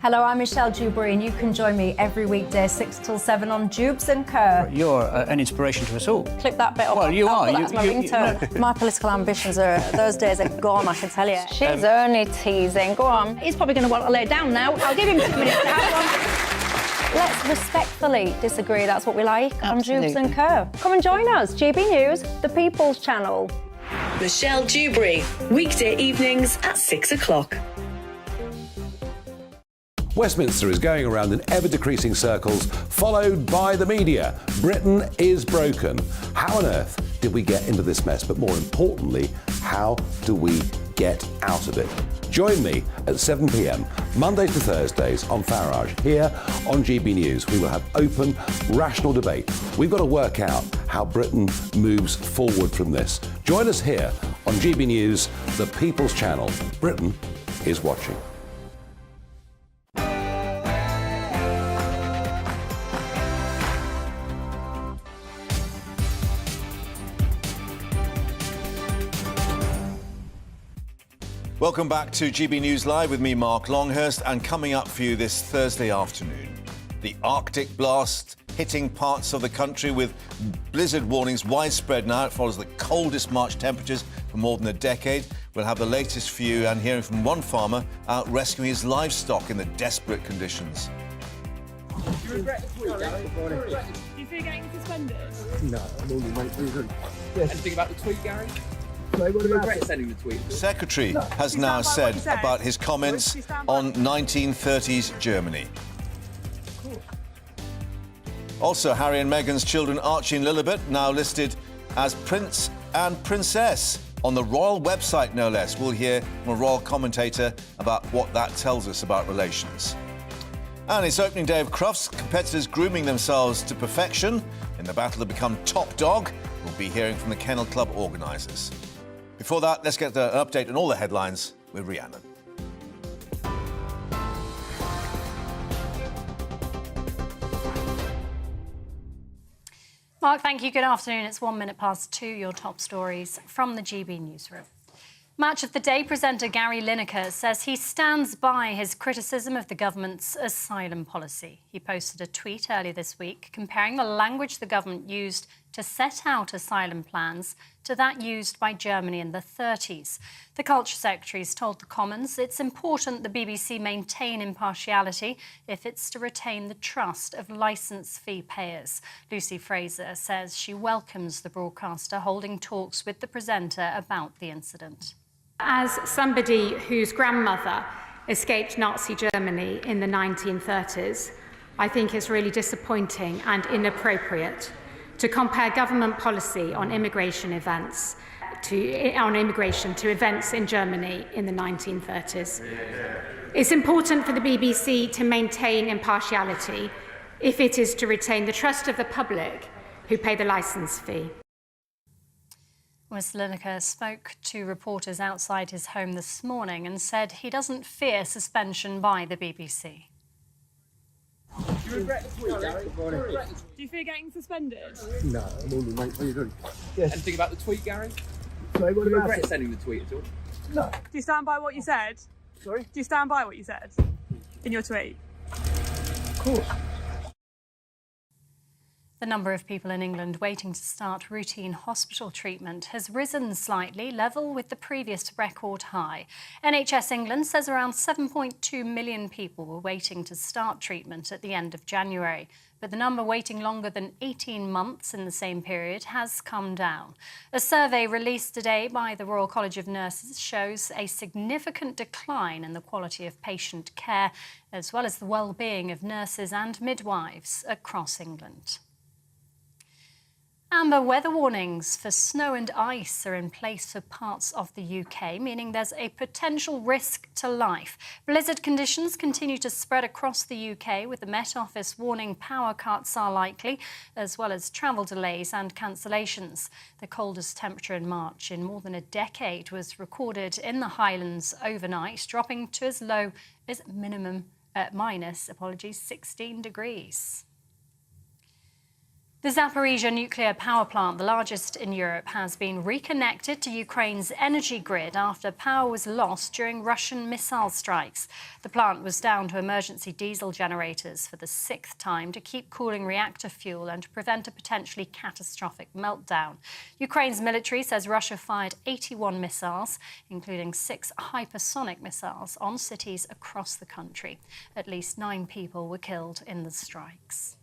Hello, I'm Michelle Dewberry, and you can join me every weekday 6 till 7 on Jubes and Kerr. You're an inspiration to us all. Clip that bit off. Well, you are. That's my ringtone. My political ambitions those days are gone, I can tell you. She's only teasing. Go on. He's probably going to want to lay down now. I'll give him 2 minutes to have one. Let's respectfully disagree. That's what we like on Jubes and Kerr. Come and join us. GB News, The People's Channel. Michelle Dewberry, weekday evenings at 6 o'clock. Westminster is going around in ever-decreasing circles, followed by the media. Britain is broken. How on earth did we get into this mess? But more importantly, how do we get out of it? Join me at 7 p.m, Mondays to Thursdays on Farage, here on GB News. We will have open, rational debate. We've got to work out how Britain moves forward from this. Join us here on GB News, the People's Channel. Britain is watching. Welcome back to GB News Live with me, Mark Longhurst, and coming up for you this Thursday afternoon, the Arctic blast hitting parts of the country with blizzard warnings widespread now. It follows the coldest March temperatures for more than a decade. We'll have the latest for you and hearing from one farmer out rescuing his livestock in the desperate conditions. Do you regret the tweet, Gary? Do you fear getting suspended? No, I'm only my reason. Anything about the tweet, Gary? Do you regret sending the tweet? The Secretary has now said about his comments on 1930s Germany. Also, Harry and Meghan's children Archie and Lilibet now listed as Prince And Princess, on the royal website no less. We'll hear from a royal commentator about what that tells us about relations. And it's opening day of Crufts, competitors grooming themselves to perfection in the battle to become top dog. We'll be hearing from the Kennel Club organisers. Before that, let's get an update on all the headlines with Rhiannon. Mark, thank you. Good afternoon. It's 2:01, your top stories from the GB newsroom. Match of the Day presenter Gary Lineker says he stands by his criticism of the government's asylum policy. He posted a tweet earlier this week comparing the language the government used to set out asylum plans to that used by Germany in the 30s. The Culture Secretary's told the Commons it's important the BBC maintain impartiality if it's to retain the trust of licence fee payers. Lucy Fraser says she welcomes the broadcaster holding talks with the presenter about the incident. As somebody whose grandmother escaped Nazi Germany in the 1930s, I think it's really disappointing and inappropriate to compare government policy on immigration to events in Germany in the 1930s. It's important for the BBC to maintain impartiality if it is to retain the trust of the public who pay the licence fee. Mr. Lineker spoke to reporters outside his home this morning and said he doesn't fear suspension by the BBC. Do you regret the tweet, Gary? Do you fear getting suspended? No, morning, mate. How are you doing? Yes. Anything about the tweet, Gary? Sorry, what Do you about regret it? sending the tweet at all? No. Do you stand by what you said? Sorry? Do you stand by what you said in your tweet? Of course. The number of people in England waiting to start routine hospital treatment has risen slightly, level with the previous record high. NHS England says around 7.2 million people were waiting to start treatment at the end of January. But the number waiting longer than 18 months in the same period has come down. A survey released today by the Royal College of Nurses shows a significant decline in the quality of patient care, as well as the well-being of nurses and midwives across England. Amber weather warnings for snow and ice are in place for parts of the UK, meaning there's a potential risk to life. Blizzard conditions continue to spread across the UK, with the Met Office warning power cuts are likely, as well as travel delays and cancellations. The coldest temperature in March in more than a decade was recorded in the Highlands overnight, dropping to as low as minus 16 degrees. The Zaporizhzhia nuclear power plant, the largest in Europe, has been reconnected to Ukraine's energy grid after power was lost during Russian missile strikes. The plant was down to emergency diesel generators for the 6th time to keep cooling reactor fuel and to prevent a potentially catastrophic meltdown. Ukraine's military says Russia fired 81 missiles, including 6 hypersonic missiles, on cities across the country. At least 9 people were killed in the strikes.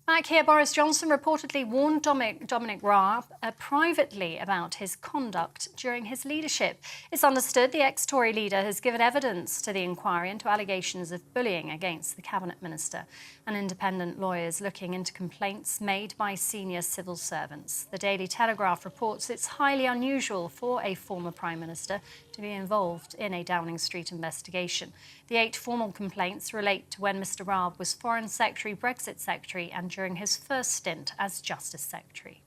Back here, Boris Johnson reportedly warned Dominic Raab privately about his conduct during his leadership. It's understood the ex-Tory leader has given evidence to the inquiry into allegations of bullying against the cabinet minister and independent lawyers looking into complaints made by senior civil servants. The Daily Telegraph reports it's highly unusual for a former Prime Minister to be involved in a Downing Street investigation. The 8 formal complaints relate to when Mr Raab was Foreign Secretary, Brexit Secretary and during his first stint as Justice Secretary.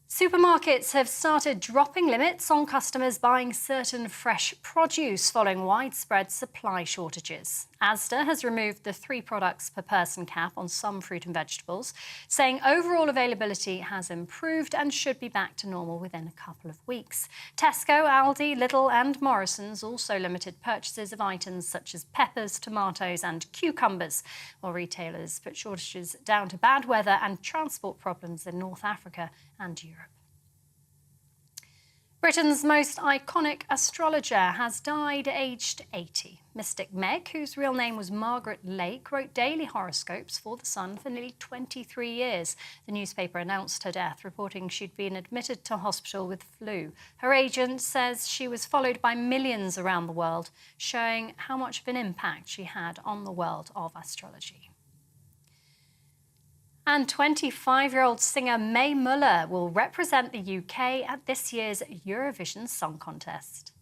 Supermarkets have started dropping limits on customers buying certain fresh produce following widespread supply shortages. Asda has removed the 3 products per person cap on some fruit and vegetables, saying overall availability has improved and should be back to normal within a couple of weeks. Tesco, Aldi, Lidl and Morrison's also limited purchases of items such as peppers, tomatoes and cucumbers, while retailers put shortages down to bad weather and transport problems in North Africa and Europe. Britain's most iconic astrologer has died aged 80. Mystic Meg, whose real name was Margaret Lake, wrote daily horoscopes for The Sun for nearly 23 years. The newspaper announced her death, reporting she'd been admitted to hospital with flu. Her agent says she was followed by millions around the world, showing how much of an impact she had on the world of astrology. And 25-year-old singer Mae Muller will represent the UK at this year's Eurovision Song Contest.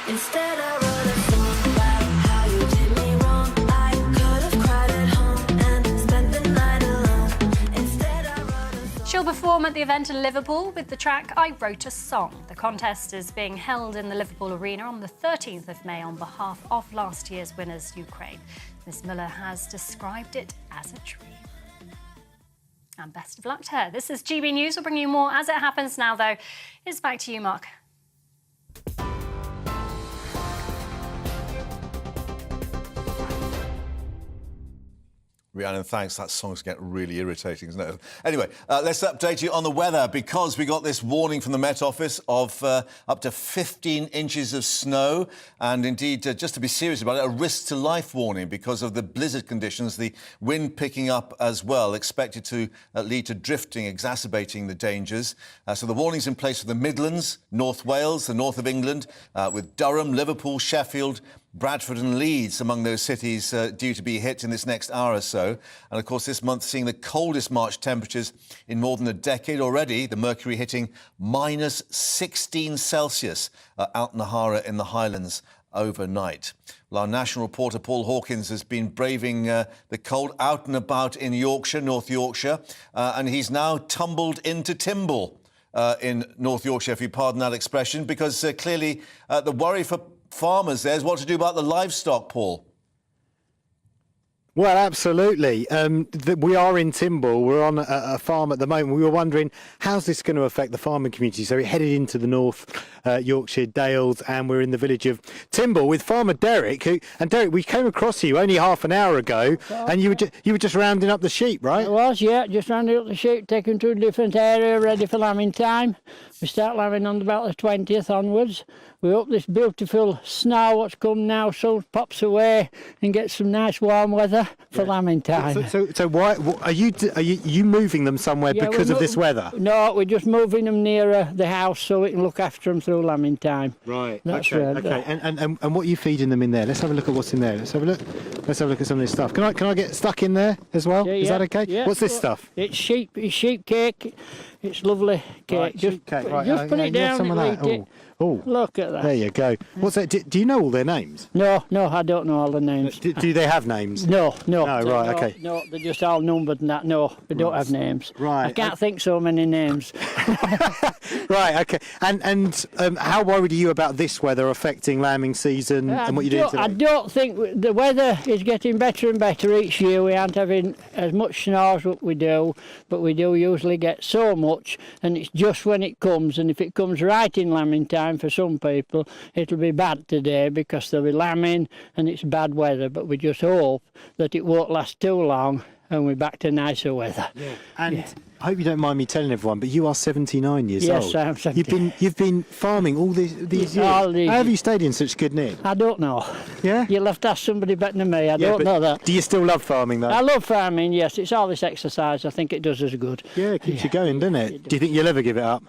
Instead I wrote a song about how you did me wrong. I could have cried at home and spent the night alone. Instead I wrote a song. She'll perform at the event in Liverpool with the track I Wrote a Song. The contest is being held in the Liverpool Arena on the 13th of May on behalf of last year's winners, Ukraine. Ms Muller has described it as a dream. And best of luck to her. This is GB News. We'll bring you more as it happens now, though. It's back to you, Mark. Rhiannon, thanks. That song's getting really irritating, isn't it? Anyway, let's update you on the weather because we got this warning from the Met Office of up to 15 inches of snow and indeed, just to be serious about it, a risk to life warning because of the blizzard conditions, the wind picking up as well, expected to lead to drifting, exacerbating the dangers. So the warning's in place for the Midlands, North Wales, the north of England, with Durham, Liverpool, Sheffield, Bradford and Leeds among those cities due to be hit in this next hour or so. And, of course, this month seeing the coldest March temperatures in more than a decade already, the mercury hitting minus 16 Celsius out in Nahara in the Highlands overnight. Well, our national reporter Paul Hawkins has been braving the cold out and about in Yorkshire, North Yorkshire, and he's now tumbled into Timble in North Yorkshire, if you pardon that expression, because clearly the worry for farmers there is what to do about the livestock, Paul. Well, absolutely. We are in Timble. We're on a farm at the moment. We were wondering, how's this going to affect the farming community? So we headed into the North Yorkshire Dales and we're in the village of Timble with farmer Derek. And Derek, we came across you only half an hour ago and you were just rounding up the sheep, right? I was, yeah, just rounding up the sheep, taking to a different area, ready for lambing time. We start lambing on about the 20th onwards. We hope this beautiful snow what's come now soon pops away and gets some nice warm weather for lambing time. So why are you moving them somewhere because of this weather? No, we're just moving them nearer the house so we can look after them through lambing time. Right. That's okay. And what are you feeding them in there? Let's have a look at what's in there. Let's have a look. Let's have a look at some of this stuff. Can I get stuck in there as well? Yeah, Is that okay? Yeah, what's this stuff? It's sheep cake. It's lovely cake. Right, just cake. Right, just put it down and eat it. Oh, look at that. There you go. What's that? Do you know all their names? No, I don't know all the names. Do they have names? No. Right, okay. No, they're just all numbered and that. No, they don't have names. Right. I can't think so many names. Right, okay. And how worried are you about this weather affecting lambing season and what you're doing today? I don't think the weather is getting better and better each year. We aren't having as much snow as what we do, but we do usually get so much, and it's just when it comes, and if it comes right in lambing time for some people, it'll be bad today because they'll be lambing and it's bad weather, but we just hope that it won't last too long and we're back to nicer weather. Yeah. And I hope you don't mind me telling everyone, but you are 79 years old. Yes, I'm 79. You've been farming all these years. How have you stayed in such good nick? I don't know. Yeah? You'll have to ask somebody better than me. I don't know that. Do you still love farming though? I love farming, yes. It's all this exercise. I think it does us good. Yeah, it keeps you going, doesn't it? Do you think you'll ever give it up?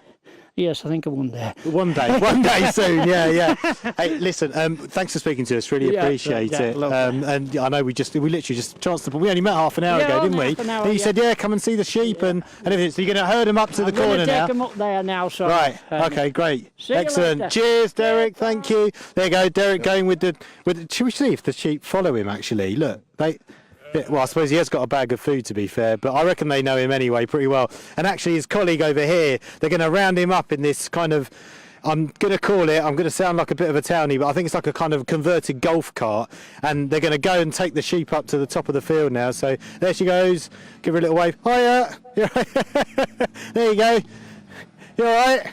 Yes, I think one day. One day soon, yeah. Hey, listen, thanks for speaking to us. Really appreciate it. And I know we literally just chanced we only met half an hour ago, didn't we? And you said, come and see the sheep and everything. So you're going to herd them up to the corner now? I'm going to take them up there now. So right, okay, great. Excellent. You Cheers, Derek, thank you. There you go, Derek going with the... Should we see if the sheep follow him, actually? Look, well, I suppose he has got a bag of food, to be fair, but I reckon they know him anyway pretty well. And actually, his colleague over here, they're going to round him up in this kind of, I'm going to sound like a bit of a townie, but I think it's like a kind of converted golf cart. And they're going to go and take the sheep up to the top of the field now. So there she goes. Give her a little wave. Hiya! There you go. You all right?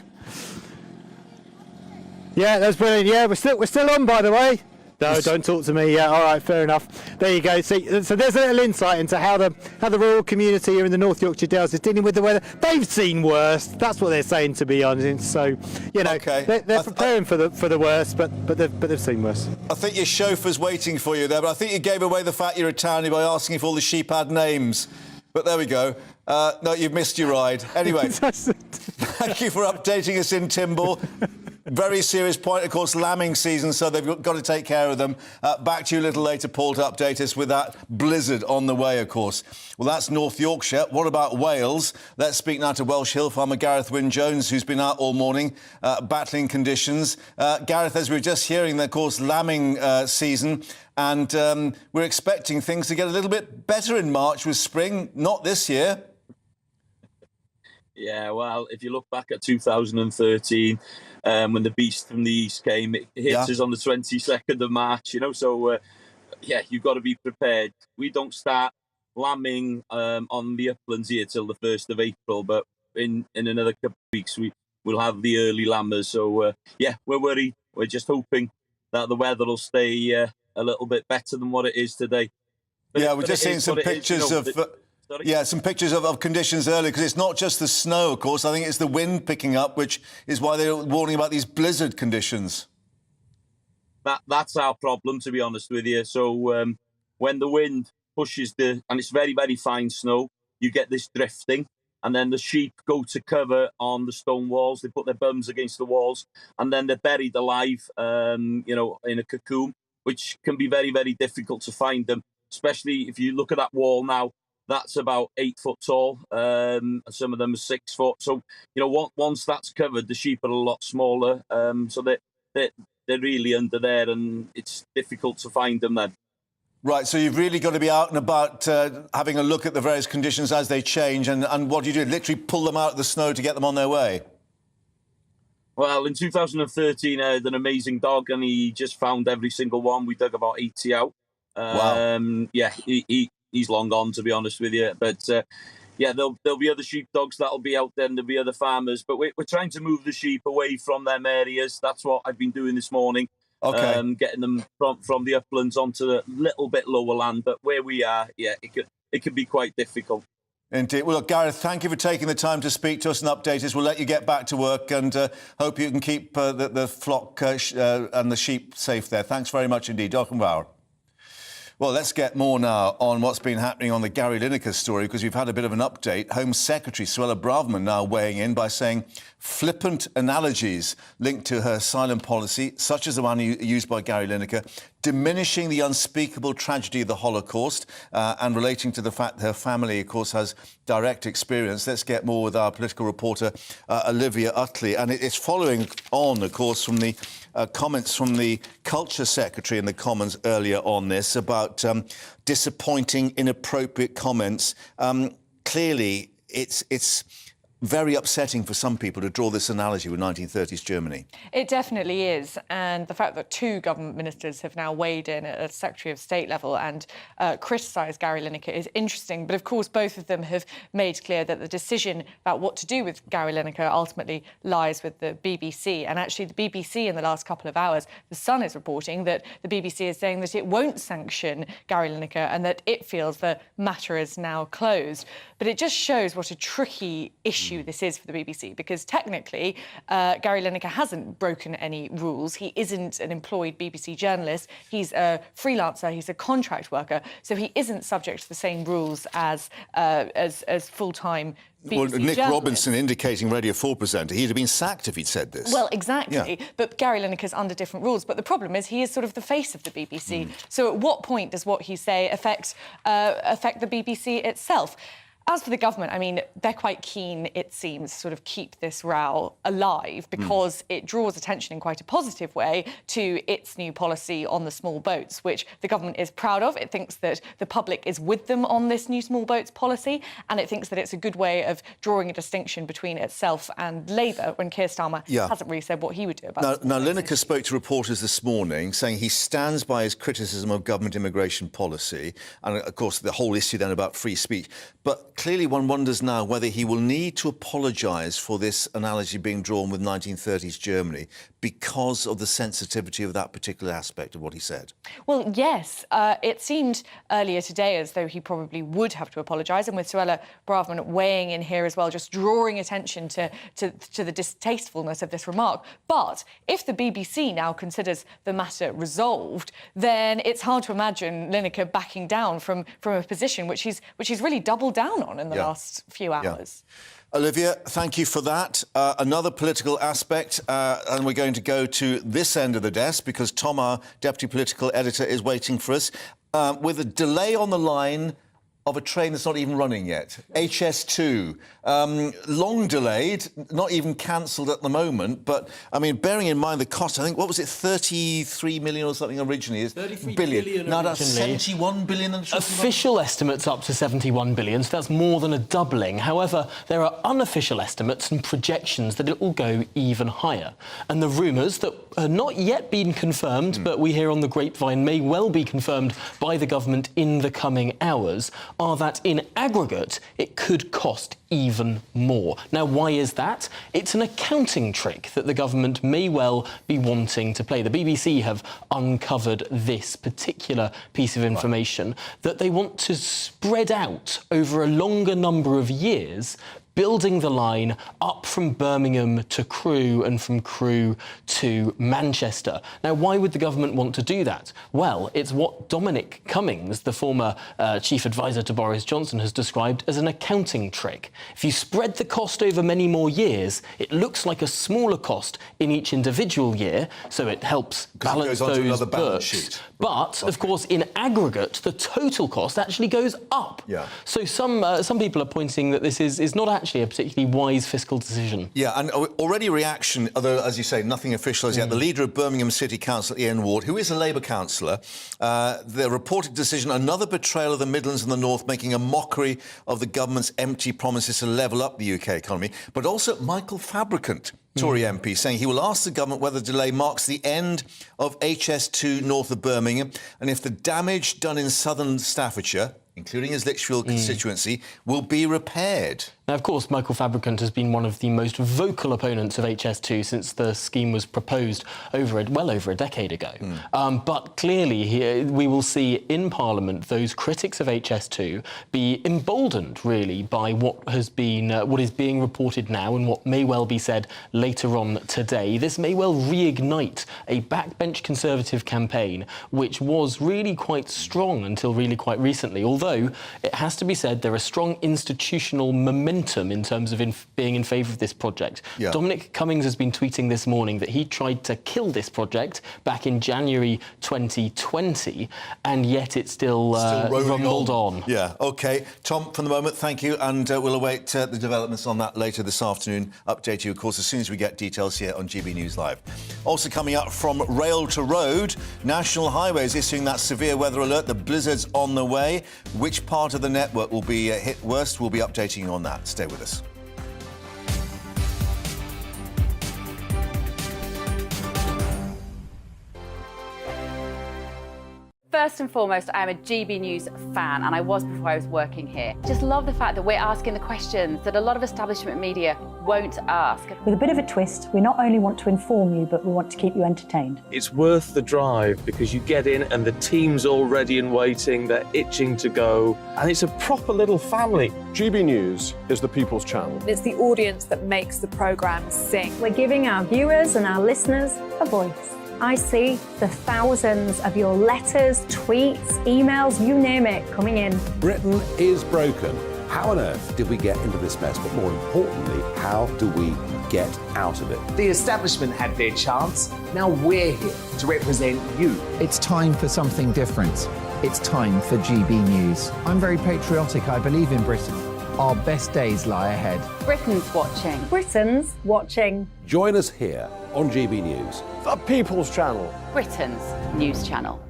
Yeah, that's brilliant. Yeah, we're still on, by the way. No, don't talk to me. Yeah, all right, fair enough. There you go. So there's a little insight into how the rural community here in the North Yorkshire Dales is dealing with the weather. They've seen worse. That's what they're saying, to be honest. So they're preparing for the worst, but they've seen worse. I think your chauffeur's waiting for you there, but I think you gave away the fact you're a townie by asking if all the sheep had names. But there we go. No, you've missed your ride. Anyway, thank you for updating us in Timble. Very serious point, of course, lambing season, so they've got to take care of them. Back to you a little later, Paul, to update us with that blizzard on the way, of course. Well, that's North Yorkshire. What about Wales? Let's speak now to Welsh hill farmer Gareth Wyn-Jones, who's been out all morning battling conditions. Gareth, as we were just hearing, of course, lambing season, and we're expecting things to get a little bit better in March with spring. Not this year. Yeah, well, if you look back at 2013, when the beast from the east came, it hit us on the 22nd of March, you know, so, yeah, you've got to be prepared. We don't start lambing on the uplands here till the 1st of April, but in another couple of weeks we'll have the early lambers. So, yeah, we're worried. We're just hoping that the weather will stay a little bit better than what it is today. But we're just seeing some pictures of... Yeah, some pictures of conditions earlier, because it's not just the snow, of course. I think it's the wind picking up, which is why they're warning about these blizzard conditions. That's our problem, to be honest with you. So when the wind pushes and it's very, very fine snow, you get this drifting, and then the sheep go to cover on the stone walls. They put their bums against the walls, and then they're buried alive, you know, in a cocoon, which can be very, very difficult to find them, especially if you look at that wall now. That's about 8 foot tall. Some of them are 6 foot. So, you know, once that's covered, the sheep are a lot smaller. So they're really under there, and it's difficult to find them then. Right, so you've really got to be out and about having a look at the various conditions as they change. And what do you do? Literally pull them out of the snow to get them on their way? Well, in 2013, I had an amazing dog, and he just found every single one. We dug about 80 out. Wow. Yeah, he's long gone, to be honest with you. But, yeah, there'll be other sheepdogs that'll be out there, and there'll be other farmers. But we're trying to move the sheep away from them areas. That's what I've been doing this morning. Okay. Getting them from the uplands onto the little bit lower land. But where we are, yeah, it could be quite difficult. Indeed. Well, look, Gareth, thank you for taking the time to speak to us and update us. We'll let you get back to work, and hope you can keep the flock and the sheep safe there. Thanks very much indeed. Diolch yn fawr. Well, let's get more now on what's been happening on the Gary Lineker story, because we've had a bit of an update. Home Secretary Suella Braverman now weighing in by saying flippant analogies linked to her asylum policy, such as the one used by Gary Lineker, diminishing the unspeakable tragedy of the Holocaust and relating to the fact that her family, of course, has direct experience. Let's get more with our political reporter, Olivia Utley. And it's following on, of course, from the comments from the Culture Secretary in the Commons earlier on this about disappointing, inappropriate comments. Clearly, it's very upsetting for some people to draw this analogy with 1930s Germany. It definitely is. And the fact that 2 government ministers have now weighed in at a Secretary of State level and criticised Gary Lineker is interesting. But of course, both of them have made clear that the decision about what to do with Gary Lineker ultimately lies with the BBC. And actually, the BBC in the last couple of hours, The Sun is reporting that the BBC is saying that it won't sanction Gary Lineker and that it feels the matter is now closed. But it just shows what a tricky issue this is for the BBC, because technically Gary Lineker hasn't broken any rules. He isn't an employed BBC journalist. He's a freelancer. He's a contract worker, so he isn't subject to the same rules as full-time BBC Well, Nick journalist. Robinson indicating Radio 4 presenter, he'd have been sacked if he'd said this. Well, exactly. Yeah. But Gary Lineker's under different rules. But the problem is he is sort of the face of the BBC. So at what point does what he say affect the BBC itself? As for the government, I mean, they're quite keen, it seems, to sort of keep this row alive because it draws attention in quite a positive way to its new policy on the small boats, which the government is proud of. It thinks that the public is with them on this new small boats policy, and it thinks that it's a good way of drawing a distinction between itself and Labour, when Keir Starmer hasn't really said what he would do about it. Now, Lineker spoke to reporters this morning saying he stands by his criticism of government immigration policy and, of course, the whole issue then about free speech. But clearly one wonders now whether he will need to apologise for this analogy being drawn with 1930s Germany because of the sensitivity of that particular aspect of what he said. Well, yes. It seemed earlier today as though he probably would have to apologise, and with Suella Braverman weighing in here as well, just drawing attention to the distastefulness of this remark. But if the BBC now considers the matter resolved, then it's hard to imagine Lineker backing down from a position which he's really doubled down on in the last few hours. Olivia, thank you for that. Another political aspect, and we're going to go to this end of the desk because Tom, our deputy political editor, is waiting for us. With a delay on the line of a train that's not even running yet, HS2, long delayed, not even cancelled at the moment. But, I mean, bearing in mind the cost, I think, what was it, 33 million or something originally? 33 billion Now that's 71 billion. Official estimates up to 71 billion, so that's more than a doubling. However, there are unofficial estimates and projections that it will go even higher. And the rumours that are not yet been confirmed, but we hear on the grapevine may well be confirmed by the government in the coming hours, are that in aggregate it could cost even more. Now, why is that? It's an accounting trick that the government may well be wanting to play. The BBC have uncovered this particular piece of information, that they want to spread out over a longer number of years building the line up from Birmingham to Crewe and from Crewe to Manchester. Now, why would the government want to do that? Well, it's what Dominic Cummings, the former chief advisor to Boris Johnson, has described as an accounting trick. If you spread the cost over many more years, it looks like a smaller cost in each individual year, so it helps balance those books. But, of course, in aggregate, the total cost actually goes up. Yeah. So some people are pointing that this is not actually a particularly wise fiscal decision. Yeah, and already reaction, although, as you say, nothing official as yet. The leader of Birmingham City Council, Ian Ward, who is a Labour councillor, the reported decision, another betrayal of the Midlands and the North, making a mockery of the government's empty promises to level up the UK economy. But also Michael Fabricant, Tory MP, saying he will ask the government whether the delay marks the end of HS2 north of Birmingham, and if the damage done in southern Staffordshire, including his Lichfield constituency, will be repaired. Now, of course, Michael Fabricant has been one of the most vocal opponents of HS2 since the scheme was proposed well over a decade ago. But clearly, we will see in Parliament those critics of HS2 be emboldened, really, by what is being reported now and what may well be said later on today. This may well reignite a backbench Conservative campaign, which was really quite strong until really quite recently. Although, it has to be said, there are strong institutional momentum in terms of being in favour of this project. Yeah. Dominic Cummings has been tweeting this morning that he tried to kill this project back in January 2020, and yet it's still rumbled on. Yeah, OK. Tom, for the moment, thank you, and we'll await the developments on that later this afternoon. Update you, of course, as soon as we get details here on GB News Live. Also coming up, from rail to road, National Highways issuing that severe weather alert. The blizzard's on the way. Which part of the network will be hit worst? We'll be updating you on that. Stay with us. First and foremost, I am a GB News fan, and I was before I was working here. Just love the fact that we're asking the questions that a lot of establishment media won't ask. With a bit of a twist, we not only want to inform you, but we want to keep you entertained. It's worth the drive because you get in and the team's all ready and waiting, they're itching to go, and it's a proper little family. GB News is the people's channel. It's the audience that makes the programme sing. We're giving our viewers and our listeners a voice. I see the thousands of your letters, tweets, emails, you name it, coming in. Britain is broken. How on earth did we get into this mess? But more importantly, how do we get out of it? The establishment had their chance. Now we're here to represent you. It's time for something different. It's time for GB News. I'm very patriotic. I believe in Britain. Our best days lie ahead. Britain's watching. Britain's watching. Join us here on GB News. The People's Channel. Britain's news channel.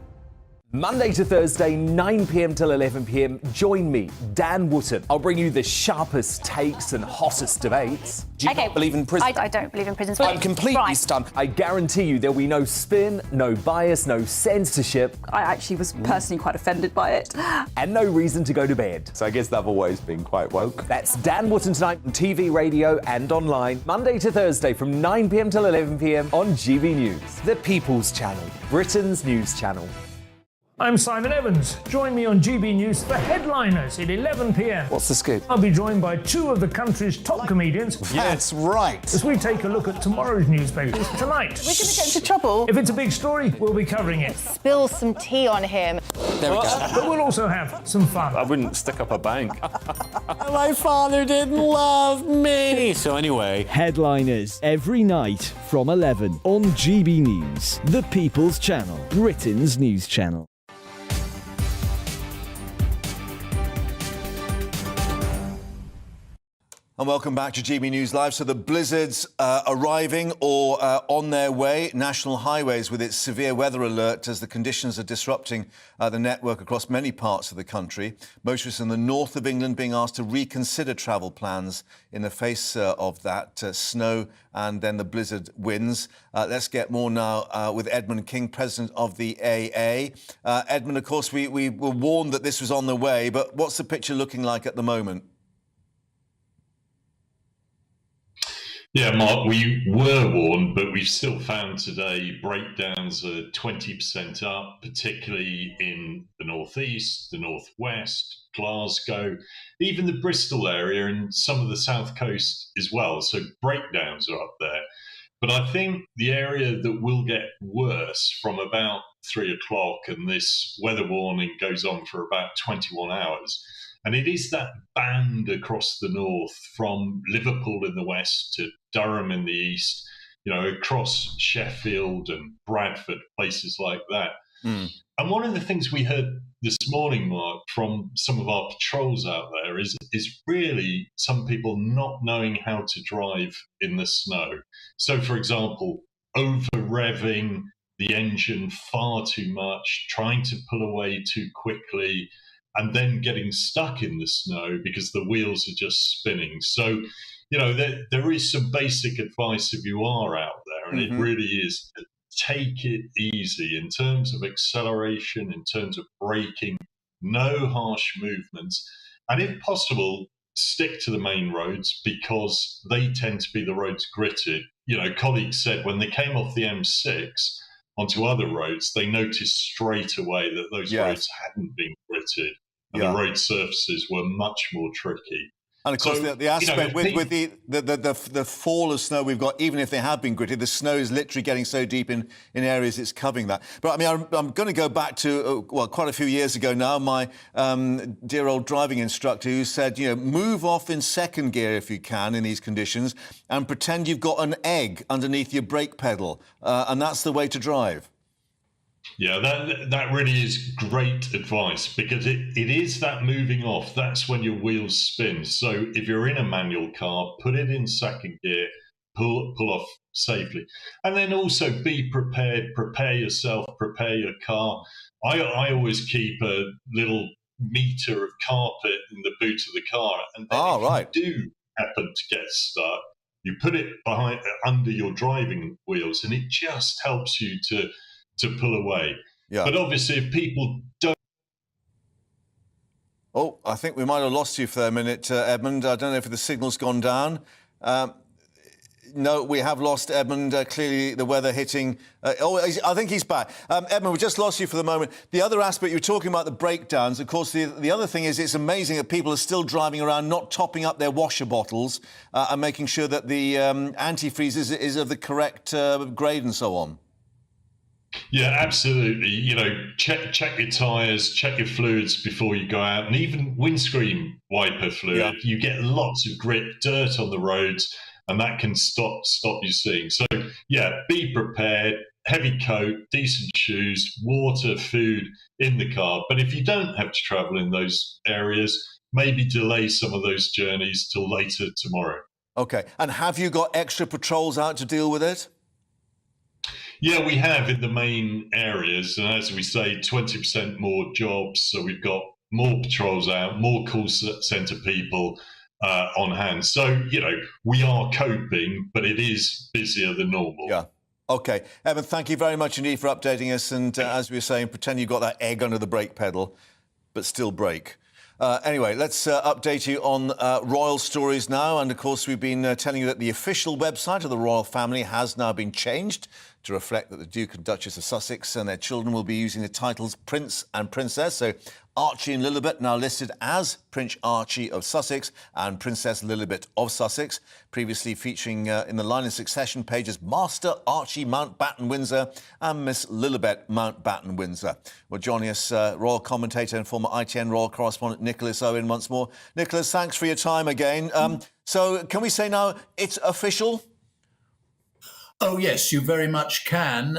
Monday to Thursday, 9 p.m. till 11 p.m. Join me, Dan Wootton. I'll bring you the sharpest takes and hottest debates. Do you not believe in prison? I don't believe in prison. I'm completely stunned. I guarantee you there'll be no spin, no bias, no censorship. I actually was personally quite offended by it. And no reason to go to bed. So I guess they've always been quite woke. That's Dan Wootton tonight on TV, radio and online. Monday to Thursday from 9 p.m. till 11 p.m. on GB News. The People's Channel, Britain's news channel. I'm Simon Evans. Join me on GB News for Headliners at 11 p.m. What's the scoop? I'll be joined by two of the country's top comedians. That's right. As we take a look at tomorrow's newspapers tonight. We're going to get into trouble. If it's a big story, we'll be covering it. Spill some tea on him. There we go. But we'll also have some fun. I wouldn't stick up a bank. My father didn't love me. So anyway, Headliners every night from 11 on GB News, the People's Channel, Britain's news channel. And welcome back to GB News Live. So the blizzard's arriving or on their way. National Highways with its severe weather alert as the conditions are disrupting the network across many parts of the country. Motorists in the north of England being asked to reconsider travel plans in the face of that snow and then the blizzard winds. Let's get more now with Edmund King, president of the AA. Edmund, of course, we were warned that this was on the way, but what's the picture looking like at the moment? Yeah, Mark, we were warned, but we've still found today breakdowns are 20% up, particularly in the northeast, the northwest, Glasgow, even the Bristol area and some of the south coast as well. So breakdowns are up there. But I think the area that will get worse from about 3 o'clock, and this weather warning goes on for about 21 hours, and it is that band across the north from Liverpool in the west to Durham in the east, across Sheffield and Bradford, places like that. And one of the things we heard this morning, Mark, from some of our patrols out there is really some people not knowing how to drive in the snow. So, for example, over-revving the engine far too much, trying to pull away too quickly, and then getting stuck in the snow because the wheels are just spinning. So, there is some basic advice if you are out there, and it really is to take it easy in terms of acceleration, in terms of braking, no harsh movements, and if possible, stick to the main roads because they tend to be the roads gritted. Colleagues said when they came off the M6 onto other roads, they noticed straight away that those roads hadn't been gritted and the road surfaces were much more tricky. And of course, the aspect with the fall of snow we've got, even if they have been gritted, the snow is literally getting so deep in areas it's covering that. But I mean, I'm going to go back to, quite a few years ago now, my dear old driving instructor who said, move off in second gear if you can in these conditions and pretend you've got an egg underneath your brake pedal. And that's the way to drive. Yeah, that really is great advice because it is that moving off. That's when your wheels spin. So if you're in a manual car, put it in second gear, pull off safely. And then also be prepared, prepare yourself, prepare your car. I always keep a little meter of carpet in the boot of the car. And then if you do happen to get stuck, you put it under your driving wheels and it just helps you to pull away. Yeah. But obviously, if people don't... Oh, I think we might have lost you for a minute, Edmund. I don't know if the signal's gone down. No, we have lost Edmund. Clearly, the weather hitting... I think he's back. Edmund, we just lost you for the moment. The other aspect, you were talking about the breakdowns. Of course, the other thing is it's amazing that people are still driving around not topping up their washer bottles and making sure that the antifreeze is of the correct grade and so on. Yeah, absolutely. Check your tyres, check your fluids before you go out, and even windscreen wiper fluid. Yeah. You get lots of grit, dirt on the roads, and that can stop you seeing. So, yeah, be prepared. Heavy coat, decent shoes, water, food in the car. But if you don't have to travel in those areas, maybe delay some of those journeys till later tomorrow. OK. And have you got extra patrols out to deal with it? Yeah, we have in the main areas. And as we say, 20% more jobs. So we've got more patrols out, more call centre people on hand. So, we are coping, but it is busier than normal. Yeah. OK. Evan, thank you very much indeed for updating us. And as we were saying, pretend you've got that egg under the brake pedal, but still brake. Anyway, let's update you on royal stories now. And, of course, we've been telling you that the official website of the royal family has now been changed to reflect that the Duke and Duchess of Sussex and their children will be using the titles Prince and Princess. So Archie and Lilibet now listed as Prince Archie of Sussex and Princess Lilibet of Sussex, previously featuring in the line in succession pages Master Archie Mountbatten-Windsor and Miss Lilibet Mountbatten-Windsor. Well, joining us, royal commentator and former ITN royal correspondent Nicholas Owen once more. Nicholas, thanks for your time again. So can we say now it's official? Oh, yes, you very much can.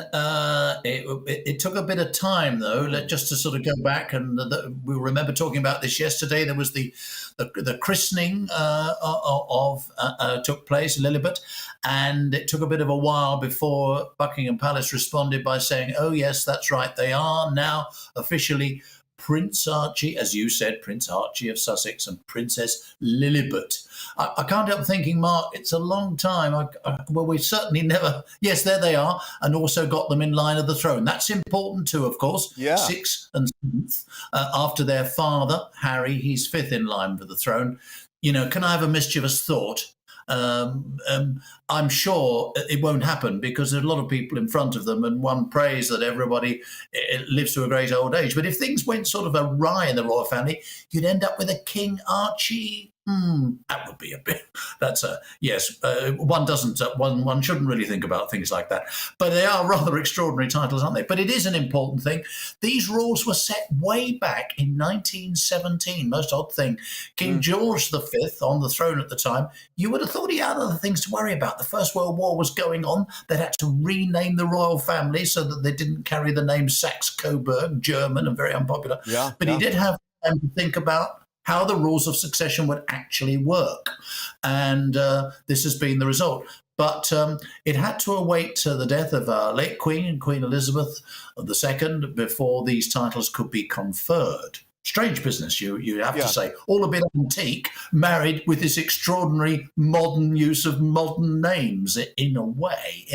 It took a bit of time, though, just to sort of go back. And we remember talking about this yesterday. There was the christening took place, Lilibet, and it took a bit of a while before Buckingham Palace responded by saying, oh, yes, that's right. They are now officially Prince Archie, as you said, Prince Archie of Sussex and Princess Lilibet. I can't help thinking, Mark, it's a long time. Well, we certainly never... Yes, there they are, and also got them in line of the throne. That's important too, of course. Yeah. 6th and 7th. After their father, Harry, he's 5th in line for the throne. You know, can I have a mischievous thought? I'm sure it won't happen because there's a lot of people in front of them, and one prays that everybody lives to a great old age. But if things went sort of awry in the royal family, you'd end up with a King Archie. That would be a bit. That's a yes. One doesn't. One shouldn't really think about things like that. But they are rather extraordinary titles, aren't they? But it is an important thing. These rules were set way back in 1917. Most odd thing. King George V on the throne at the time. You would have thought he had other things to worry about. The First World War was going on. They had to rename the royal family so that they didn't carry the name Saxe-Coburg, German and very unpopular. Yeah, but he did have time to think about how the rules of succession would actually work. And this has been the result. But it had to await the death of our late Queen, Queen Elizabeth II, before these titles could be conferred. Strange business, you have to say. All a bit antique, married with this extraordinary modern use of modern names, in a way.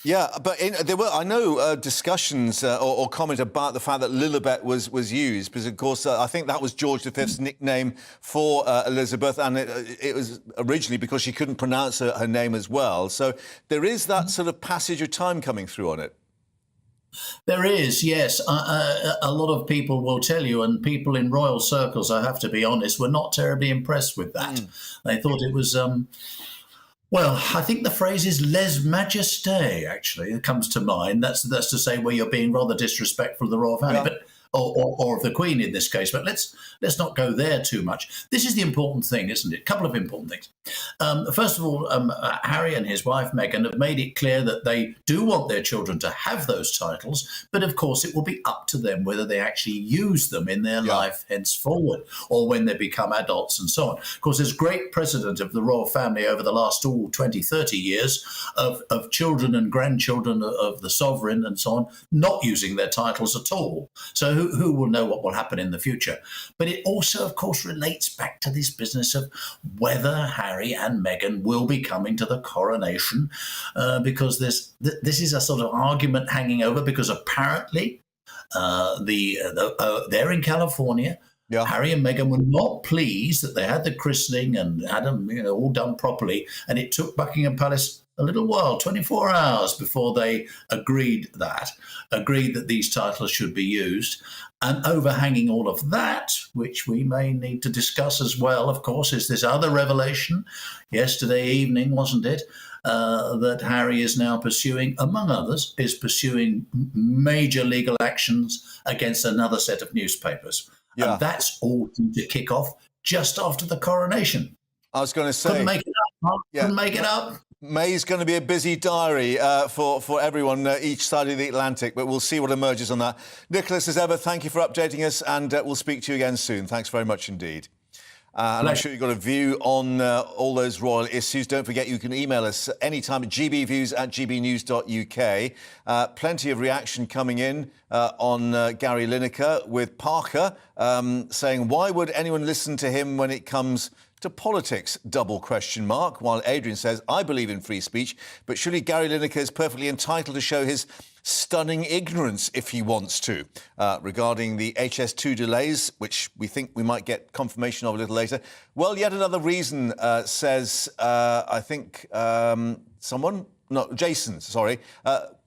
Yeah, but there were, I know, discussions or comment about the fact that Lilibet was used, because, of course, I think that was George V's nickname for Elizabeth, and it was originally because she couldn't pronounce her name as well. So there is that sort of passage of time coming through on it. There is, yes. A lot of people will tell you, and people in royal circles, I have to be honest, were not terribly impressed with that. They thought it was... Well, I think the phrase is lèse majesté, actually, it comes to mind. That's to say where you're being rather disrespectful of the royal family, but or of the Queen in this case. But let's not go there too much. This is the important thing, isn't it? A couple of important things. First of all, Harry and his wife Meghan have made it clear that they do want their children to have those titles, but of course it will be up to them whether they actually use them in their life henceforward or when they become adults and so on. Of course, there's great precedent of the royal family over the last 20, 30 years of children and grandchildren of the sovereign and so on not using their titles at all. So who will know what will happen in the future? But it also, of course, relates back to this business of whether Harry and Meghan will be coming to the coronation, because this is a sort of argument hanging over, because apparently they're in California. Harry and Meghan were not pleased that they had the christening and had them, all done properly, and it took Buckingham Palace a little while, 24 hours, before they agreed that these titles should be used. And overhanging all of that, which we may need to discuss as well, of course, is this other revelation yesterday evening, wasn't it? That Harry is now pursuing, among others, major legal actions against another set of newspapers. And that's all to kick off just after the coronation. I was going to say... Couldn't make it up, Mark. Couldn't make it up. May's going to be a busy diary for everyone each side of the Atlantic, but we'll see what emerges on that. Nicholas, as ever, thank you for updating us, and we'll speak to you again soon. Thanks very much indeed. And I'm sure you've got a view on all those royal issues. Don't forget you can email us anytime at gbviews@gbnews.uk. Plenty of reaction coming in on Gary Lineker, with Parker saying, why would anyone listen to him when it comes to politics, ? While Adrian says, I believe in free speech, but surely Gary Lineker is perfectly entitled to show his stunning ignorance if he wants to, regarding the HS2 delays, which we think we might get confirmation of a little later. Well, yet another reason, says, I think, someone, Jason, sorry.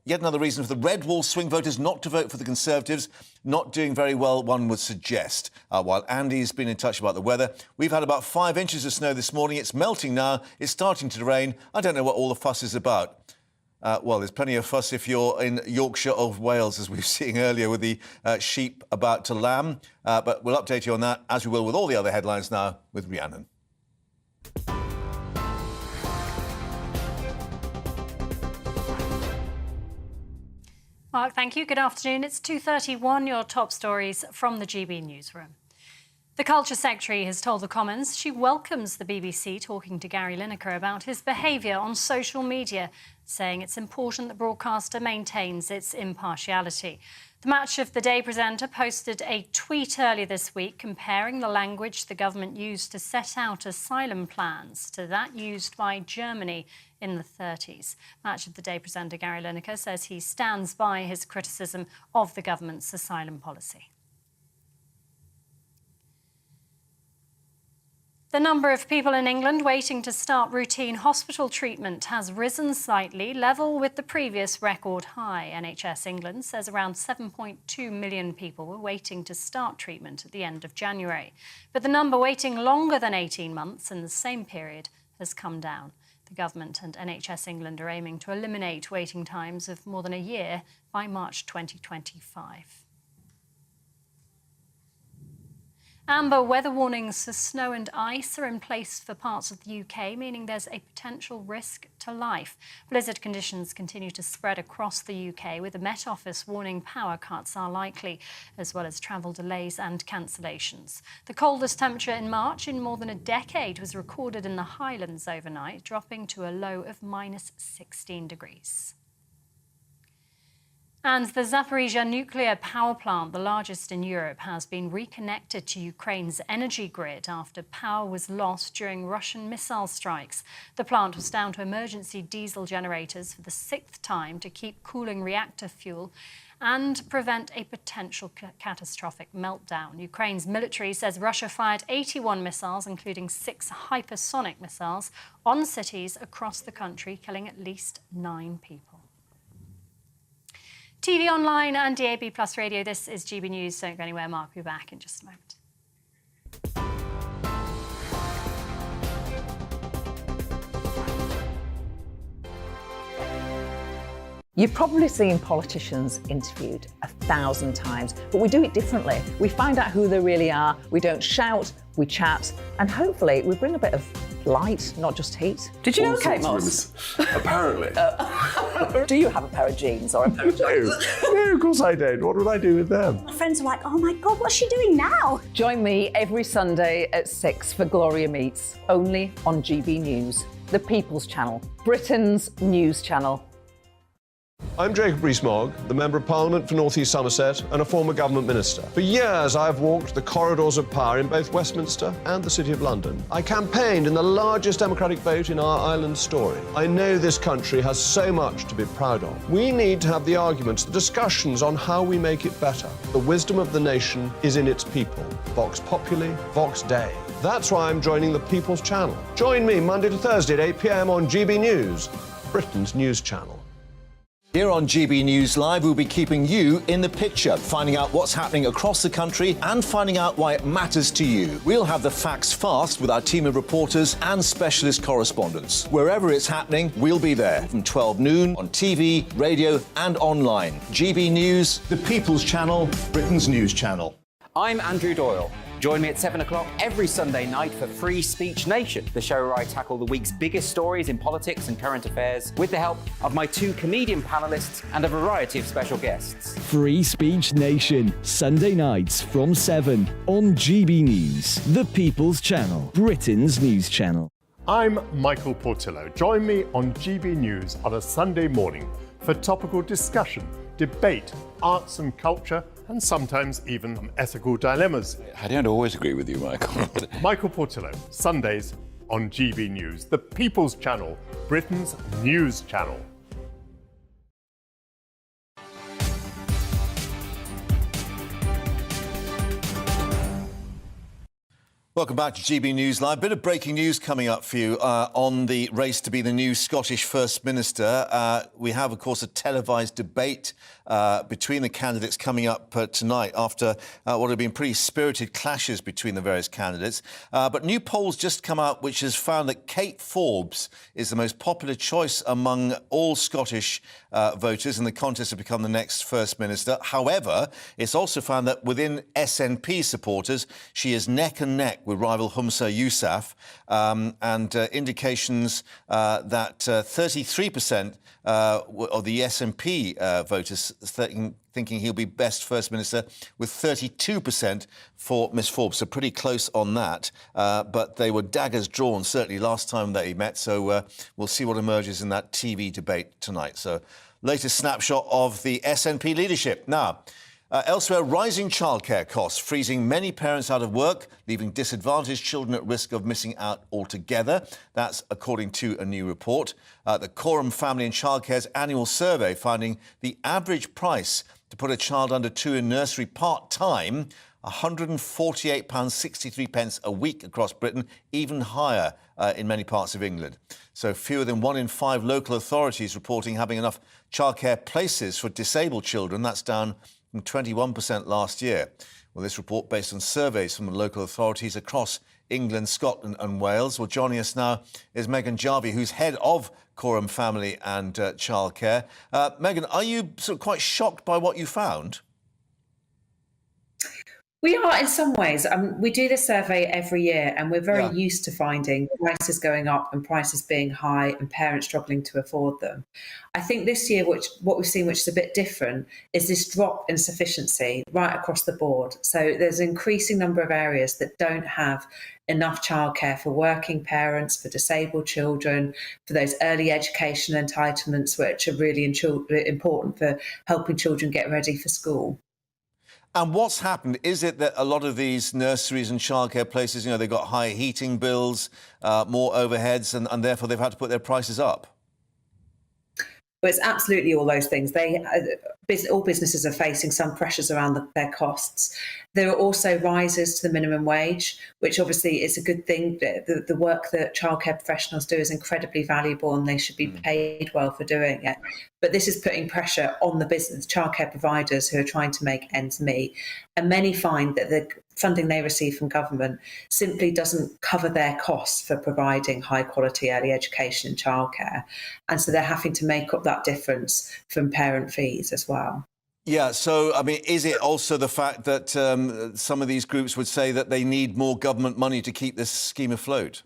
Yet another reason for the red wall swing voters not to vote for the Conservatives. Not doing very well, one would suggest. While Andy's been in touch about the weather, we've had about 5 inches of snow this morning. It's melting now. It's starting to rain. I don't know what all the fuss is about. Well, there's plenty of fuss if you're in Yorkshire of Wales, as we were seeing earlier with the sheep about to lamb. But we'll update you on that, as we will with all the other headlines now, with Rhiannon. Mark, thank you. Good afternoon. It's 2:31. Your top stories from the GB newsroom. The Culture Secretary has told the Commons she welcomes the BBC talking to Gary Lineker about his behaviour on social media, saying it's important the broadcaster maintains its impartiality. The Match of the Day presenter posted a tweet earlier this week comparing the language the government used to set out asylum plans to that used by Germany in the 30s. Match of the Day presenter Gary Lineker says he stands by his criticism of the government's asylum policy. The number of people in England waiting to start routine hospital treatment has risen slightly, level with the previous record high. NHS England says around 7.2 million people were waiting to start treatment at the end of January. But the number waiting longer than 18 months in the same period has come down. The government and NHS England are aiming to eliminate waiting times of more than a year by March 2025. Amber weather warnings for snow and ice are in place for parts of the UK, meaning there's a potential risk to life. Blizzard conditions continue to spread across the UK, with the Met Office warning power cuts are likely, as well as travel delays and cancellations. The coldest temperature in March in more than a decade was recorded in the Highlands overnight, dropping to a low of -16 degrees. And the Zaporizhzhia nuclear power plant, the largest in Europe, has been reconnected to Ukraine's energy grid after power was lost during Russian missile strikes. The plant was down to emergency diesel generators for the 6th time to keep cooling reactor fuel and prevent a potential catastrophic meltdown. Ukraine's military says Russia fired 81 missiles, including 6 hypersonic missiles, on cities across the country, killing at least 9 people. TV online and DAB Plus radio, this is GB News. Don't go anywhere, Mark will be back in just a moment. You've probably seen politicians interviewed 1,000 times, but we do it differently. We find out who they really are, we don't shout, we chat, and hopefully we bring a bit of light, not just heat. Did you know Kate Moss? Apparently. Do you have a pair of jeans or a pair of jeans? No, of course I don't. What would I do with them? My friends are like, oh my God, what's she doing now? Join me every Sunday at 6 for Gloria Meets, only on GB News, the People's Channel, Britain's news channel. I'm Jacob Rees-Mogg, the Member of Parliament for North East Somerset and a former government minister. For years, I've walked the corridors of power in both Westminster and the City of London. I campaigned in the largest democratic vote in our island story. I know this country has so much to be proud of. We need to have the arguments, the discussions on how we make it better. The wisdom of the nation is in its people. Vox Populi, Vox Dei. That's why I'm joining the People's Channel. Join me Monday to Thursday at 8 p.m. on GB News, Britain's news channel. Here on GB News Live, we'll be keeping you in the picture, finding out what's happening across the country and finding out why it matters to you. We'll have the facts fast with our team of reporters and specialist correspondents. Wherever it's happening, we'll be there from 12 noon on TV, radio and online. GB News, the People's Channel, Britain's news channel. I'm Andrew Doyle. Join me at 7 o'clock every Sunday night for Free Speech Nation, the show where I tackle the week's biggest stories in politics and current affairs with the help of my 2 comedian panellists and a variety of special guests. Free Speech Nation, Sunday nights from 7 on GB News, the People's Channel, Britain's news channel. I'm Michael Portillo. Join me on GB News on a Sunday morning for topical discussion, debate, arts and culture, and sometimes even ethical dilemmas. I don't always agree with you, Michael. Michael Portillo, Sundays on GB News, the People's Channel, Britain's news channel. Welcome back to GB News Live. Bit of breaking news coming up for you on the race to be the new Scottish First Minister. We have, of course, a televised debate between the candidates coming up tonight after what have been pretty spirited clashes between the various candidates. But new polls just come out which has found that Kate Forbes is the most popular choice among all Scottish voters in the contest to become the next First Minister. However, it's also found that within SNP supporters, she is neck and neck with rival Humza Yousaf, and indications that 33% of the SNP voters thinking he'll be best First Minister, with 32% for Miss Forbes. So pretty close on that. But they were daggers drawn, certainly last time that he met. So we'll see what emerges in that TV debate tonight. So latest snapshot of the SNP leadership. Now, elsewhere, rising childcare costs, freezing many parents out of work, leaving disadvantaged children at risk of missing out altogether. That's according to a new report. The Quorum Family and Childcare's annual survey finding the average price to put a child under 2 in nursery part-time, £148.63 a week across Britain, even higher in many parts of England. So fewer than 1 in 5 local authorities reporting having enough childcare places for disabled children. That's down from 21% last year. Well, this report based on surveys from the local authorities across England, Scotland and Wales. Well, joining us now is Megan Jarvie, who's head of Quorum Family and Childcare. Megan, are you sort of quite shocked by what you found? We are in some ways. We do this survey every year and we're very used to finding prices going up and prices being high and parents struggling to afford them. I think this year, what we've seen, which is a bit different, is this drop in sufficiency right across the board. So there's an increasing number of areas that don't have enough childcare for working parents, for disabled children, for those early education entitlements, which are really important for helping children get ready for school. And what's happened? Is it that a lot of these nurseries and childcare places, you know, they've got higher heating bills, more overheads, and therefore they've had to put their prices up? Well, it's absolutely all those things. All businesses are facing some pressures around their costs. There are also rises to the minimum wage, which obviously is a good thing. The work that childcare professionals do is incredibly valuable and they should be paid well for doing it. But this is putting pressure on the business, childcare providers who are trying to make ends meet. And many find that the funding they receive from government simply doesn't cover their costs for providing high quality early education and childcare. And so they're having to make up that difference from parent fees as well. Yeah, so, I mean, is it also the fact that some of these groups would say that they need more government money to keep this scheme afloat?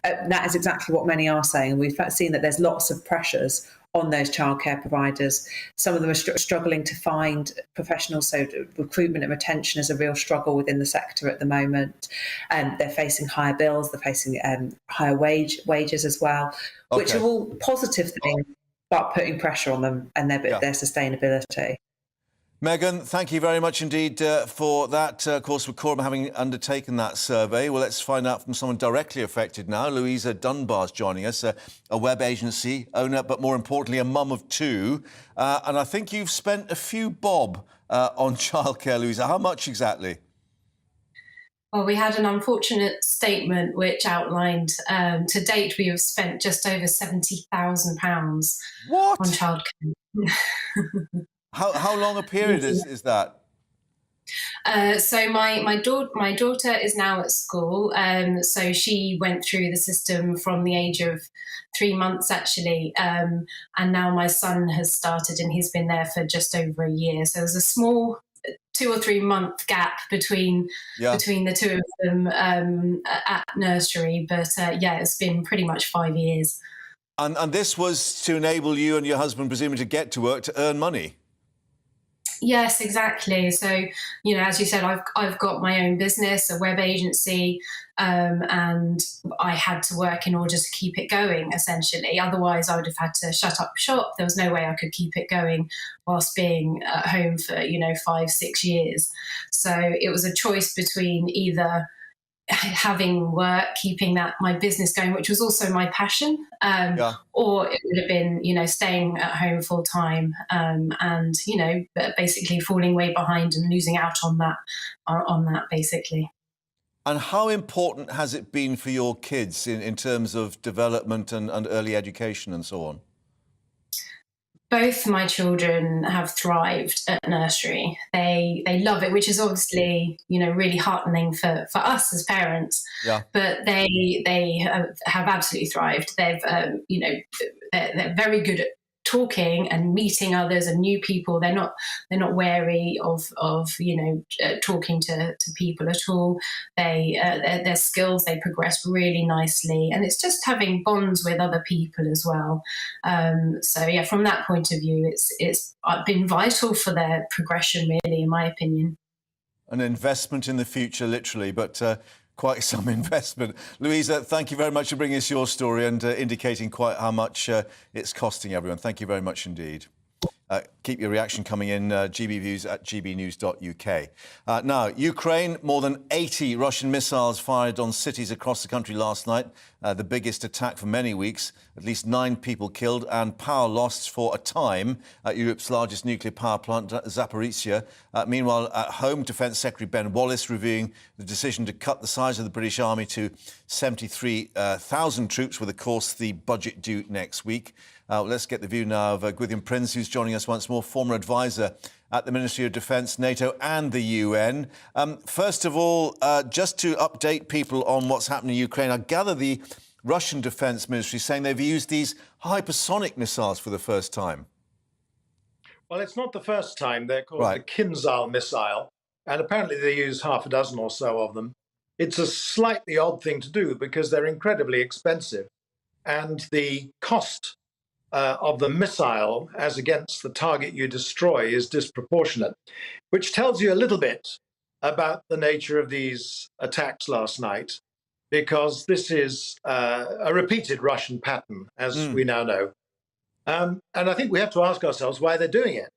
That is exactly what many are saying. And we've seen that there's lots of pressures on those childcare providers. Some of them are struggling to find professionals, so recruitment and retention is a real struggle within the sector at the moment. They're facing higher bills, they're facing higher wages as well, which are all positive things, but putting pressure on them and their sustainability. Megan, thank you very much indeed for that. Of course, with Quorum having undertaken that survey. Well, let's find out from someone directly affected now. Louisa Dunbar's joining us, a web agency owner, but more importantly, a mum of 2. And I think you've spent a few bob on childcare, Louisa. How much exactly? Well, we had an unfortunate statement which outlined to date we have spent just over £70,000 on childcare. How long a period is that? So my daughter is now at school. So she went through the system from the age of 3 months, actually. And now my son has started and he's been there for just over a year. So there's a small 2 or 3 month gap between the two of them at nursery. But it's been pretty much 5 years. And this was to enable you and your husband, presumably, to get to work to earn money. Yes, exactly. So, you know, as you said, I've got my own business, a web agency, and I had to work in order to keep it going, essentially. Otherwise, I would have had to shut up shop. There was no way I could keep it going whilst being at home for, 5-6 years. So it was a choice between either having work, keeping my business going, which was also my passion, or it would have been, staying at home full time, and basically falling way behind and losing out on that basically. And how important has it been for your kids in terms of development and early education and so on? Both my children have thrived at nursery. They love it, which is obviously, really heartening for us as parents. Yeah. But they have absolutely thrived. They've, they're very good at talking and meeting others and new people. They're not wary of talking to people at all. Their skills, they progress really nicely, and it's just having bonds with other people as well. So from that point of view, it's been vital for their progression, really, in my opinion. An investment in the future, literally, but quite some investment. Louisa, thank you very much for bringing us your story and indicating quite how much it's costing everyone. Thank you very much indeed. Keep your reaction coming in, gbviews@gbnews.uk. Now, Ukraine, more than 80 Russian missiles fired on cities across the country last night, the biggest attack for many weeks, at least 9 people killed and power lost for a time at Europe's largest nuclear power plant, Zaporizhzhia. Meanwhile, at home, Defence Secretary Ben Wallace reviewing the decision to cut the size of the British Army to 73,000 troops, with, of course, the budget due next week. Let's get the view now of Gwyddion Prince, who's joining us once more, former advisor at the Ministry of Defence, NATO and the UN. First of all, just to update people on what's happening in Ukraine, I gather the Russian Defence Ministry saying they've used these hypersonic missiles for the first time. Well, it's not the first time. They're called the Kinzhal missile, and apparently they use half a dozen or so of them. It's a slightly odd thing to do because they're incredibly expensive, and the cost of the missile as against the target you destroy is disproportionate, which tells you a little bit about the nature of these attacks last night, because this is a repeated Russian pattern, as we now know. And I think we have to ask ourselves why they're doing it.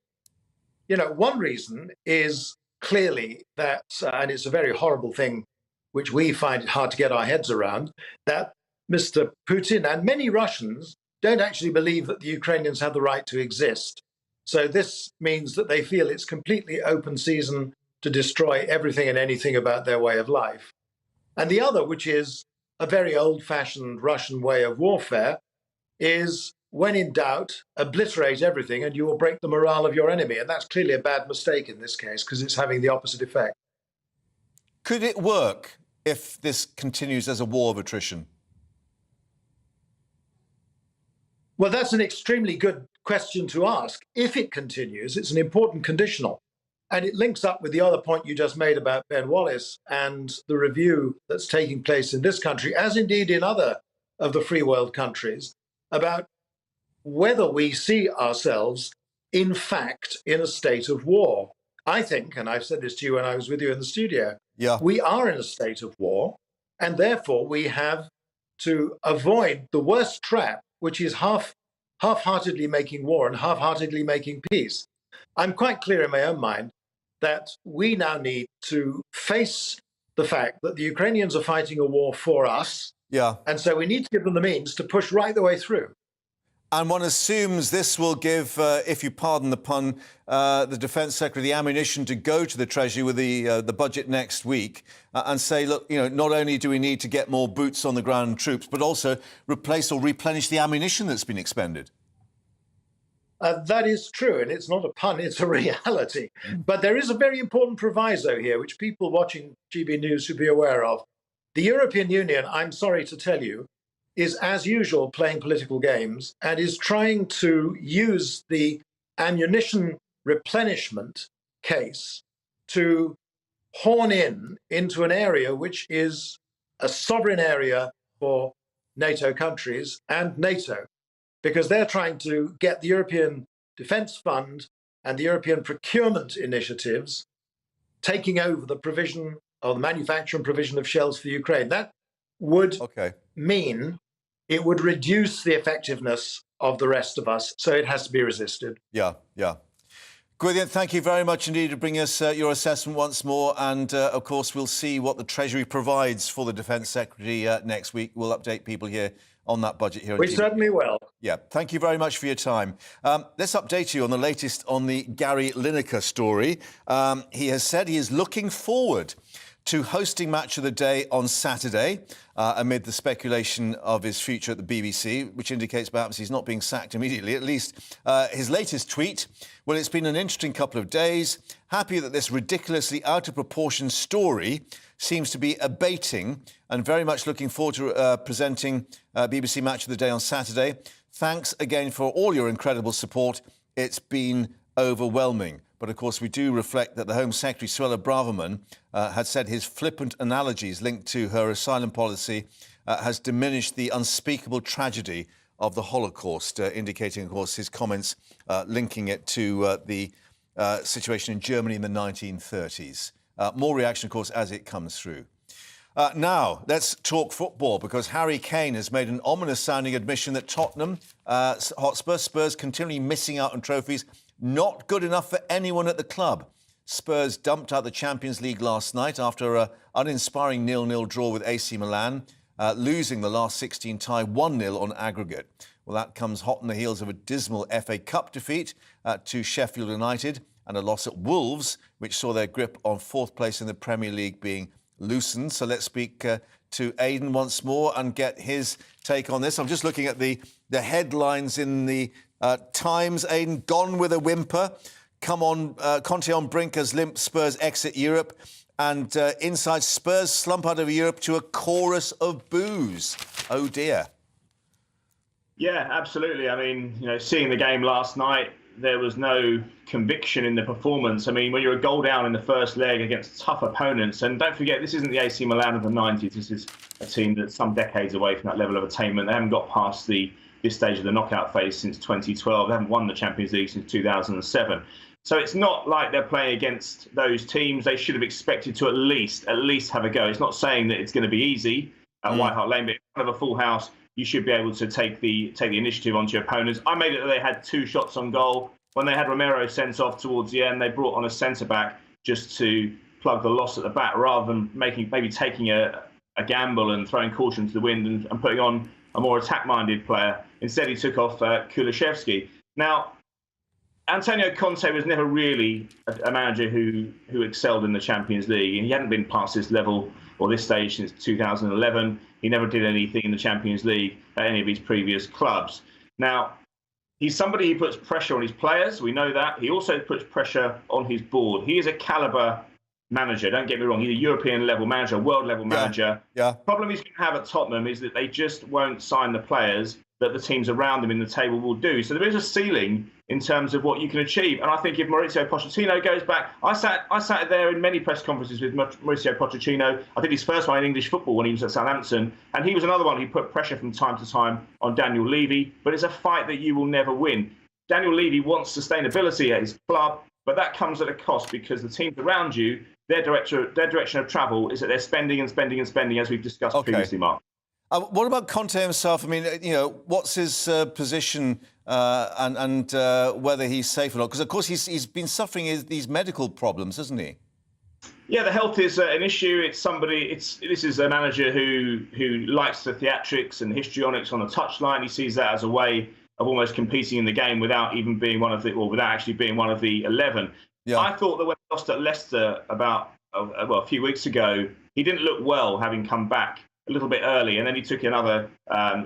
One reason is clearly that, and it's a very horrible thing, which we find it hard to get our heads around, that Mr. Putin and many Russians don't actually believe that the Ukrainians have the right to exist. So this means that they feel it's completely open season to destroy everything and anything about their way of life. And the other, which is a very old-fashioned Russian way of warfare, is when in doubt, obliterate everything and you will break the morale of your enemy. And that's clearly a bad mistake in this case, because it's having the opposite effect. Could it work if this continues as a war of attrition? Well, that's an extremely good question to ask. If it continues, it's an important conditional. And it links up with the other point you just made about Ben Wallace and the review that's taking place in this country, as indeed in other of the free world countries, about whether we see ourselves, in fact, in a state of war. I think, and I've said this to you when I was with you in the studio, we are in a state of war, and therefore we have to avoid the worst trap, which is half-heartedly making war and half-heartedly making peace. I'm quite clear in my own mind that we now need to face the fact that the Ukrainians are fighting a war for us. And so we need to give them the means to push right the way through. And one assumes this will give, if you pardon the pun, the Defence Secretary the ammunition to go to the Treasury with the budget next week and say, look, not only do we need to get more boots on the ground troops, but also replace or replenish the ammunition that's been expended. That is true, and it's not a pun, it's a reality. But there is a very important proviso here, which people watching GB News should be aware of. The European Union, I'm sorry to tell you, is, as usual, playing political games and is trying to use the ammunition replenishment case to horn into an area which is a sovereign area for NATO countries and NATO, because they're trying to get the European Defence Fund and the European procurement initiatives taking over the provision or the manufacture and provision of shells for Ukraine. That would mean it would reduce the effectiveness of the rest of us, so it has to be resisted. Gwyddian, thank you very much indeed for bringing us your assessment once more. And, of course, we'll see what the Treasury provides for the Defence Secretary next week. We'll update people here on that budget here. We certainly will. Yeah, thank you very much for your time. Let's update you on the latest on the Gary Lineker story. He has said he is looking forward to hosting Match of the Day on Saturday, amid the speculation of his future at the BBC, which indicates perhaps he's not being sacked immediately. At least his latest tweet, well, it's been an interesting couple of days. Happy that this ridiculously out-of-proportion story seems to be abating, and very much looking forward to presenting BBC Match of the Day on Saturday. Thanks again for all your incredible support. It's been overwhelming. But, of course, we do reflect that the Home Secretary, Suella Braverman, had said his flippant analogies linked to her asylum policy has diminished the unspeakable tragedy of the Holocaust, indicating, of course, his comments linking it to the situation in Germany in the 1930s. More reaction, of course, as it comes through. Now, let's talk football, because Harry Kane has made an ominous-sounding admission that Tottenham Hotspur, Spurs continually missing out on trophies, not good enough for anyone at the club. Spurs dumped out the Champions League last night after an uninspiring 0-0 draw with AC Milan, losing the last 16 tie 1-0 on aggregate. Well, that comes hot on the heels of a dismal FA Cup defeat to Sheffield United and a loss at Wolves, which saw their grip on fourth place in the Premier League being loosened. So let's speak to Aidan once more and get his take on this. I'm just looking at the headlines in the Times. Aidan, gone with a whimper. Come on, Conte on brink as limp Spurs exit Europe. And inside, Spurs slump out of Europe to a chorus of boos. Oh, dear. Yeah, absolutely. I mean, seeing the game last night, there was no conviction in the performance. I mean, when you're a goal down in the first leg against tough opponents, and don't forget, this isn't the AC Milan of the 90s. This is a team that's some decades away from that level of attainment. They haven't got past this stage of the knockout phase since 2012. They haven't won the Champions League since 2007. So it's not like they're playing against those teams. They should have expected to at least have a go. It's not saying that it's going to be easy at White Hart Lane, but in front of a full house, you should be able to take the initiative onto your opponents. I made it that they had 2 shots on goal. When they had Romero sent off towards the end, they brought on a centre-back just to plug the loss at the back, rather than maybe taking a gamble and throwing caution to the wind and putting on a more attack-minded player. Instead, he took off Kulusevski. Now, Antonio Conte was never really a manager who excelled in the Champions League, and he hadn't been past this level or this stage since 2011. He never did anything in the Champions League at any of his previous clubs. Now, he's somebody who puts pressure on his players. We know that. He also puts pressure on his board. He is a caliber manager. Don't get me wrong. He's a European-level manager, world-level manager. Yeah. The problem he's going to have at Tottenham is that they just won't sign the players that the teams around them in the table will do. So there is a ceiling in terms of what you can achieve. And I think if Mauricio Pochettino goes back, I sat there in many press conferences with Mauricio Pochettino. I did his first one in English football when he was at Southampton. And he was another one who put pressure from time to time on Daniel Levy. But it's a fight that you will never win. Daniel Levy wants sustainability at his club, but that comes at a cost, because the teams around you, their direction of travel is that they're spending and spending and spending, as we've discussed previously, Mark. What about Conte himself? I mean, what's his position and whether he's safe or not? Because, of course, he's been suffering these medical problems, hasn't he? Yeah, the health is an issue. This is a manager who likes the theatrics and histrionics on the touchline. He sees that as a way of almost competing in the game without even being without actually being one of the 11. Yeah. I thought that when he lost at Leicester a few weeks ago, he didn't look well, having come back a little bit early, and then he took another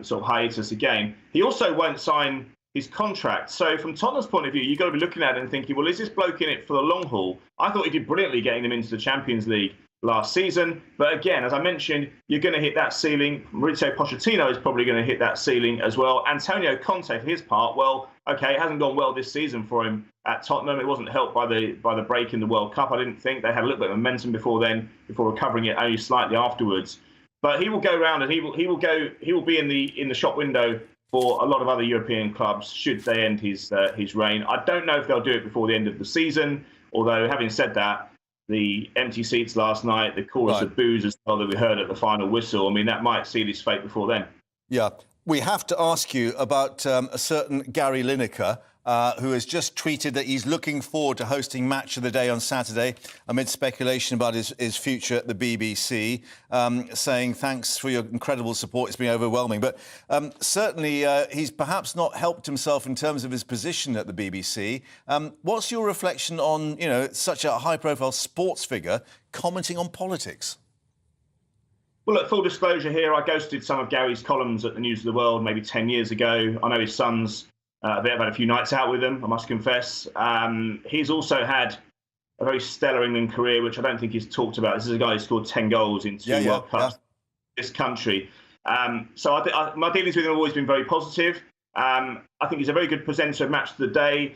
sort of hiatus again. He also won't sign his contract. So from Tottenham's point of view, you've got to be looking at it and thinking, well, is this bloke in it for the long haul? I thought he did brilliantly getting them into the Champions League last season. But again, as I mentioned, you're going to hit that ceiling. Mauricio Pochettino is probably going to hit that ceiling as well. Antonio Conte, for his part, well, OK, it hasn't gone well this season for him at Tottenham. It wasn't helped by the break in the World Cup. I didn't think they had a little bit of momentum before recovering it only slightly afterwards. But he will go round and he will be in the shop window for a lot of other European clubs should they end his reign. I don't know if they'll do it before the end of the season. Although, having said that, the empty seats last night, the chorus of boos as well that we heard at the final whistle, I mean, that might seal his fate before then. Yeah. We have to ask you about a certain Gary Lineker. who has just tweeted that he's looking forward to hosting Match of the Day on Saturday amid speculation about his future at the BBC, saying thanks for your incredible support. It's been overwhelming. But certainly he's perhaps not helped himself in terms of his position at the BBC. What's your reflection on, such a high-profile sports figure commenting on politics? Well, look, full disclosure here, I ghosted some of Gary's columns at the News of the World maybe 10 years ago. I know his son's I've had a few nights out with him, I must confess. He's also had a very stellar England career, which I don't think he's talked about. This is a guy who scored 10 goals in two World Cups in this country. So my dealings with him have always been very positive. I think he's a very good presenter of Match of the Day.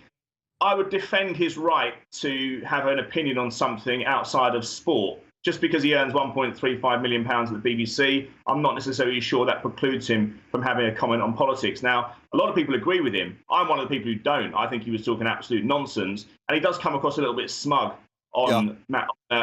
I would defend his right to have an opinion on something outside of sport. Just because he earns £1.35 million at the BBC, I'm not necessarily sure that precludes him from having a comment on politics. Now, a lot of people agree with him. I'm one of the people who don't. I think he was talking absolute nonsense. And he does come across a little bit smug on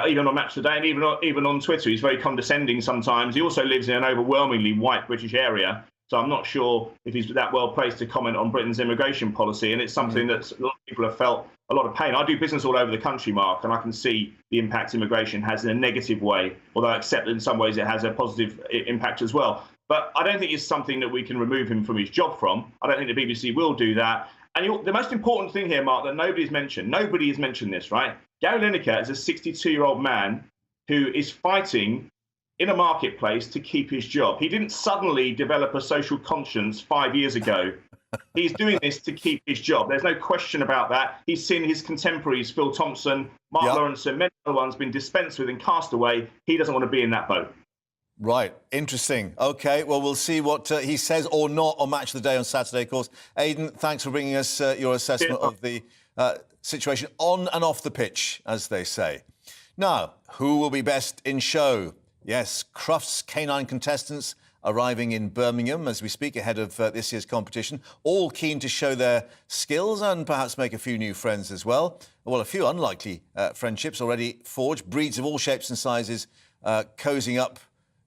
even on Match Today and even on Twitter. He's very condescending sometimes. He also lives in an overwhelmingly white British area. So I'm not sure if he's that well placed to comment on Britain's immigration policy. And it's something that a lot of people have felt a lot of pain. I do business all over the country, Mark, and I can see the impact immigration has in a negative way, although I accept that in some ways it has a positive impact as well. But I don't think it's something that we can remove him from his job from. I don't think the BBC will do that. And the most important thing here, Mark, that nobody has mentioned this, right? Gary Lineker is a 62-year-old man who is fighting in a marketplace to keep his job. He didn't suddenly develop a social conscience 5 years ago. He's doing this to keep his job. There's no question about that. He's seen his contemporaries, Phil Thompson, Mark Lawrence, and many other ones, been dispensed with and cast away. He doesn't want to be in that boat. Right. Interesting. OK, well, we'll see what he says or not on Match of the Day on Saturday, of course. Aidan, thanks for bringing us your assessment of the situation on and off the pitch, as they say. Now, who will be best in show? Yes, Crufts canine contestants arriving in Birmingham as we speak ahead of this year's competition, all keen to show their skills and perhaps make a few new friends as well. Well, a few unlikely friendships already forged, breeds of all shapes and sizes cozying up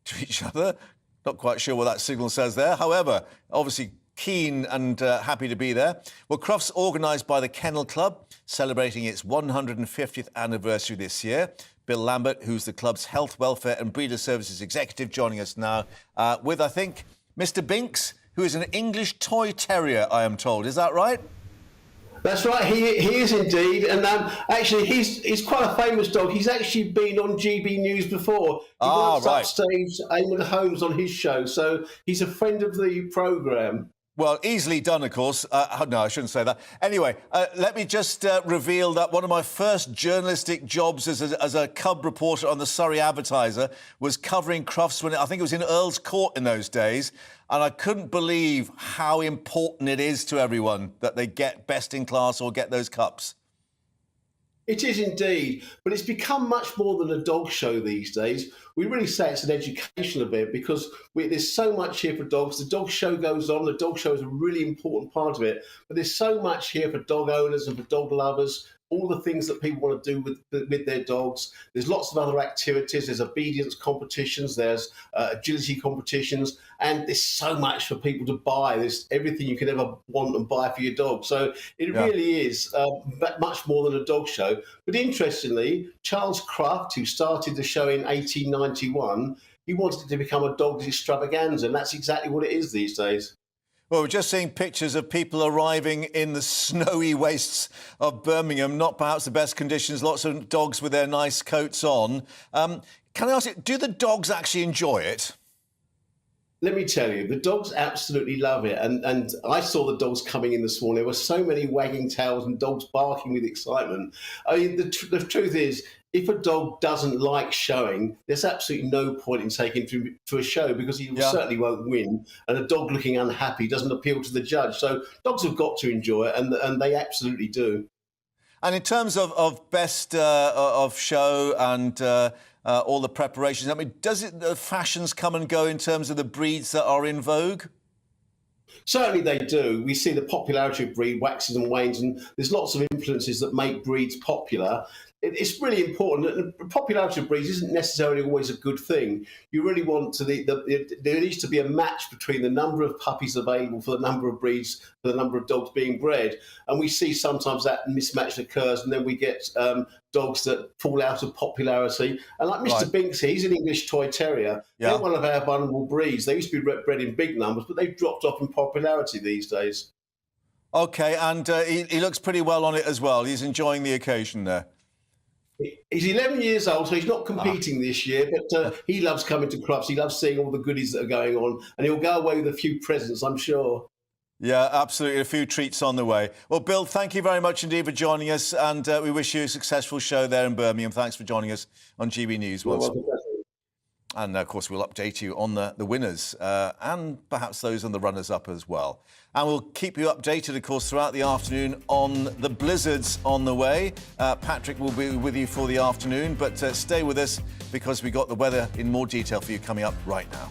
to each other. Not quite sure what that signal says there. However, obviously keen and happy to be there. Well, Crufts, organised by the Kennel Club, celebrating its 150th anniversary this year. Bill Lambert, who's the club's Health, Welfare and Breeder Services Executive, joining us now with, I think, Mr. Binks, who is an English toy terrier, I am told. Is that right? That's right, he is indeed. And actually, he's quite a famous dog. He's actually been on GB News before. He works upstage Eamon Holmes on his show, so he's a friend of the programme. Well, easily done, of course. No, I shouldn't say that. Anyway, let me just reveal that one of my first journalistic jobs as a cub reporter on the Surrey Advertiser was covering Crufts when I think it was in Earl's Court in those days. And I couldn't believe how important it is to everyone that they get best in class or get those cups. It is indeed, but it's become much more than a dog show these days. We really say it's an educational event because there's so much here for dogs. The dog show goes on. The dog show is a really important part of it. But there's so much here for dog owners and for dog lovers, all the things that people want to do with their dogs. There's lots of other activities. There's obedience competitions. There's agility competitions. And there's so much for people to buy. There's everything you could ever want and buy for your dog. So it really is much more than a dog show. But interestingly, Charles Crufts, who started the show in 1891, he wanted it to become a dog's extravaganza. And that's exactly what it is these days. Well, we're just seeing pictures of people arriving in the snowy wastes of Birmingham, not perhaps the best conditions, lots of dogs with their nice coats on. Can I ask you, do the dogs actually enjoy it? Let me tell you, the dogs absolutely love it. And I saw the dogs coming in this morning. There were so many wagging tails and dogs barking with excitement. I mean, the truth is, if a dog doesn't like showing, there's absolutely no point in taking him to a show because he certainly won't win. And a dog looking unhappy doesn't appeal to the judge. So dogs have got to enjoy it, and they absolutely do. And in terms of best of show and all the preparations, I mean, does the fashions come and go in terms of the breeds that are in vogue? Certainly they do. We see the popularity of breed waxes and wanes, and there's lots of influences that make breeds popular. it's really important. The popularity of breeds isn't necessarily always a good thing. You really want to there needs to be a match between the number of puppies available for the number of breeds, for the number of dogs being bred. And we see sometimes that mismatch occurs, and then we get dogs that fall out of popularity. And like Mr. Binks here, he's an English toy terrier. They're one of our vulnerable breeds. They used to be bred in big numbers, but they've dropped off in popularity these days. OK, and he looks pretty well on it as well. He's enjoying the occasion there. He's 11 years old, so he's not competing this year, but he loves coming to Crufts. He loves seeing all the goodies that are going on, and he'll go away with a few presents, I'm sure. Yeah, absolutely. A few treats on the way. Well, Bill, thank you very much indeed for joining us, and we wish you a successful show there in Birmingham. Thanks for joining us on GB News. And, of course, we'll update you on the winners and perhaps those on the runners-up as well. And we'll keep you updated, of course, throughout the afternoon on the blizzards on the way. Patrick will be with you for the afternoon, but stay with us because we've got the weather in more detail for you coming up right now.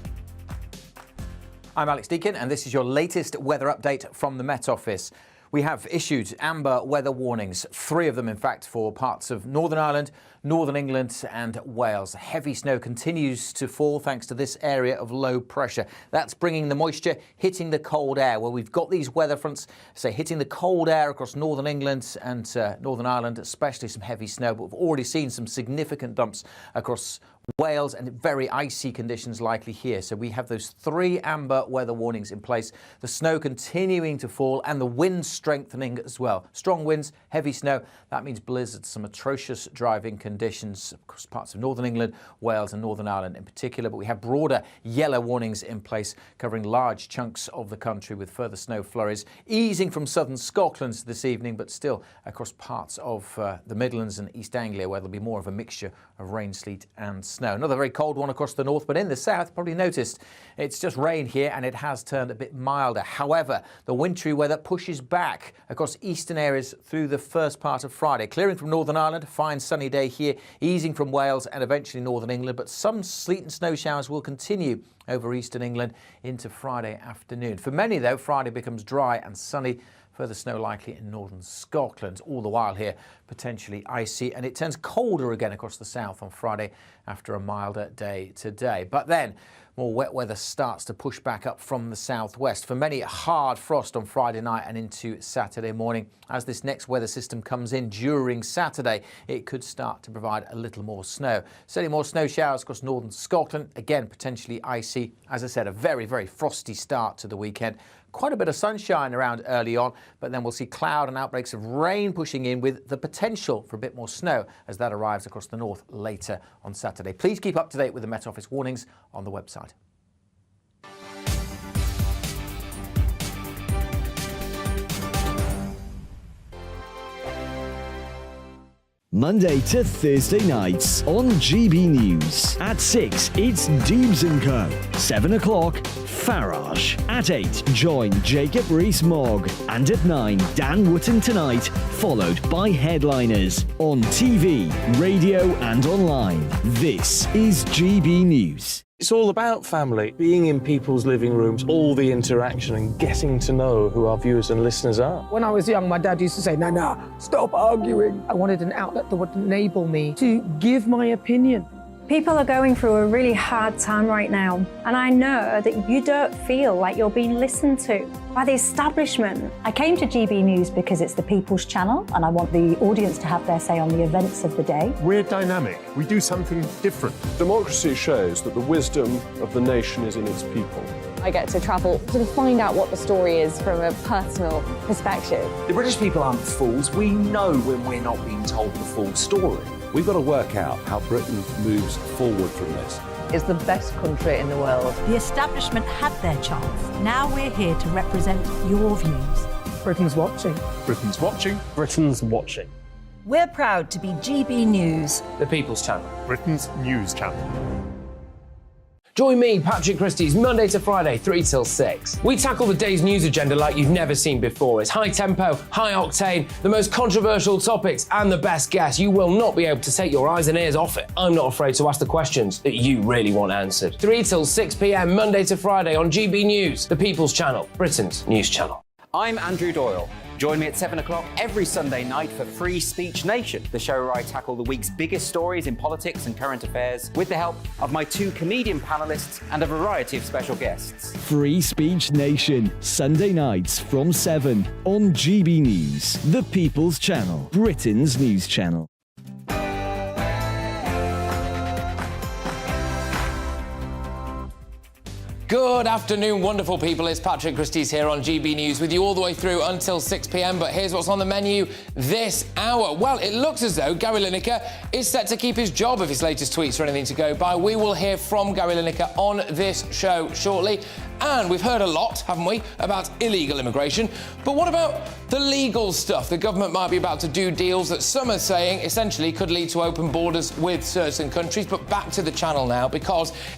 I'm Alex Deakin, and this is your latest weather update from the Met Office. We have issued amber weather warnings, 3 of them, in fact, for parts of Northern Ireland, Northern England and Wales. Heavy snow continues to fall thanks to this area of low pressure. That's bringing the moisture hitting the cold air. Well, we've got these weather fronts, say, hitting the cold air across Northern England and Northern Ireland, especially some heavy snow. But we've already seen some significant dumps across Wales and very icy conditions likely here. So we have those 3 amber weather warnings in place. The snow continuing to fall and the wind strengthening as well. Strong winds, heavy snow. That means blizzards, some atrocious driving conditions across parts of Northern England, Wales and Northern Ireland in particular. But we have broader yellow warnings in place covering large chunks of the country with further snow flurries easing from southern Scotland this evening, but still across parts of the Midlands and East Anglia where there'll be more of a mixture of rain, sleet and snow. Another very cold one across the north, but in the south, probably noticed it's just rain here and it has turned a bit milder. However, the wintry weather pushes back across eastern areas through the first part of Friday. Clearing from Northern Ireland, fine sunny day here, easing from Wales and eventually Northern England, but some sleet and snow showers will continue over eastern England into Friday afternoon. For many, though, Friday becomes dry and sunny. Further snow likely in northern Scotland, all the while here potentially icy, and it turns colder again across the south on Friday after a milder day today. But then more wet weather starts to push back up from the southwest. For many, hard frost on Friday night and into Saturday morning. As this next weather system comes in during Saturday, it could start to provide a little more snow. Certainly more snow showers across northern Scotland, again potentially icy. As I said, a very, very frosty start to the weekend. Quite a bit of sunshine around early on, but then we'll see cloud and outbreaks of rain pushing in with the potential for a bit more snow as that arrives across the north later on Saturday. Please keep up to date with the Met Office warnings on the website. Monday to Thursday nights on GB News. At 6, it's Deebs & Co. 7 o'clock, Farage. At 8, join Jacob Rees-Mogg. And at 9, Dan Wootton Tonight, followed by Headliners. On TV, radio and online. This is GB News. It's all about family, being in people's living rooms, all the interaction and getting to know who our viewers and listeners are. When I was young, my dad used to say, Nana, stop arguing. I wanted an outlet that would enable me to give my opinion. People are going through a really hard time right now, and I know that you don't feel like you're being listened to by the establishment. I came to GB News because it's the People's Channel, and I want the audience to have their say on the events of the day. We're dynamic. We do something different. Democracy shows that the wisdom of the nation is in its people. I get to travel to find out what the story is from a personal perspective. The British people aren't fools. We know when we're not being told the full story. We've got to work out how Britain moves forward from this. It's the best country in the world. The establishment had their chance. Now we're here to represent your views. Britain's watching. Britain's watching. Britain's watching. We're proud to be GB News. The People's Channel. Britain's news channel. Join me, Patrick Christie's Monday to Friday, 3 till 6. We tackle the day's news agenda like you've never seen before. It's high tempo, high octane, the most controversial topics and the best guests. You will not be able to take your eyes and ears off it. I'm not afraid to ask the questions that you really want answered. 3 till 6 p.m, Monday to Friday on GB News, the People's Channel, Britain's news channel. I'm Andrew Doyle. Join me at 7 o'clock every Sunday night for Free Speech Nation, the show where I tackle the week's biggest stories in politics and current affairs with the help of my 2 comedian panellists and a variety of special guests. Free Speech Nation, Sunday nights from 7 on GB News, the People's Channel, Britain's news channel. Good afternoon, wonderful people. It's Patrick Christie's here on GB News with you all the way through until 6 p.m. But here's what's on the menu this hour. Well, it looks as though Gary Lineker is set to keep his job if his latest tweets are anything to go by. We will hear from Gary Lineker on this show shortly. And we've heard a lot, haven't we, about illegal immigration. But what about the legal stuff? The government might be about to do deals that some are saying essentially could lead to open borders with certain countries. But back to the channel now, because